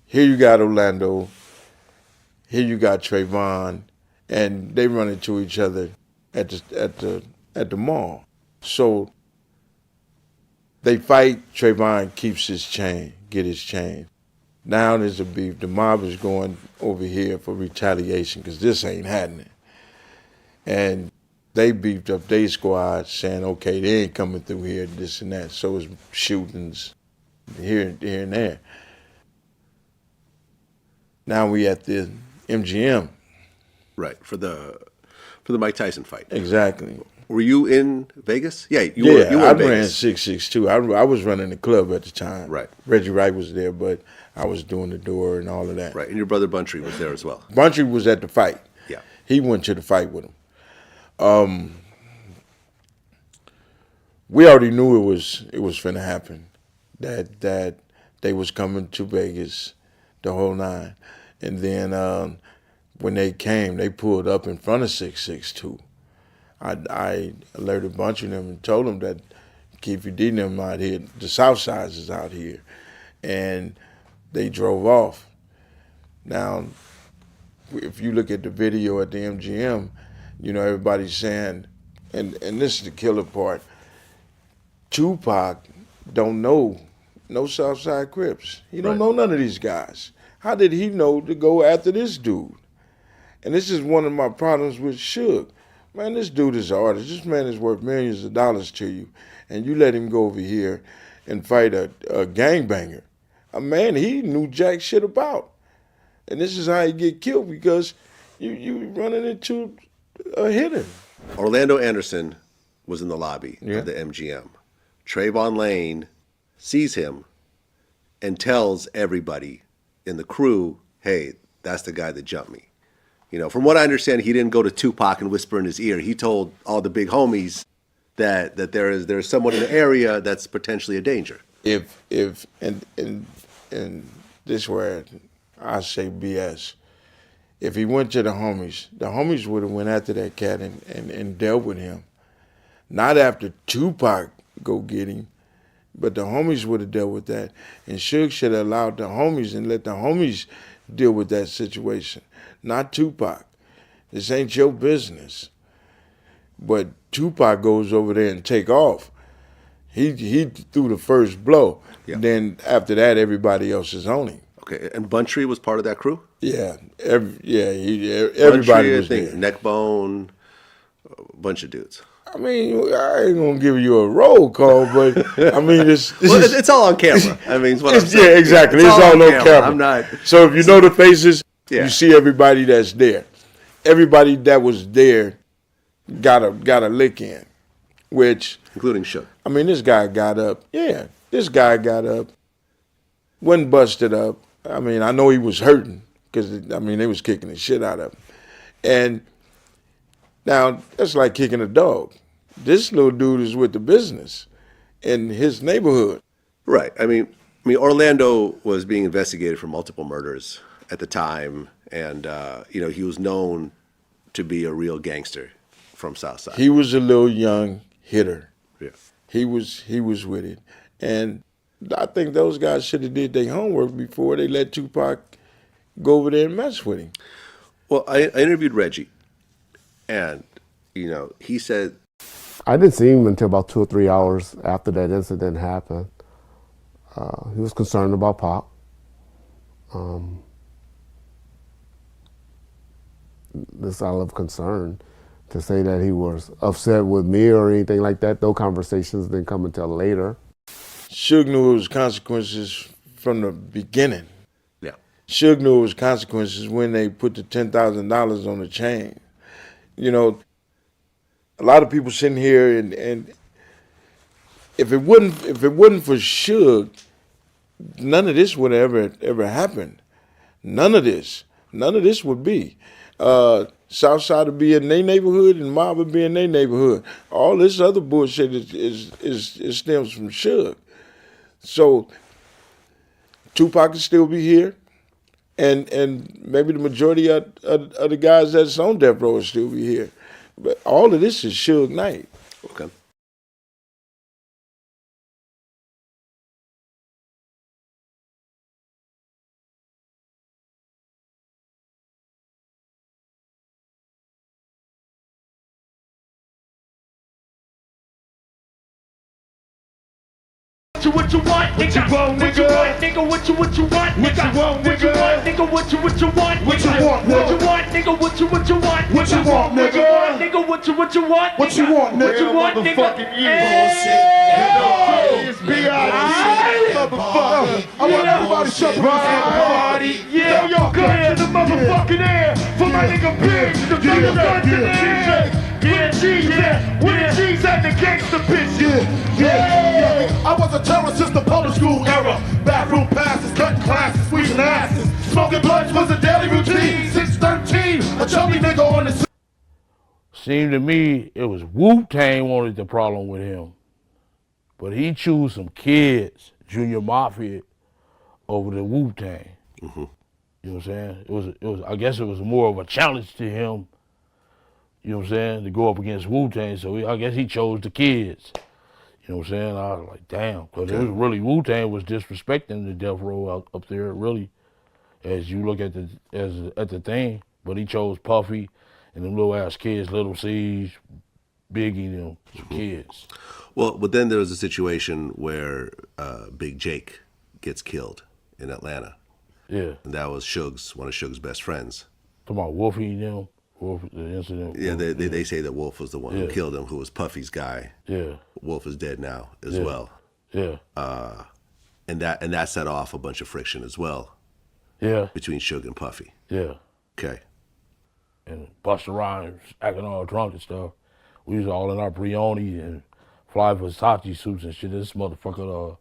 here you got Orlando, here you got Trayvon, and they run into each other at the mall. So they fight. Trayvon keeps his chain, get his chain. Now there's a beef. The mob is going over here for retaliation because this ain't happening. And they beefed up their squad, saying, okay, they ain't coming through here, this and that. So it's shootings here and there. Now we at the MGM. Right, for the Mike Tyson fight. Exactly. Were you in Vegas? Yeah, you were I in ran Vegas. 662. I was running the club at the time. Right. Reggie Wright was there, but I was doing the door and all of that. Right, and your brother Buntry was there as well. Buntry was at the fight. Yeah. He went to the fight with him. We already knew it was finna happen. That they was coming to Vegas, the whole nine. And then when they came, they pulled up in front of 662. I alerted a bunch of them and told them that Keefy D and them out here, the South Sides is out here. And they drove off. Now, if you look at the video at the MGM, you know, everybody's saying, and this is the killer part, Tupac don't know no Southside Crips. He don't know none of these guys. How did he know to go after this dude? And this is one of my problems with Suge. Man, this dude is an artist. This man is worth millions of dollars to you. And you let him go over here and fight a gangbanger. A man he knew jack shit about. And this is how he get killed, because you running into a hitter. Orlando Anderson was in the lobby of the MGM. Trayvon Lane sees him and tells everybody in the crew, hey, that's the guy that jumped me. You know, from what I understand, he didn't go to Tupac and whisper in his ear. He told all the big homies that there's someone in the area that's potentially a danger. If and this where I say BS. If he went to the homies would have went after that cat and dealt with him. Not after Tupac go get him, but the homies would have dealt with that. And Suge should have allowed the homies and let the homies deal with that situation, not Tupac. This ain't your business. But Tupac goes over there and take off. He threw the first blow. Yeah. Then after that, everybody else is on him. Okay, and Buntry was part of that crew? Yeah, everybody Buntry, was there. Neckbone, a bunch of dudes. I mean, I ain't gonna give you a roll call, but I mean, it's all on camera. I mean, it's what I'm saying. Yeah, exactly. It's all on camera. I'm not. So if you know the faces, you see everybody that's there. Everybody that was there got a lick in, which including Suge. I mean, this guy got up. Yeah, this guy got up. Wasn't busted up. I mean, I know he was hurting because I mean they was kicking the shit out of him, and now that's like kicking a dog. This little dude is with the business in his neighborhood. Right. I mean, Orlando was being investigated for multiple murders at the time, and you know, he was known to be a real gangster from Southside? He was a little young hitter. Yeah. He was with it. And I think those guys should have did their homework before they let Tupac go over there and mess with him. Well, I interviewed Reggie, and, you know, he said... I didn't see him until about 2 or 3 hours after that incident happened. He was concerned about Pop. This all of concern. To say that he was upset with me or anything like that, those conversations didn't come until later. Suge knew it was consequences from the beginning. Yeah. Suge knew it was consequences when they put the $10,000 on the chain. You know, a lot of people sitting here and if it wasn't for Suge, none of this would ever happen. None of this would be. Southside would be in their neighborhood and Mob would be in their neighborhood. All this other bullshit is stems from Suge. So Tupac could still be here, and maybe the majority of the guys that's on death row will still be here. But all of this is Suge Knight. Okay. What you want, nigga? What you want, nigga? What you want, nigga? What you want, nigga? What you want, What you want, What you want, nigga? What you want, What you want, nigga? nigga? What you want, What you want, nigga? What you want, nigga? Motherfucking It's B.I.G. Motherfucker. I want everybody shut the party. Yeah, yo, go ahead, the motherfucking air for my nigga Biggs, the motherfucking air. Where the G's at? Where the G's at? The gangster bitch. Yeah. I was a terror since the public school era. Bathroom passes, cutting classes, squeezing asses. Smoking blunts was a daily routine. 613, a chubby nigga on the... Seemed to me it was Wu-Tang wanted the problem with him. But he chose some kids, Junior Mafia, over the Wu-Tang. Mm-hmm. You know what I'm saying? It was. I guess it was more of a challenge to him, you know what I'm saying, to go up against Wu-Tang. So I guess he chose the kids. You know what I'm saying? I was like, damn, because it was really Wu-Tang was disrespecting the death row up there, really, as you look at the thing. But he chose Puffy and them little ass kids, Little Siege, Biggie, them kids. Well, but then there was a situation where Big Jake gets killed in Atlanta. Yeah. And that was one of Suge's best friends. Talking about Wolfie, them. Wolf, the incident. Yeah, they say that Wolf was the one who killed him, who was Puffy's guy. Yeah. Wolf is dead now as well. Yeah. And that set off a bunch of friction as well. Yeah. Between Suge and Puffy. Yeah. Okay. And Busta Rhymes acting all drunk and stuff. We was all in our Brioni and fly Versace suits and shit. This motherfucker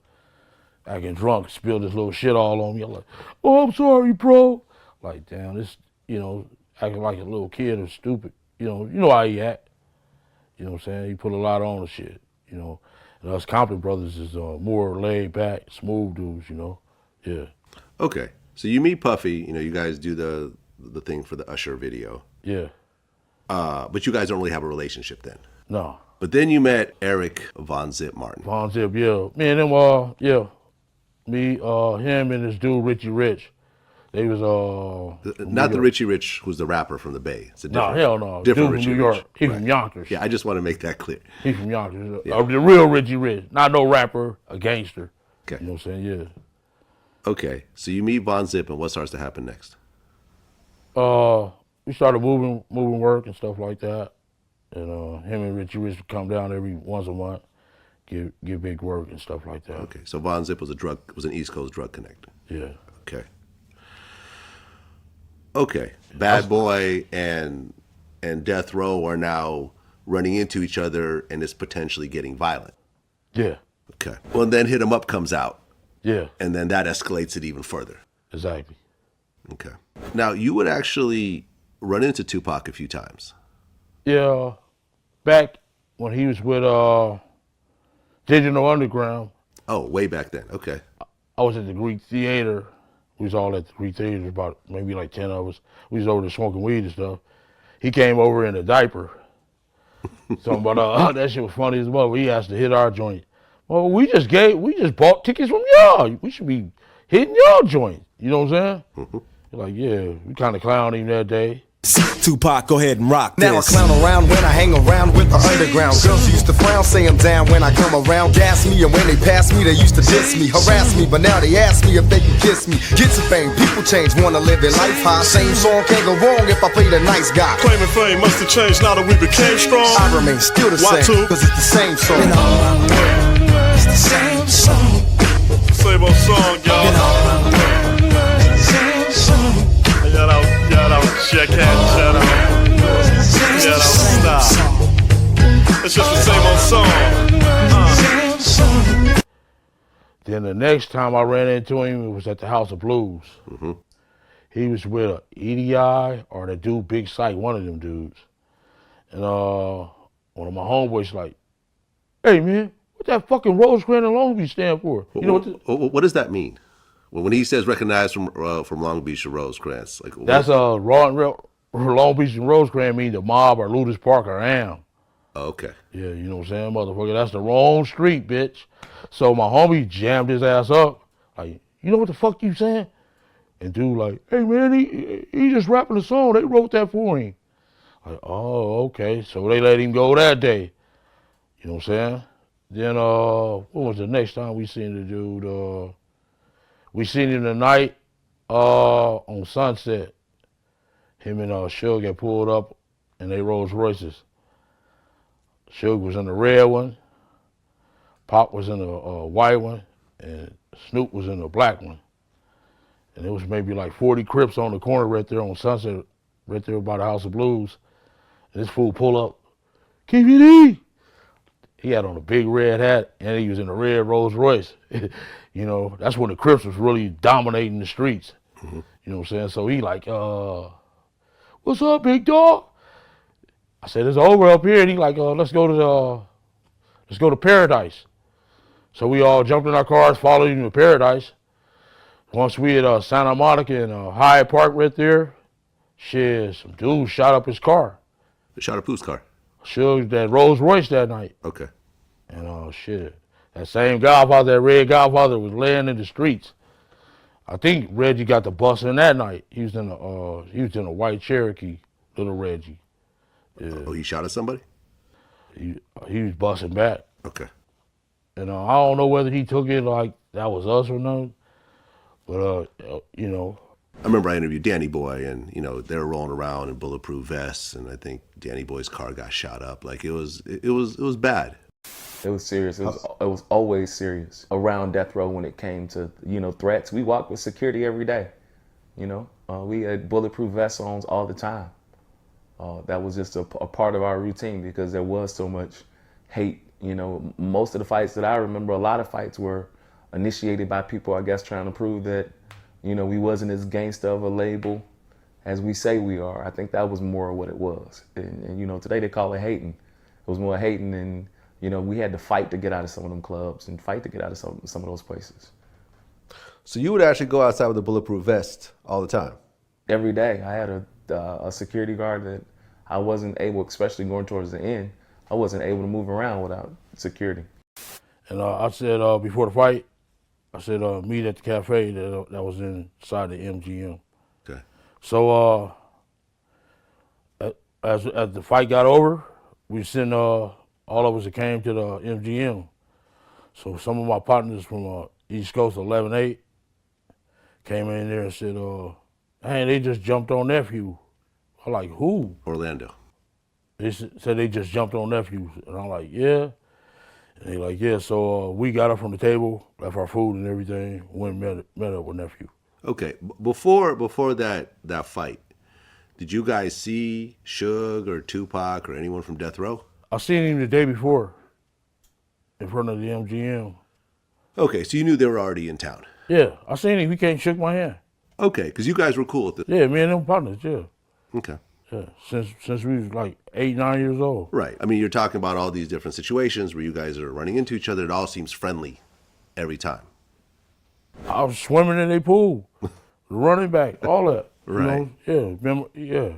acting drunk, spilled this little shit all on me. I'm like, oh, I'm sorry, bro. Like, damn, this, you know, acting like a little kid or stupid. You know how he act. You know what I'm saying? He put a lot on the shit, you know. And us Compton brothers is more laid back, smooth dudes, you know. Yeah. Okay. So you meet Puffy, you know, you guys do the thing for the Usher video. Yeah. But you guys don't really have a relationship then. No. But then you met Eric Von Zip Martin. Von Zip, yeah. Me and him, Me, him and this dude, Richie Rich. They was, not the Richie Rich who's the rapper from the Bay. It's a different, hell no. Different Dude Richie from New York. Rich. He from Yonkers. Yeah, I just want to make that clear. He from Yonkers. Yeah. The real Richie Rich. Not no rapper, a gangster. Okay. You know what I'm saying? Yeah. Okay. So you meet Von Zip, and what starts to happen next? We started moving work and stuff like that. And him and Richie Rich would come down every once a month, give big work and stuff like that. Okay. So Von Zip was an East Coast drug connector. Yeah. Okay. Okay. Bad Boy and Death Row are now running into each other, and it's potentially getting violent. Yeah. Okay. Well, then Hit 'Em Up comes out. Yeah. And then that escalates it even further. Exactly. Okay. Now, you would actually run into Tupac a few times. Yeah. Back when he was with Digital Underground. Oh, way back then. Okay. I was at the Greek Theater. We was all at the Greek Theater, about maybe like 10 of us. We was over there smoking weed and stuff. he came over in a diaper. Something about that shit was funny as well. He has to hit our joint. Well, we just bought tickets from y'all. We should be hitting y'all joint. You know what I'm saying? Like, yeah, we kind of clowned him that day. Tupac, go ahead and rock Now this. I clown around when I hang around with the underground. Girls used to frown, say I'm down when I come around. Gas me, and when they pass me, they used to diss me, harass me. But now they ask me if they can kiss me. Get some fame, people change, wanna live their life high. Same song can't go wrong if I play the nice guy. Claiming fame must have changed now that we became strong. I remain still the Why same, two? cause it's the same song. And all around the world, it's the same song. Same old song, y'all. And all around the world, it's the same song. Shout out, Jackass, shout out. Shout out, stop. It's just the same old song. Then the next time I ran into him, it was at the House of Blues. He was with a EDI or the dude Big Sight, one of them dudes. And one of my homeboys like, hey man, what that fucking Rosecrans and Long Beach stand for? You know what does that mean? When he says recognized from Long Beach to Rosecrans, like that's Long Beach and Rosecrans mean the mob or Ludus Park or Am. Okay. Yeah, you know what I'm saying, motherfucker. That's the wrong street, bitch. So my homie jammed his ass up. Like, you know what the fuck you saying? And dude like, hey man, he just rapping a song. They wrote that for him. Like, oh, okay. So they let him go that day. You know what I'm saying? Then what was the next time we seen the dude? We seen him tonight on Sunset. Him and Suge got pulled up in they Rolls Royces. Suge was in the red one, Pop was in the white one, and Snoop was in the black one. And it was maybe like 40 Crips on the corner right there on Sunset, right there by the House of Blues. And this fool pull up, KVD! He had on a big red hat, and he was in a red Rolls Royce. You know, that's when the Crips was really dominating the streets. You know what I'm saying? So he like, what's up, big dog? I said, it's over up here. And he like, let's go to Paradise. So we all jumped in our cars, followed him to Paradise. Once we at Santa Monica and Hyde Park right there, shit, some dude shot up his car. Shot up whose car? Suge, that Rolls Royce that night. Okay. And shit, that same Godfather, that red Godfather was laying in the streets. I think Reggie got the bus in that night. He was in a white Cherokee, little Reggie. Yeah. Oh, he shot at somebody? He was busting back. Okay. And I don't know whether he took it like that was us or not. But you know. I remember I interviewed Danny Boy, and you know they were rolling around in bulletproof vests, and I think Danny Boy's car got shot up. Like it was bad. It was serious. It was always serious around death row when it came to threats. We walked with security every day. We had bulletproof vests on all the time. That was just a part of our routine because there was so much hate. Most of the fights that I remember, a lot of fights were initiated by people, I guess, trying to prove that, we wasn't as gangster of a label as we say we are. I think that was more what it was. And today they call it hating. It was more hating, and we had to fight to get out of some of them clubs and fight to get out of some of those places. So you would actually go outside with a bulletproof vest all the time? Every day. I had a security guard that I wasn't able, especially going towards the end, I wasn't able to move around without security. And I said before the fight, I said meet at the cafe that was inside the MGM. Okay. So as the fight got over, we sent all of us that came to the MGM. So some of my partners from East Coast 11-8 came in there and said, hey, they just jumped on nephew. I'm like, who? Orlando. They said they just jumped on nephews. And I'm like, yeah. And they like, yeah. So we got up from the table, left our food and everything, went and met up with nephew. Okay. Before that fight, did you guys see Suge or Tupac or anyone from Death Row? I seen him the day before in front of the MGM. Okay, so you knew they were already in town. Yeah, I seen him. He came and shook my hand. Okay, because you guys were cool at the... Yeah, me and them partners, yeah. Okay. Yeah, since we was like 8, 9 years old. Right. I mean, you're talking about all these different situations where you guys are running into each other. It all seems friendly every time. I was swimming in their pool, running back, all that. Right. Yeah.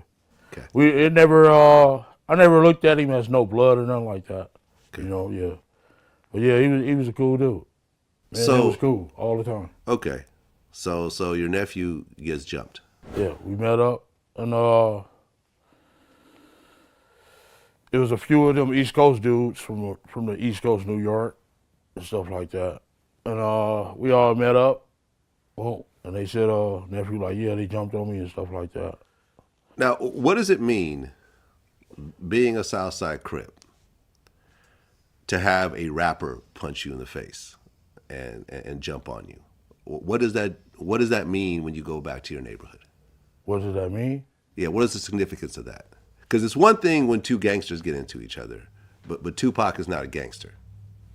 It never. I never looked at him as no blood or nothing like that. You know, yeah. But yeah, he was a cool dude. Man, So it was cool all the time. Okay, so your nephew gets jumped. Yeah, we met up, and it was a few of them East Coast dudes from the East Coast, New York, and stuff like that. And we all met up. Oh, and they said, nephew, like, yeah, they jumped on me and stuff like that. Now, what does it mean, being a Southside Crip, to have a rapper punch you in the face and jump on you? What does that mean when you go back to your neighborhood? What does that mean? Yeah, what is the significance of that? Because it's one thing when two gangsters get into each other, but Tupac is not a gangster.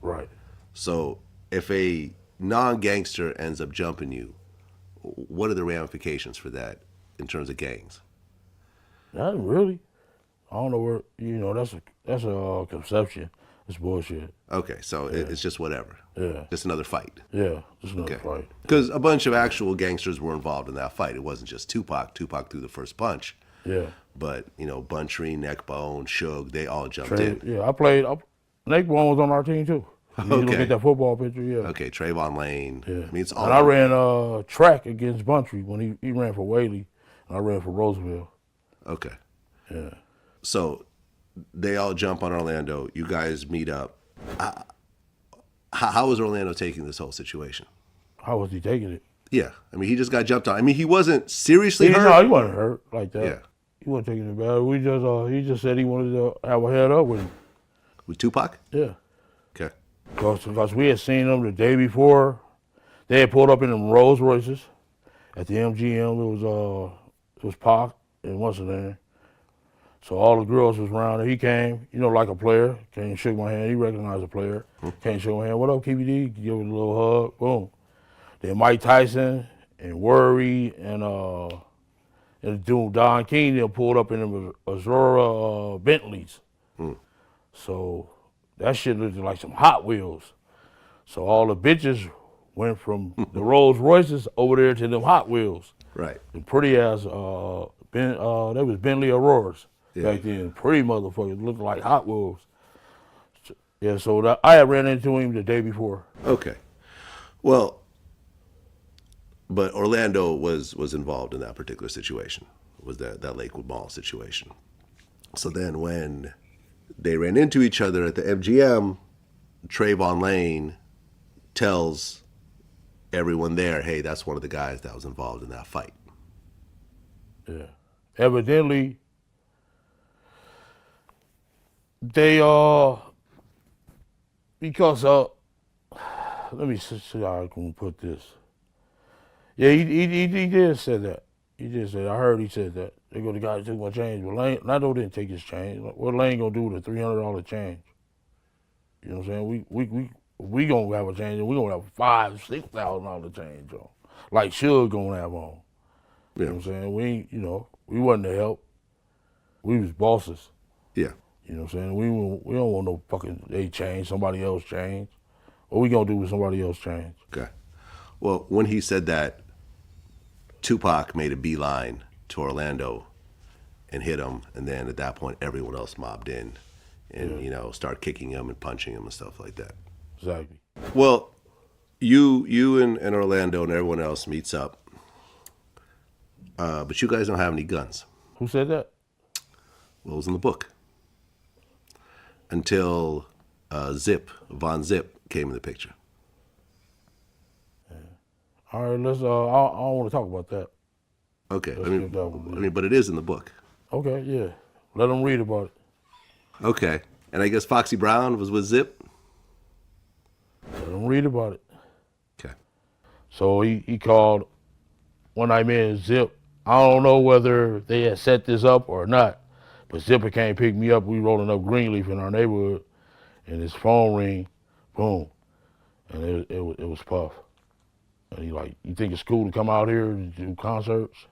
Right. So if a non-gangster ends up jumping you, what are the ramifications for that in terms of gangs? Not really. I don't know where, that's a conception. It's bullshit. Okay, so it's just whatever. Yeah. Just another fight. Yeah, just another fight. Because a bunch of actual gangsters were involved in that fight. It wasn't just Tupac. Tupac threw the first punch. Yeah. But, Buntree, Neckbone, Suge, they all jumped in. Yeah, I played. Neckbone was on our team too. You look at that football picture, yeah. Okay, Trayvon Lane. Yeah. I mean, it's all. And I ran track against Buntree when he ran for Whaley, and I ran for Roosevelt. Okay. Yeah. So they all jump on Orlando. You guys meet up. How was Orlando taking this whole situation? How was he taking it? Yeah, I mean, he just got jumped on. I mean, he wasn't seriously hurt. No, he wasn't hurt like that. Yeah. He wasn't taking it bad. He just said he wanted to have a head up with him. With Tupac? Yeah. Okay. Because we had seen them the day before. They had pulled up in them Rolls Royces at the MGM. It was Pac and what's his name. So all the girls was around. He came, like a player. Came and shook my hand. He recognized a player. Came and shook my hand. What up, KBD? Give it a little hug. Boom. Then Mike Tyson and Worry and the dude Don King, they pulled up in them Azura Bentleys. So that shit looked like some Hot Wheels. So all the bitches went from the Rolls Royces over there to them Hot Wheels. Right. The pretty ass, that was Bentley Auroras back then. Pretty motherfuckers, looked like Hot Wheels. Yeah, so I had ran into him the day before. Okay. Well, but Orlando was involved in that particular situation. Was that Lakewood Mall situation. So then when they ran into each other at the MGM, Trayvon Lane tells everyone there, hey, that's one of the guys that was involved in that fight. Yeah. Evidently, they because let me see how I can put this. Yeah, he did say that. He did say that. I heard he said that. They go, the guy took my change, but Lando didn't take his change. What Lane gonna do with a $300 change? You know what I'm saying? We gonna have a change, and we gonna have $5,000-$6,000 change on, like Suge gonna have on. You know what I'm saying? We wasn't the help. We was bosses. Yeah. You know what I'm saying? We don't want no fucking they change, somebody else change. What we gonna do with somebody else change? Okay. Well, when he said that, Tupac made a beeline to Orlando and hit him, and then at that point, everyone else mobbed in and, started kicking him and punching him and stuff like that. Exactly. Well, you and Orlando and everyone else meets up, but you guys don't have any guns. Who said that? Well, it was in the book. Until Von Zip came in the picture. All right, let's. I don't want to talk about that. Okay, I mean, but it is in the book. Okay, yeah. Let them read about it. Okay, and I guess Foxy Brown was with Zip. Let them read about it. Okay. So he called one night, man, Zip. I don't know whether they had set this up or not, but Zipper came pick me up. We rolling up Greenleaf in our neighborhood, and his phone ring, boom, and it was Puff. And he like, you think it's cool to come out here and do concerts?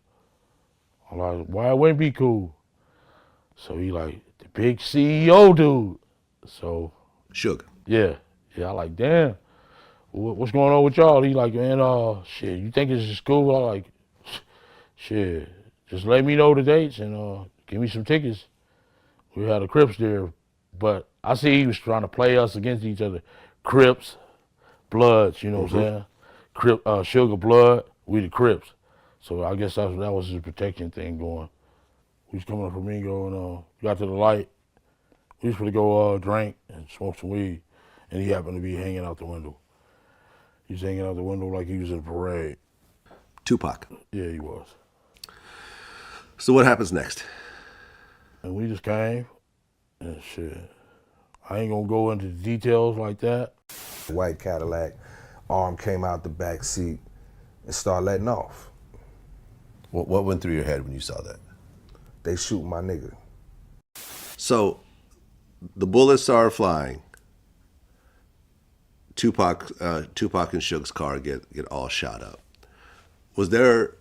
I'm like, why it wouldn't be cool? So he like, the big CEO dude. So Suge. Yeah. I like, damn, what's going on with y'all? He like, man, shit, you think it's just cool? I like, shit, just let me know the dates and give me some tickets. We had the Crips there, but I see he was trying to play us against each other. Crips, Bloods, you know what I'm saying? Sugar, Blood, we the Crips. So I guess that was his protection thing going. We was coming up from Mingo and got to the light. We was going to go drink and smoke some weed, and he happened to be hanging out the window. He was hanging out the window like he was in a parade. Tupac. Yeah, he was. So what happens next? And we just came, and shit. I ain't gonna go into the details like that. White Cadillac, arm came out the back seat and started letting off. What went through your head when you saw that? They shoot my nigga. So the bullets started flying. Tupac and Suge's car get all shot up. Was there,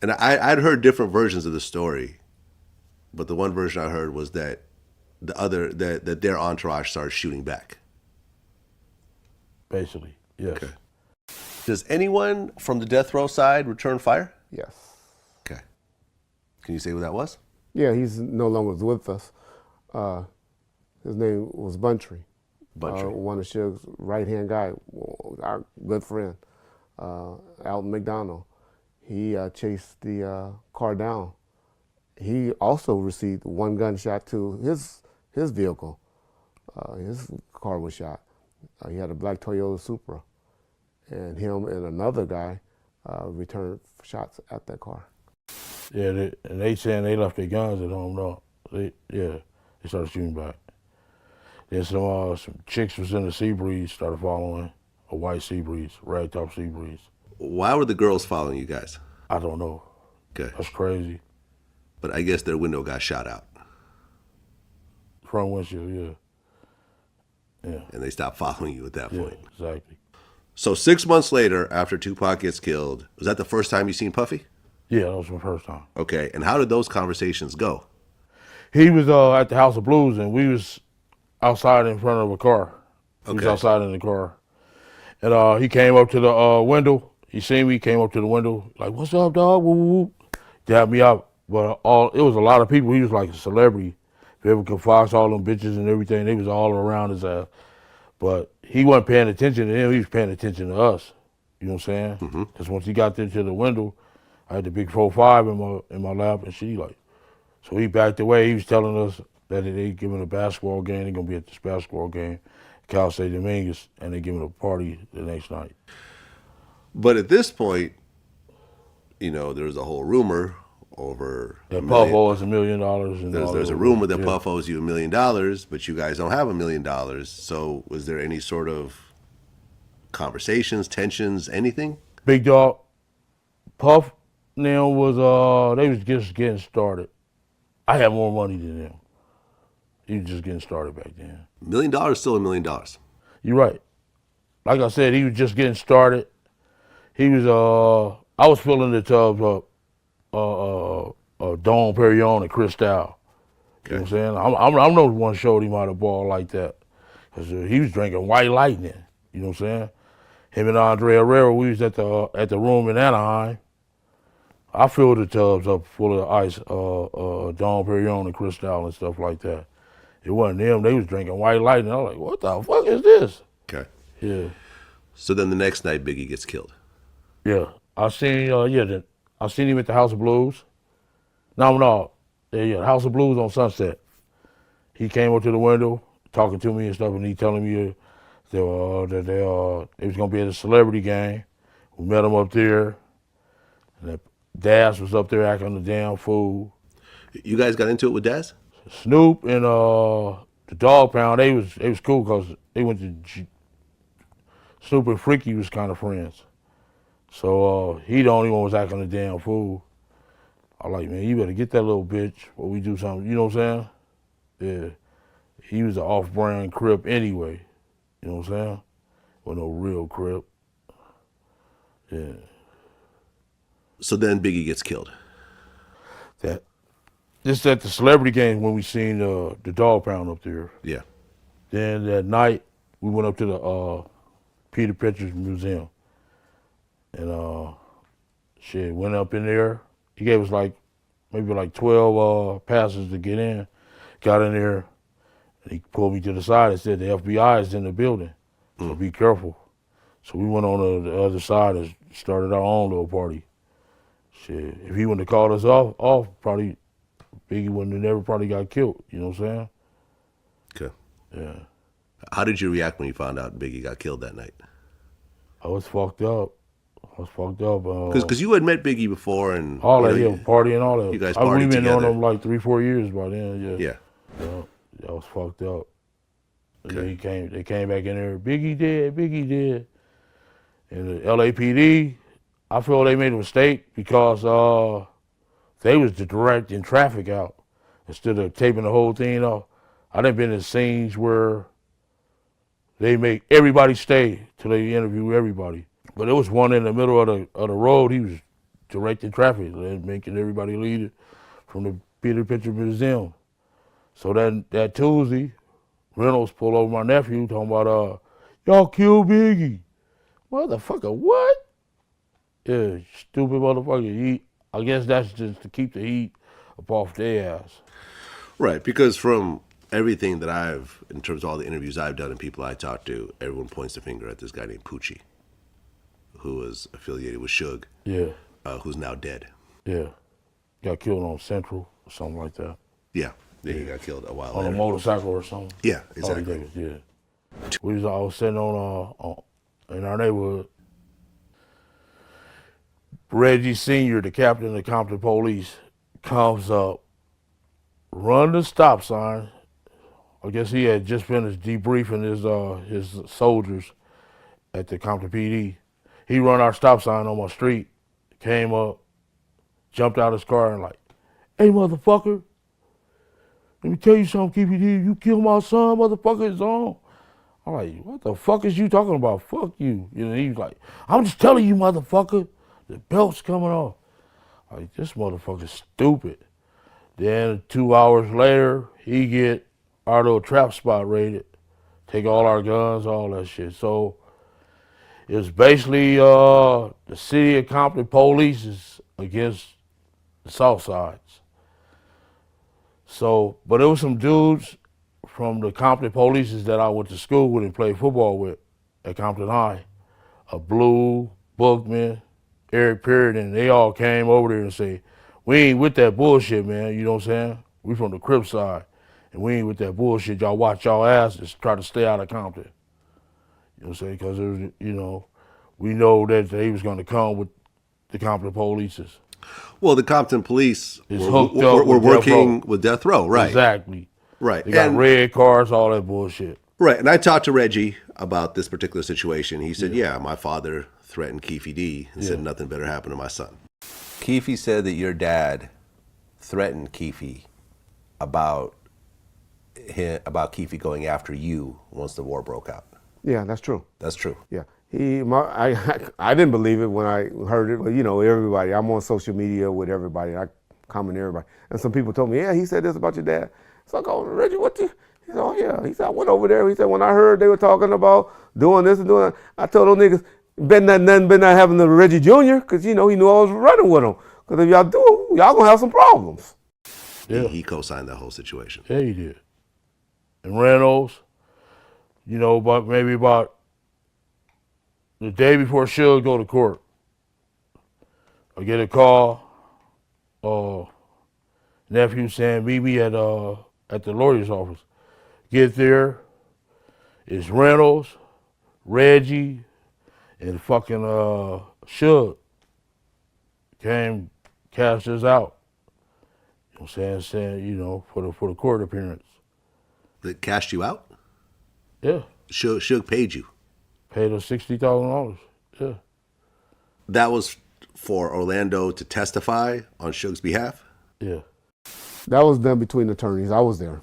and I'd heard different versions of the story, but the one version I heard was that that their entourage started shooting back. Basically, yes. Okay. Does anyone from the death row side return fire? Yes. Okay. Can you say who that was? Yeah, he's no longer with us. His name was Buntry. Buntry. One of Suge's right-hand guy, our good friend, Alton McDonald. He chased the car down. He also received one gunshot to his vehicle. His car was shot. He had a black Toyota Supra, and him and another guy returned shots at that car. Yeah, they saying they left their guns at home. No, they started shooting back. Then some chicks was in the sea breeze, started following a white sea breeze, ragtop sea breeze. Why were the girls following you guys? I don't know. Okay. That's crazy. But I guess their window got shot out. Front windshield, yeah. Yeah. And they stopped following you at that point. Exactly. So 6 months later, after Tupac gets killed, was that the first time you seen Puffy? Yeah, that was my first time. Okay, and how did those conversations go? He was at the House of Blues, and we was outside in front of a car. He was outside in the car. And he came up to the window. He seen me, came up to the window, like, what's up, dog? Woo, woo, woo. Dabbed me up. But it was a lot of people. He was like a celebrity. Vivica Fox, all them bitches and everything, they was all around his ass. But he wasn't paying attention to him, he was paying attention to us. You know what I'm saying? Because once he got there to the window, I had the big 4.5 in my lap, and she like, so he backed away. He was telling us that they giving a basketball game, they're gonna be at this basketball game, Cal State Dominguez, and they giving a party the next night. But at this point, there was a whole rumor over that Puff owes $1 million. And there's a rumor that Puff owes you $1 million, but you guys don't have $1 million. So was there any sort of conversations, tensions, anything? Big dog, Puff now was they was just getting started. I had more money than them. He was just getting started back then. $1 million still $1 million. You're right. Like I said, he was just getting started. He was I was filling the tubs up. Dom Perignon and Cristal. You know what I'm saying? I'm the one showed him how to ball like that. Cause he was drinking White Lightning. You know what I'm saying? Him and Drdreactor, we was at the room in Anaheim. I filled the tubs up full of ice, Dom Perignon and Cristal and stuff like that. It wasn't them. They was drinking White Lightning. I was like, what the fuck is this? Okay. Yeah. So then the next night, Biggie gets killed. Yeah. I seen him at the House of Blues. No. Yeah, the House of Blues on Sunset. He came up to the window, talking to me and stuff, and he telling me that they was gonna be at a celebrity game. We met him up there, and that Daz was up there acting a damn fool. You guys got into it with Daz? Snoop and the Dog Pound, they was cool because they went to Snoop and Freaky was kind of friends. So he the only one was acting a damn fool. I like, man, you better get that little bitch or we do something, you know what I'm saying? Yeah. He was an off-brand Crip anyway, you know what I'm saying? With no real Crip. Yeah. So then Biggie gets killed. Just at the celebrity game when we seen the Dog Pound up there. Yeah. Then that night, we went up to the Peter Peters Museum. And went up in there. He gave us like maybe like 12 passes to get in. Got in there, and he pulled me to the side and said, the FBI is in the building, so be careful. So we went on the other side and started our own little party. Shit, if he wouldn't have called us off, probably Biggie wouldn't have never probably got killed. You know what I'm saying? Okay. Yeah. How did you react when you found out Biggie got killed that night? I was fucked up. Because you had met Biggie before and all that, partying, all that. You guys We've partied been together. on them like 3-4 years by then. Yeah. I was fucked up. Okay. They came back in there. Biggie dead. And the LAPD, I feel they made a mistake because they was directing traffic out instead of taping the whole thing off. I done been in scenes where they make everybody stay till they interview everybody. But it was one in the middle of the road. He was directing traffic, making everybody leave from the Peter Picture Museum. So that Tuesday, Reynolds pulled over my nephew talking about, y'all killed Biggie. Motherfucker, what? Yeah, stupid motherfucker. I guess that's just to keep the heat up off their ass. Right, because from everything that in terms of all the interviews I've done and people I talked to, everyone points the finger at this guy named Poochie, who was affiliated with Suge, who's now dead. Yeah, got killed on Central or something like that. Yeah, he got killed a while on later. a motorcycle or something. Yeah, exactly. I was sitting on in our neighborhood. Reggie Sr., the captain of the Compton Police, comes up, run the stop sign. I guess he had just finished debriefing his soldiers at the Compton PD. He run our stop sign on my street, came up, jumped out of his car and like, hey, motherfucker, let me tell you something, KPD, you killed my son, motherfucker, it's on. I'm like, what the fuck is you talking about? Fuck you. You know, he was like, I'm just telling you, motherfucker, the belt's coming off. Like, this motherfucker's stupid. Then 2 hours later, he get our little trap spot raided, take all our guns, all that shit. So it was basically the city of Compton police is against the South Sides. So, but there was some dudes from the Compton police that I went to school with and played football with at Compton High. Blue, Bookman, Eric Perry, they all came over there and say, we ain't with that bullshit, man, you know what I'm saying? We from the Crip side, and we ain't with that bullshit. Y'all watch y'all asses, try to stay out of Compton. You know what I'm saying? Because, you know, we know that they was going to come with the Compton polices. Well, the Compton police were working with Death Row, right? Exactly. Right. They got red cars, all that bullshit. Right. And I talked to Reggie about this particular situation. He said, yeah, my father threatened Keefe D and said nothing better happened to my son. Keefe said that your dad threatened Keefe about Keefe going after you once the war broke out. Yeah, that's true. That's true. Yeah. I didn't believe it when I heard it, but you know, everybody, I'm on social media with everybody, I comment everybody. And some people told me, yeah, he said this about your dad. So I go, Reggie, what you? He said, oh yeah. He said, I went over there. He said, when I heard they were talking about doing this and doing that, I told those niggas, been not having the Reggie Jr., because you know, he knew I was running with him. Because if y'all do, y'all gonna have some problems. Yeah. He co-signed that whole situation. Yeah, he did. And Reynolds, you know, maybe about the day before Suge go to court, I get a call, nephew saying, meet me at the lawyer's office. Get there, it's Reynolds, Reggie, and fucking Suge came, cashed us out. You know what I'm saying, you know, for the court appearance. They cashed you out? Yeah. Suge paid you? Paid us $60,000, yeah. That was for Orlando to testify on Suge's behalf? Yeah. That was done between attorneys. I was there.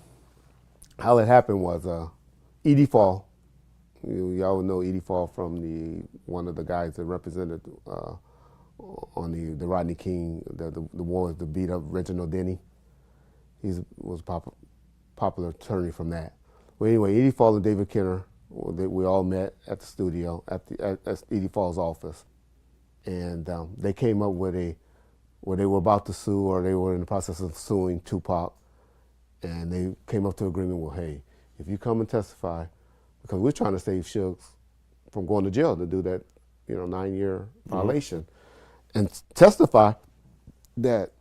How it happened was Edie Fall. Y'all know Edie Fall from one of the guys that represented on the Rodney King, the one that beat up Reginald Denny. He was a popular attorney from that. Well, anyway, Edie Fall and David Kenner, we all met at the studio at Edie Fall's office, and they came up with where they were about to sue or they were in the process of suing Tupac, and they came up to agreement, well, hey, if you come and testify, because we're trying to save Suge from going to jail to do that, 9-year violation, and testify that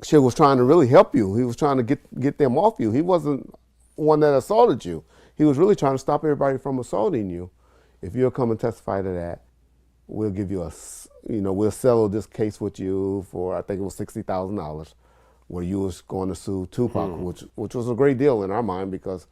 Suge was trying to really help you. He was trying to get them off you. He wasn't one that assaulted you. He was really trying to stop everybody from assaulting you. If you'll come and testify to that, we'll give you we'll settle this case with you for, I think it was $60,000, where you was going to sue Tupac, which was a great deal in our mind because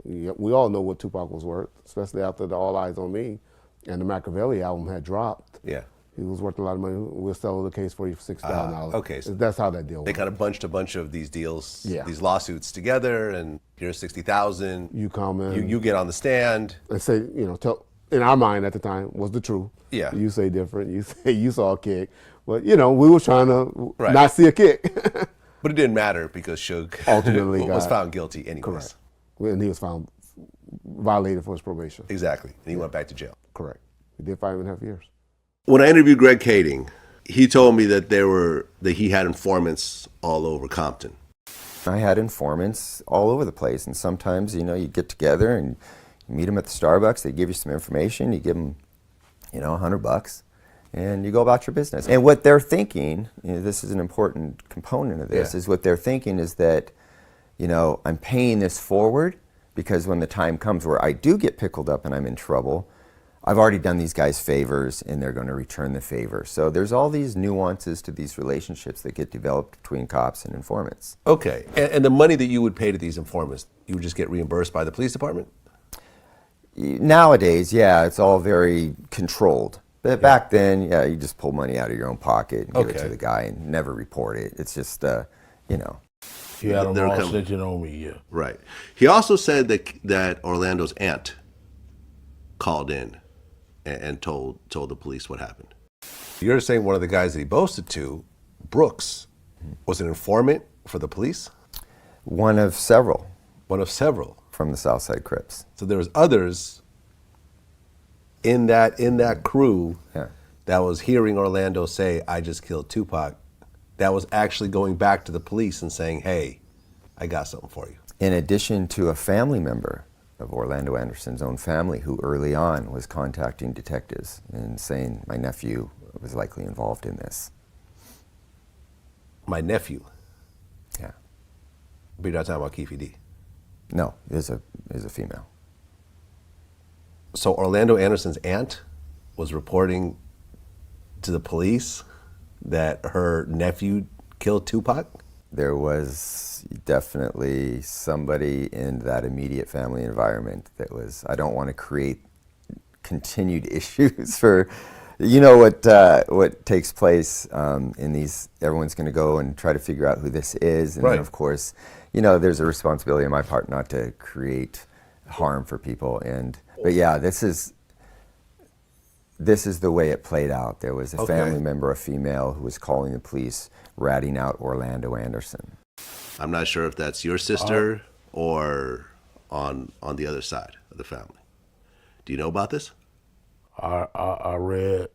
we all know what Tupac was worth, especially after the All Eyes on Me and the Machiavelli album had dropped. Yeah. He was worth a lot of money. We'll settle the case for you for $60,000. Okay. So that's how that deal they worked. kind of bunched a bunch of these deals, Yeah. these lawsuits together, and here's $60,000. You come in. You get on the stand. And say, tell, in our mind at the time, was the truth. Yeah. You say different. You say you saw a kick. But, we were trying to not see a kick. But it didn't matter because Suge ultimately was found guilty anyways. Correct. And he was found violated for his probation. Exactly. And he went back to jail. Correct. He did 5.5 years. When I interviewed Greg Kading, he told me that he had informants all over Compton. I had informants all over the place, and sometimes, you get together and you meet them at the Starbucks, they give you some information, you give them, $100, and you go about your business. And what they're thinking, this is an important component of this, is what they're thinking is that, I'm paying this forward because when the time comes where I do get pickled up and I'm in trouble, I've already done these guys favors and they're going to return the favor. So there's all these nuances to these relationships that get developed between cops and informants. Okay. And the money that you would pay to these informants, you would just get reimbursed by the police department? Nowadays, yeah, it's all very controlled. But back then, you just pull money out of your own pocket and give it to the guy and never report it. It's just, He had them all snitching on me, yeah. Right. He also said that Orlando's aunt called in and told the police what happened. You're saying one of the guys that he boasted to, Brooks, was an informant for the police? One of several. One of several. From the Southside Crips. So there was others in that crew that was hearing Orlando say, I just killed Tupac, that was actually going back to the police and saying, hey, I got something for you. In addition to a family member of Orlando Anderson's own family who early on was contacting detectives and saying my nephew was likely involved in this. My nephew? Yeah. But you're not talking about Keefe D? No, is a female. So Orlando Anderson's aunt was reporting to the police that her nephew killed Tupac? There was definitely somebody in that immediate family environment that was, I don't want to create continued issues for, what takes place in these, everyone's going to go and try to figure out who this is. And then of course, there's a responsibility on my part not to create harm for people. But yeah, this is the way it played out. There was a family member, a female, who was calling the police, ratting out Orlando Anderson. I'm not sure if that's your sister or on the other side of the family. Do you know about this? I read,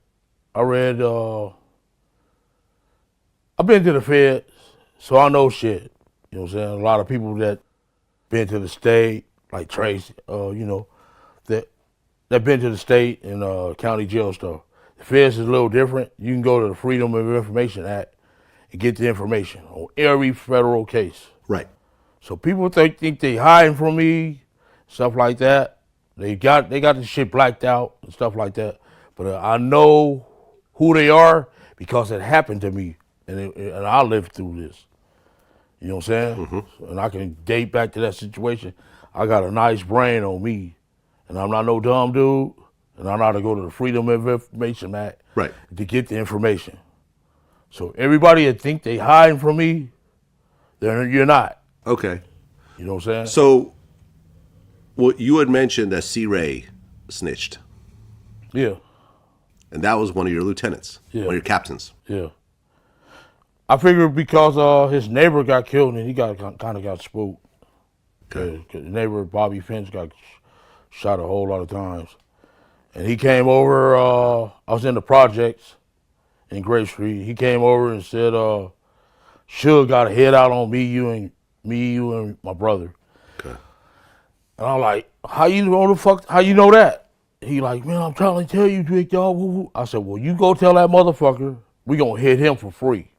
I've been to the Fed, so I know shit. You know what I'm saying? A lot of people that been to the state, like Tracy, that been to the state and county jail stuff. The Feds is a little different. You can go to the Freedom of Information Act and get the information on every federal case. Right. So people think they hiding from me, stuff like that. They got the shit blacked out and stuff like that. But I know who they are because it happened to me, and I lived through this. You know what I'm saying? Mm-hmm. And I can date back to that situation. I got a nice brain on me, and I'm not no dumb dude, and I know how to go to the Freedom of Information Act to get the information. So everybody that think they hiding from me, you're not. Okay. You know what I'm saying? So, you had mentioned that C. Ray snitched. Yeah. And that was one of your lieutenants, one of your captains. Yeah. I figured because his neighbor got killed and he kind of got spooked. Okay. His neighbor, Bobby Finch, got shot a whole lot of times. And he came over, I was in the projects in Grape Street. He came over and said, Suge got a head out on me, you, and my brother. Okay. And I'm like, how you know that? He like, man, I'm trying to tell you, Drake, y'all. Woo-woo. I said, well, you go tell that motherfucker we gonna hit him for free.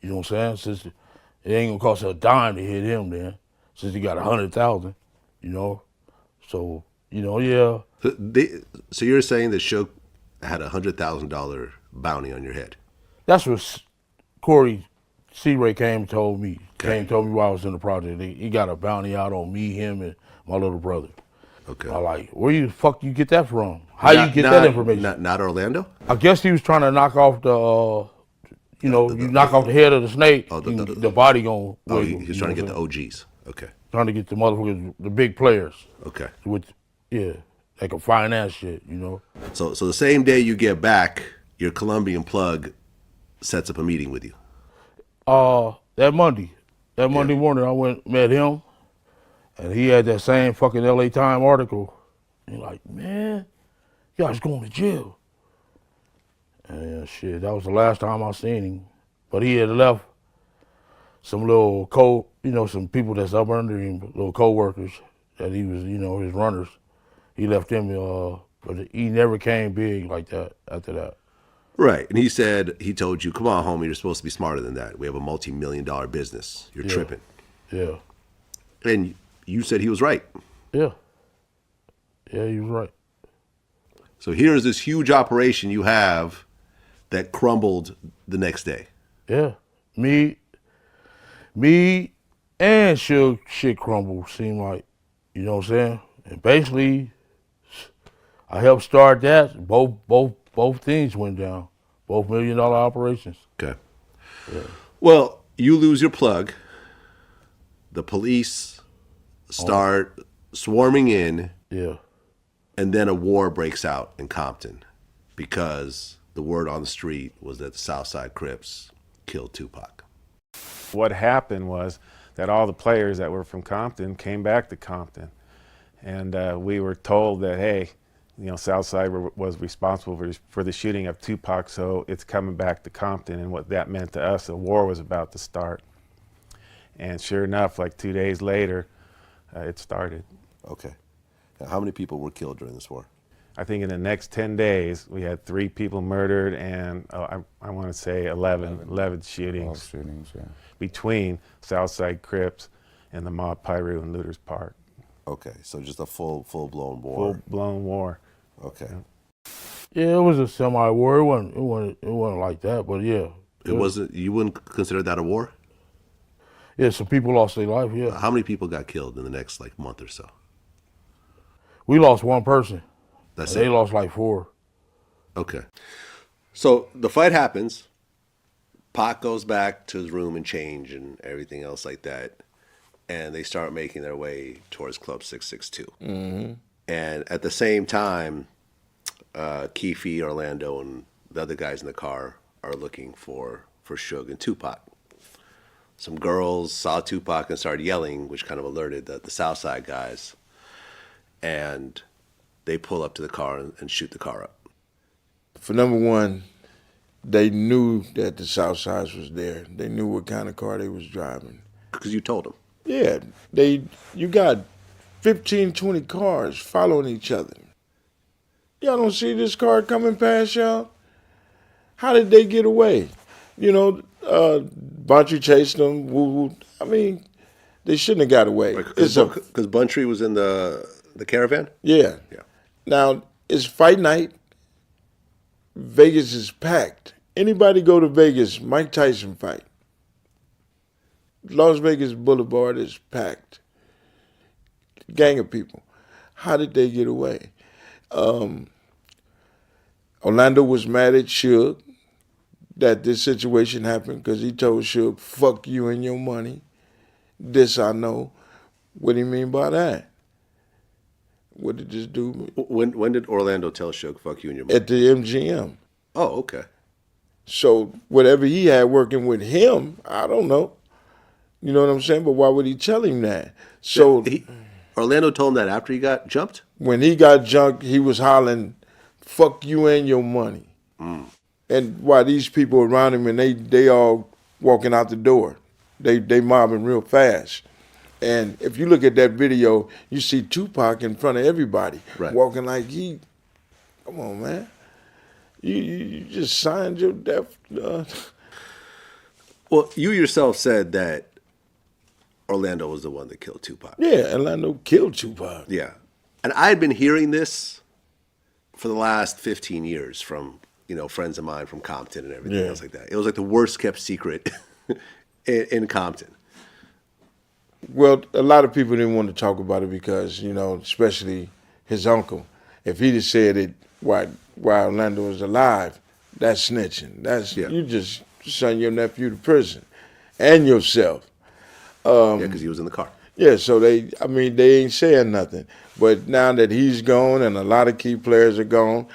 You know what I'm saying? Since it ain't gonna cost a dime to hit him then, since he got 100,000, you know. So, you know, yeah. So you're saying that Suge had a $100,000 bounty on your head? That's what Corey C-Ray came and told me. Told me while I was in the project. He got a bounty out on me, him, and my little brother. Okay. I like, where you the fuck you get that from? How you get that information? Not Orlando? I guess he was trying to knock off the, you knock off the head of the snake, the body gonna wiggle. He's trying to get the OGs. Okay. Trying to get the motherfuckers, the big players. Okay. They can finance shit, you know. So the same day you get back, your Colombian plug sets up a meeting with you. That Monday morning, I went met him, and he had that same fucking LA Times article. And like, man, you guys going to jail. And shit, that was the last time I seen him. But he had left some little some people that's up under him, little co-workers that he was, his runners. He left them, but he never came big like that after that. Right. And he told you, come on, homie, you're supposed to be smarter than that. We have a multi-million-dollar business. You're tripping. Yeah. And you said he was right. Yeah. Yeah, he was right. So here's this huge operation you have that crumbled the next day. Yeah. Me and Suge shit crumbled, seemed like. You know what I'm saying? And basically, I helped start that. Both things went down. Both $1 million operations. Okay. Yeah. Well, you lose your plug. The police start swarming in. Yeah. And then a war breaks out in Compton because the word on the street was that the Southside Crips killed Tupac. What happened was that all the players that were from Compton came back to Compton. And we were told that, hey, Southside was responsible for the shooting of Tupac, so it's coming back to Compton. And what that meant to us, a war was about to start. And sure enough, like 2 days later, it started. Okay. Now, how many people were killed during this war? I think in the next 10 days, we had 3 people murdered and I want to say 11 shootings. 12 shootings, yeah. Between Southside Crips and the Mob Piru in Looters Park. Okay, so just a full-blown war. Full-blown war. Okay. Yeah, it was a semi-war. It wasn't like that, but yeah. It wasn't. You wouldn't consider that a war? Yeah, some people lost their life. Yeah. How many people got killed in the next month or so? We lost one person. That's it. They lost like 4. Okay. So the fight happens. Pac goes back to his room and change and everything else like that. And they start making their way towards Club 662. Mm-hmm. And at the same time, Keefe, Orlando, and the other guys in the car are looking for Suge and Tupac. Some girls saw Tupac and started yelling, which kind of alerted the Southside guys. And they pull up to the car and shoot the car up. For number one, they knew that the Southsides was there. They knew what kind of car they was driving. Because you told them. Yeah, you got 15, 20 cars following each other. Y'all don't see this car coming past y'all? How did they get away? Buntry chased them. Woo. I mean, they shouldn't have got away. Because Buntry was in the caravan? Yeah. Now, it's fight night. Vegas is packed. Anybody go to Vegas, Mike Tyson fight. Las Vegas Boulevard is packed. Gang of people. How did they get away? Orlando was mad at Suge that this situation happened because he told Suge, fuck you and your money. This I know. What do you mean by that? What did this do? When did Orlando tell Suge, fuck you and your money? At the MGM. Oh, okay. So whatever he had working with him, I don't know. You know what I'm saying? But why would he tell him that? So Orlando told him that after he got jumped? When he got jumped, he was hollering, fuck you and your money. And while these people around him and they all walking out the door, they mobbing real fast. And if you look at that video, you see Tupac in front of everybody, walking like come on, man. You just signed your death. Well, you yourself said that Orlando was the one that killed Tupac. Yeah, Orlando killed Tupac. Yeah. And I had been hearing this for the last 15 years from, friends of mine from Compton and everything else like that. It was like the worst kept secret in Compton. Well, a lot of people didn't want to talk about it because, especially his uncle. If he'd have said it while Orlando was alive, that's snitching. You just send your nephew to prison and yourself. Because he was in the car. Yeah, so they ain't saying nothing. But now that he's gone and a lot of key players are gone,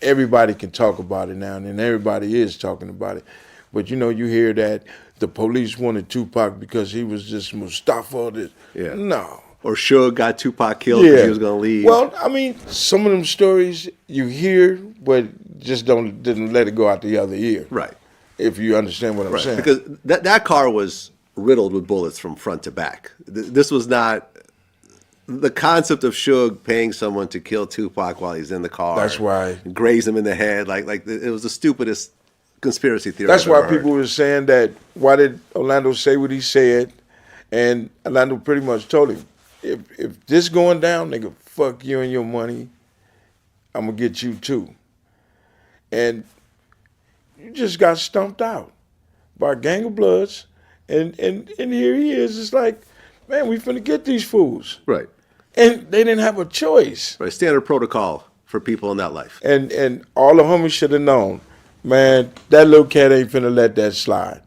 everybody can talk about it now, and everybody is talking about it. But you hear that the police wanted Tupac because he was just Mustafa. Yeah. No. Or Suge got Tupac killed because he was going to leave. Well, some of them stories you hear, but just didn't let it go out the other ear. Right. If you understand what I'm saying. Because that car was riddled with bullets from front to back. This was not the concept of Suge paying someone to kill Tupac while he's in the car. That's why. Graze him in the head. Like it was the stupidest conspiracy theory. That's I've why ever heard. people were saying that, why did Orlando say what he said? And Orlando pretty much told him, if this going down, nigga, fuck you and your money, I'm going to get you too. And you just got stumped out by a gang of bloods. And here he is. It's like, man, we finna get these fools. Right. And they didn't have a choice. Right. Standard protocol for people in that life. And all the homies should have known, man, that little cat ain't finna let that slide.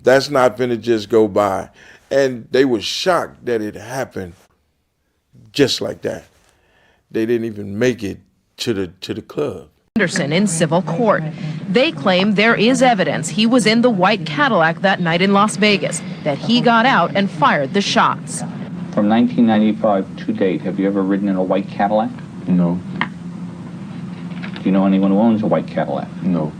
That's not finna just go by. And they were shocked that it happened just like that. They didn't even make it to the club. Anderson in civil court. They claim there is evidence he was in the white Cadillac that night in Las Vegas, that he got out and fired the shots. From 1995 to date, have you ever ridden in a white Cadillac? No. Do you know anyone who owns a white Cadillac? No.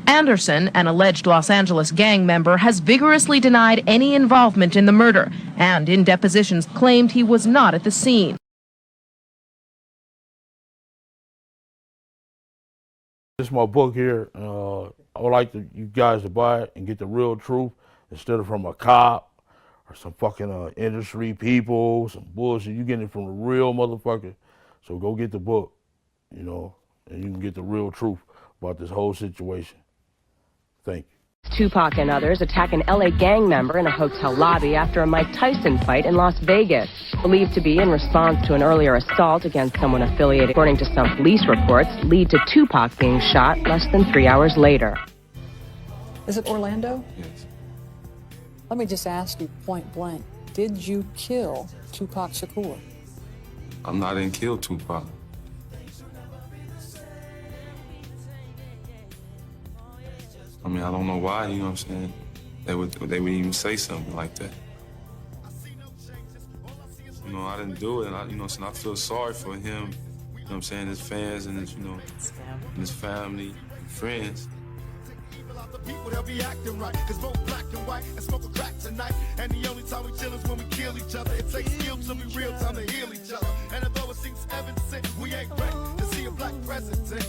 Anderson, an alleged Los Angeles gang member, has vigorously denied any involvement in the murder and in depositions claimed he was not at the scene. This is my book here. I would like you guys to buy it and get the real truth instead of from a cop or some fucking industry people, some bullshit. You getting it from a real motherfucker. So go get the book, and you can get the real truth about this whole situation. Thank you. Tupac and others attack an LA gang member in a hotel lobby after a Mike Tyson fight in Las Vegas, believed to be in response to an earlier assault against someone affiliated, according to some police reports, lead to Tupac being shot less than 3 hours later. Is it Orlando? Yes. Let me just ask you point blank, did you kill Tupac Shakur? I didn't kill Tupac. I don't know why, you know what I'm saying? They would even say something like that. I didn't do it, and I feel sorry for him, you know what I'm saying, his fans and his, and his family, friends. People, they'll be acting right, cause both black and white and smoke a crack tonight. And the only time we chill is when we kill each other. It takes skill to be real time to heal each other. And although it seems evident, we ain't ready to see a black president.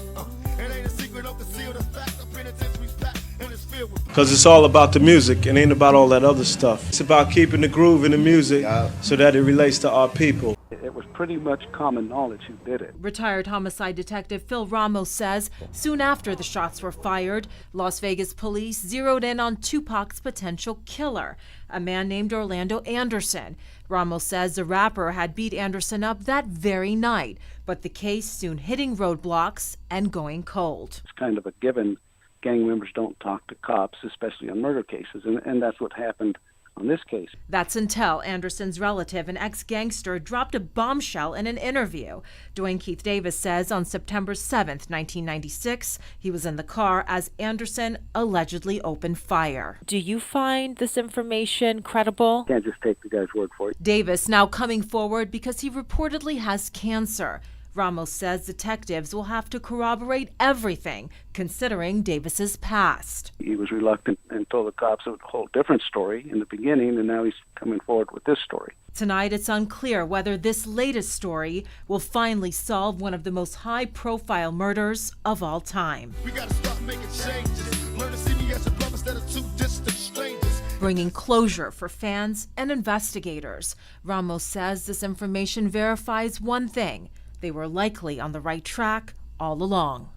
It ain't a secret, don't conceal the fact. The penitentiary's packed and it's filled with. Because it's all about the music, it ain't about all that other stuff. It's about keeping the groove in the music so that it relates to our people. It was pretty much common knowledge who did it. Retired homicide detective Phil Ramos says soon after the shots were fired, Las Vegas police zeroed in on Tupac's potential killer, a man named Orlando Anderson. Ramos says the rapper had beat Anderson up that very night, but the case soon hitting roadblocks and going cold. It's kind of a given. Gang members don't talk to cops, especially on murder cases, and that's what happened on this case. That's until Anderson's relative, an ex-gangster, dropped a bombshell in an interview. Dwayne Keith Davis says on September 7th, 1996, he was in the car as Anderson allegedly opened fire. Do you find this information credible? Can't just take the guy's word for it. Davis now coming forward because he reportedly has cancer. Ramos says detectives will have to corroborate everything, considering Davis's past. He was reluctant and told the cops a whole different story in the beginning, and now he's coming forward with this story. Tonight, it's unclear whether this latest story will finally solve one of the most high-profile murders of all time. We gotta start making changes. Learn to see me as a brother instead of two distant strangers. Bringing closure for fans and investigators. Ramos says this information verifies one thing: they were likely on the right track all along.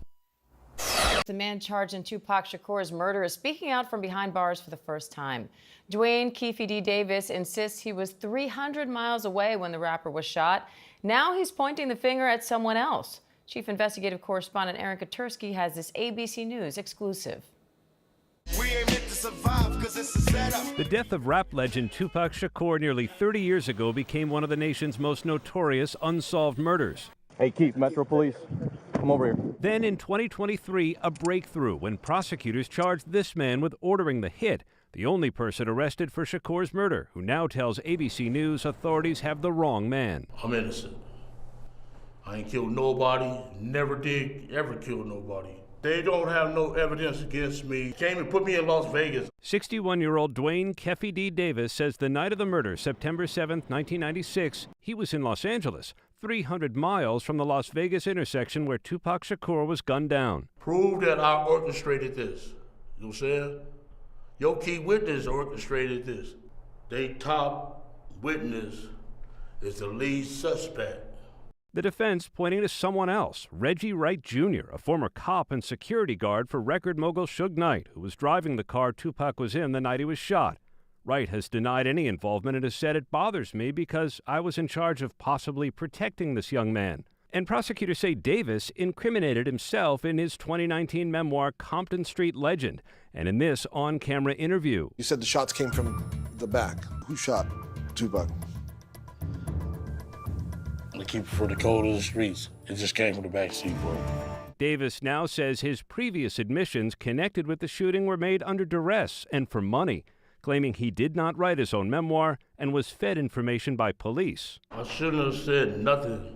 The man charged in Tupac Shakur's murder is speaking out from behind bars for the first time. Dwayne "Keefe D. Davis insists he was 300 miles away when the rapper was shot. Now he's pointing the finger at someone else. Chief Investigative Correspondent Aaron Katursky has this ABC News exclusive. We ain't meant to survive 'cause it's a setup. The death of rap legend Tupac Shakur nearly 30 years ago became one of the nation's most notorious unsolved murders. Hey, Keith, Metro Police, come over here. Then in 2023, a breakthrough when prosecutors charged this man with ordering the hit, the only person arrested for Shakur's murder, who now tells ABC News authorities have the wrong man. I'm innocent. I ain't killed nobody, never did ever kill nobody. They don't have no evidence against me. Came and put me in Las Vegas. 61-year-old Dwayne "Keefe D. Davis says the night of the murder, September 7, 1996, he was in Los Angeles, 300 miles from the Las Vegas intersection where Tupac Shakur was gunned down. Prove that I orchestrated this. You know what I'm saying? Your key witness orchestrated this. They top witness is the lead suspect. The defense pointing to someone else, Reggie Wright Jr., a former cop and security guard for record mogul Suge Knight, who was driving the car Tupac was in the night he was shot. Wright has denied any involvement and has said, "It bothers me because I was in charge of possibly protecting this young man." And prosecutors say Davis incriminated himself in his 2019 memoir, Compton Street Legend, and in this on-camera interview. You said the shots came from the back. Who shot Tupac? The keeper for the code of the streets. It just came from the back seat, bro. Davis now says his previous admissions connected with the shooting were made under duress and for money, claiming he did not write his own memoir and was fed information by police. I shouldn't have said nothing. You know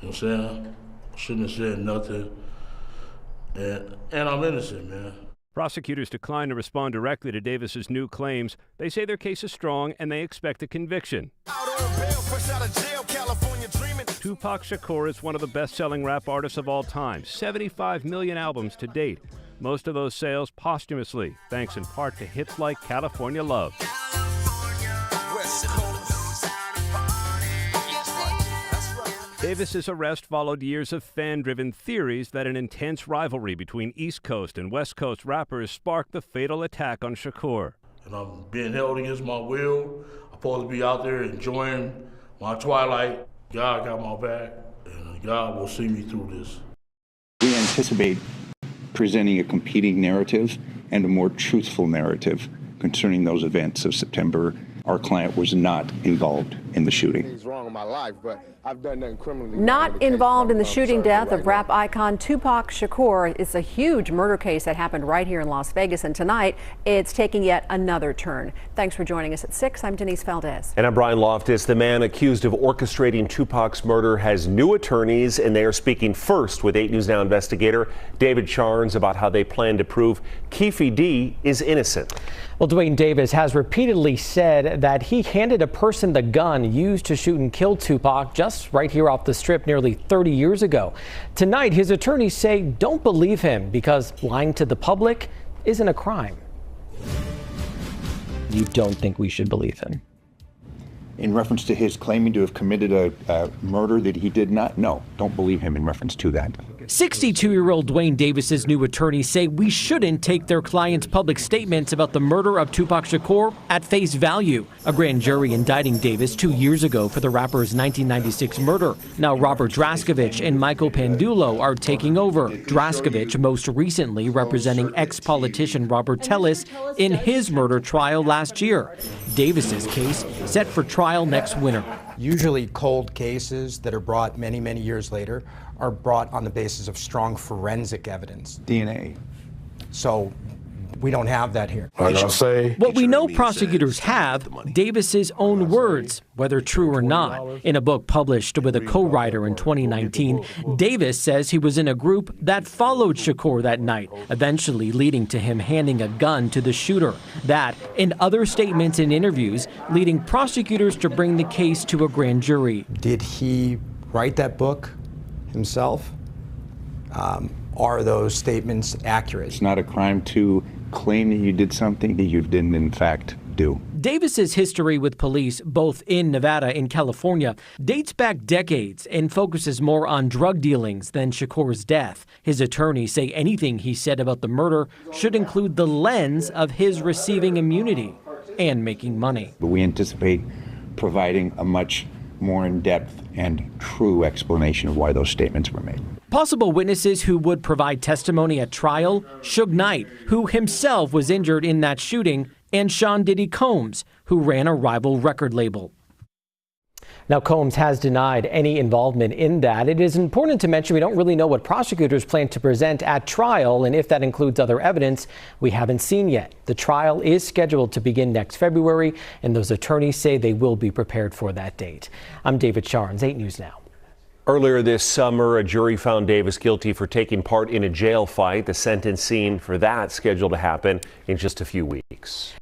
what I'm saying? I shouldn't have said nothing. And I'm innocent, man. Prosecutors declined to respond directly to Davis's new claims. They say their case is strong and they expect a conviction. Tupac Shakur is one of the best-selling rap artists of all time, 75 million albums to date. Most of those sales posthumously, thanks in part to hits like California Love. Davis's arrest followed years of fan-driven theories that an intense rivalry between East Coast and West Coast rappers sparked the fatal attack on Shakur. And I'm being held against my will. I'm supposed to be out there enjoying my twilight. God got my back, and God will see me through this. We anticipate presenting a competing narrative and a more truthful narrative concerning those events of September. Our client was not involved in the shooting. He's wrong in my life, but I've done nothing criminally. Not involved in the shooting death of rap icon Tupac Shakur. It's a huge murder case that happened right here in Las Vegas, and tonight it's taking yet another turn. Thanks for joining us at 6. I'm Denise Valdez. And I'm Brian Loftus. The man accused of orchestrating Tupac's murder has new attorneys, and they are speaking first with 8 News Now investigator David Charnes about how they plan to prove Keefe D is innocent. Well, Dwayne Davis has repeatedly said that he handed a person the gun used to shoot and kill Tupac just right here off the Strip nearly 30 years ago. Tonight, his attorneys say don't believe him because lying to the public isn't a crime. You don't think we should believe him? In reference to his claiming to have committed a murder that he did not, no, don't believe him in reference to that. 62-year-old Dwayne Davis's new attorneys say we shouldn't take their client's public statements about the murder of Tupac Shakur at face value. A grand jury indicting Davis 2 years ago for the rapper's 1996 murder. Now Robert Drdreactor and Michael Pandulo are taking over. Drdreactor most recently representing ex-politician Robert Tellis in his murder trial last year. Davis's case set for trial next winter. Usually cold cases that are brought many, many years later are brought on the basis of strong forensic evidence. DNA. So We don't have that here. Like I say, What we know prosecutors have, Davis's own words, whether true or not. In a book published with a co-writer in 2019, Davis says he was in a group that followed Shakur that night, eventually leading to him handing a gun to the shooter. That, and other statements and interviews, leading prosecutors to bring the case to a grand jury. Did he write that book himself? Are those statements accurate? It's not a crime to claim that you did something that you didn't in fact do. Davis's history with police, both in Nevada and California, dates back decades and focuses more on drug dealings than Shakur's death. His attorneys say anything he said about the murder should include the lens of his receiving immunity and making money. But we anticipate providing a much more in-depth and true explanation of why those statements were made. Possible witnesses who would provide testimony at trial: Suge Knight, who himself was injured in that shooting, and Sean Diddy Combs, who ran a rival record label. Now, Combs has denied any involvement in that. It is important to mention we don't really know what prosecutors plan to present at trial, and if that includes other evidence we haven't seen yet. The trial is scheduled to begin next February, and those attorneys say they will be prepared for that date. I'm David Charnes, 8 News Now. Earlier this summer, a jury found Davis guilty for taking part in a jail fight. The sentencing for that scheduled to happen in just a few weeks.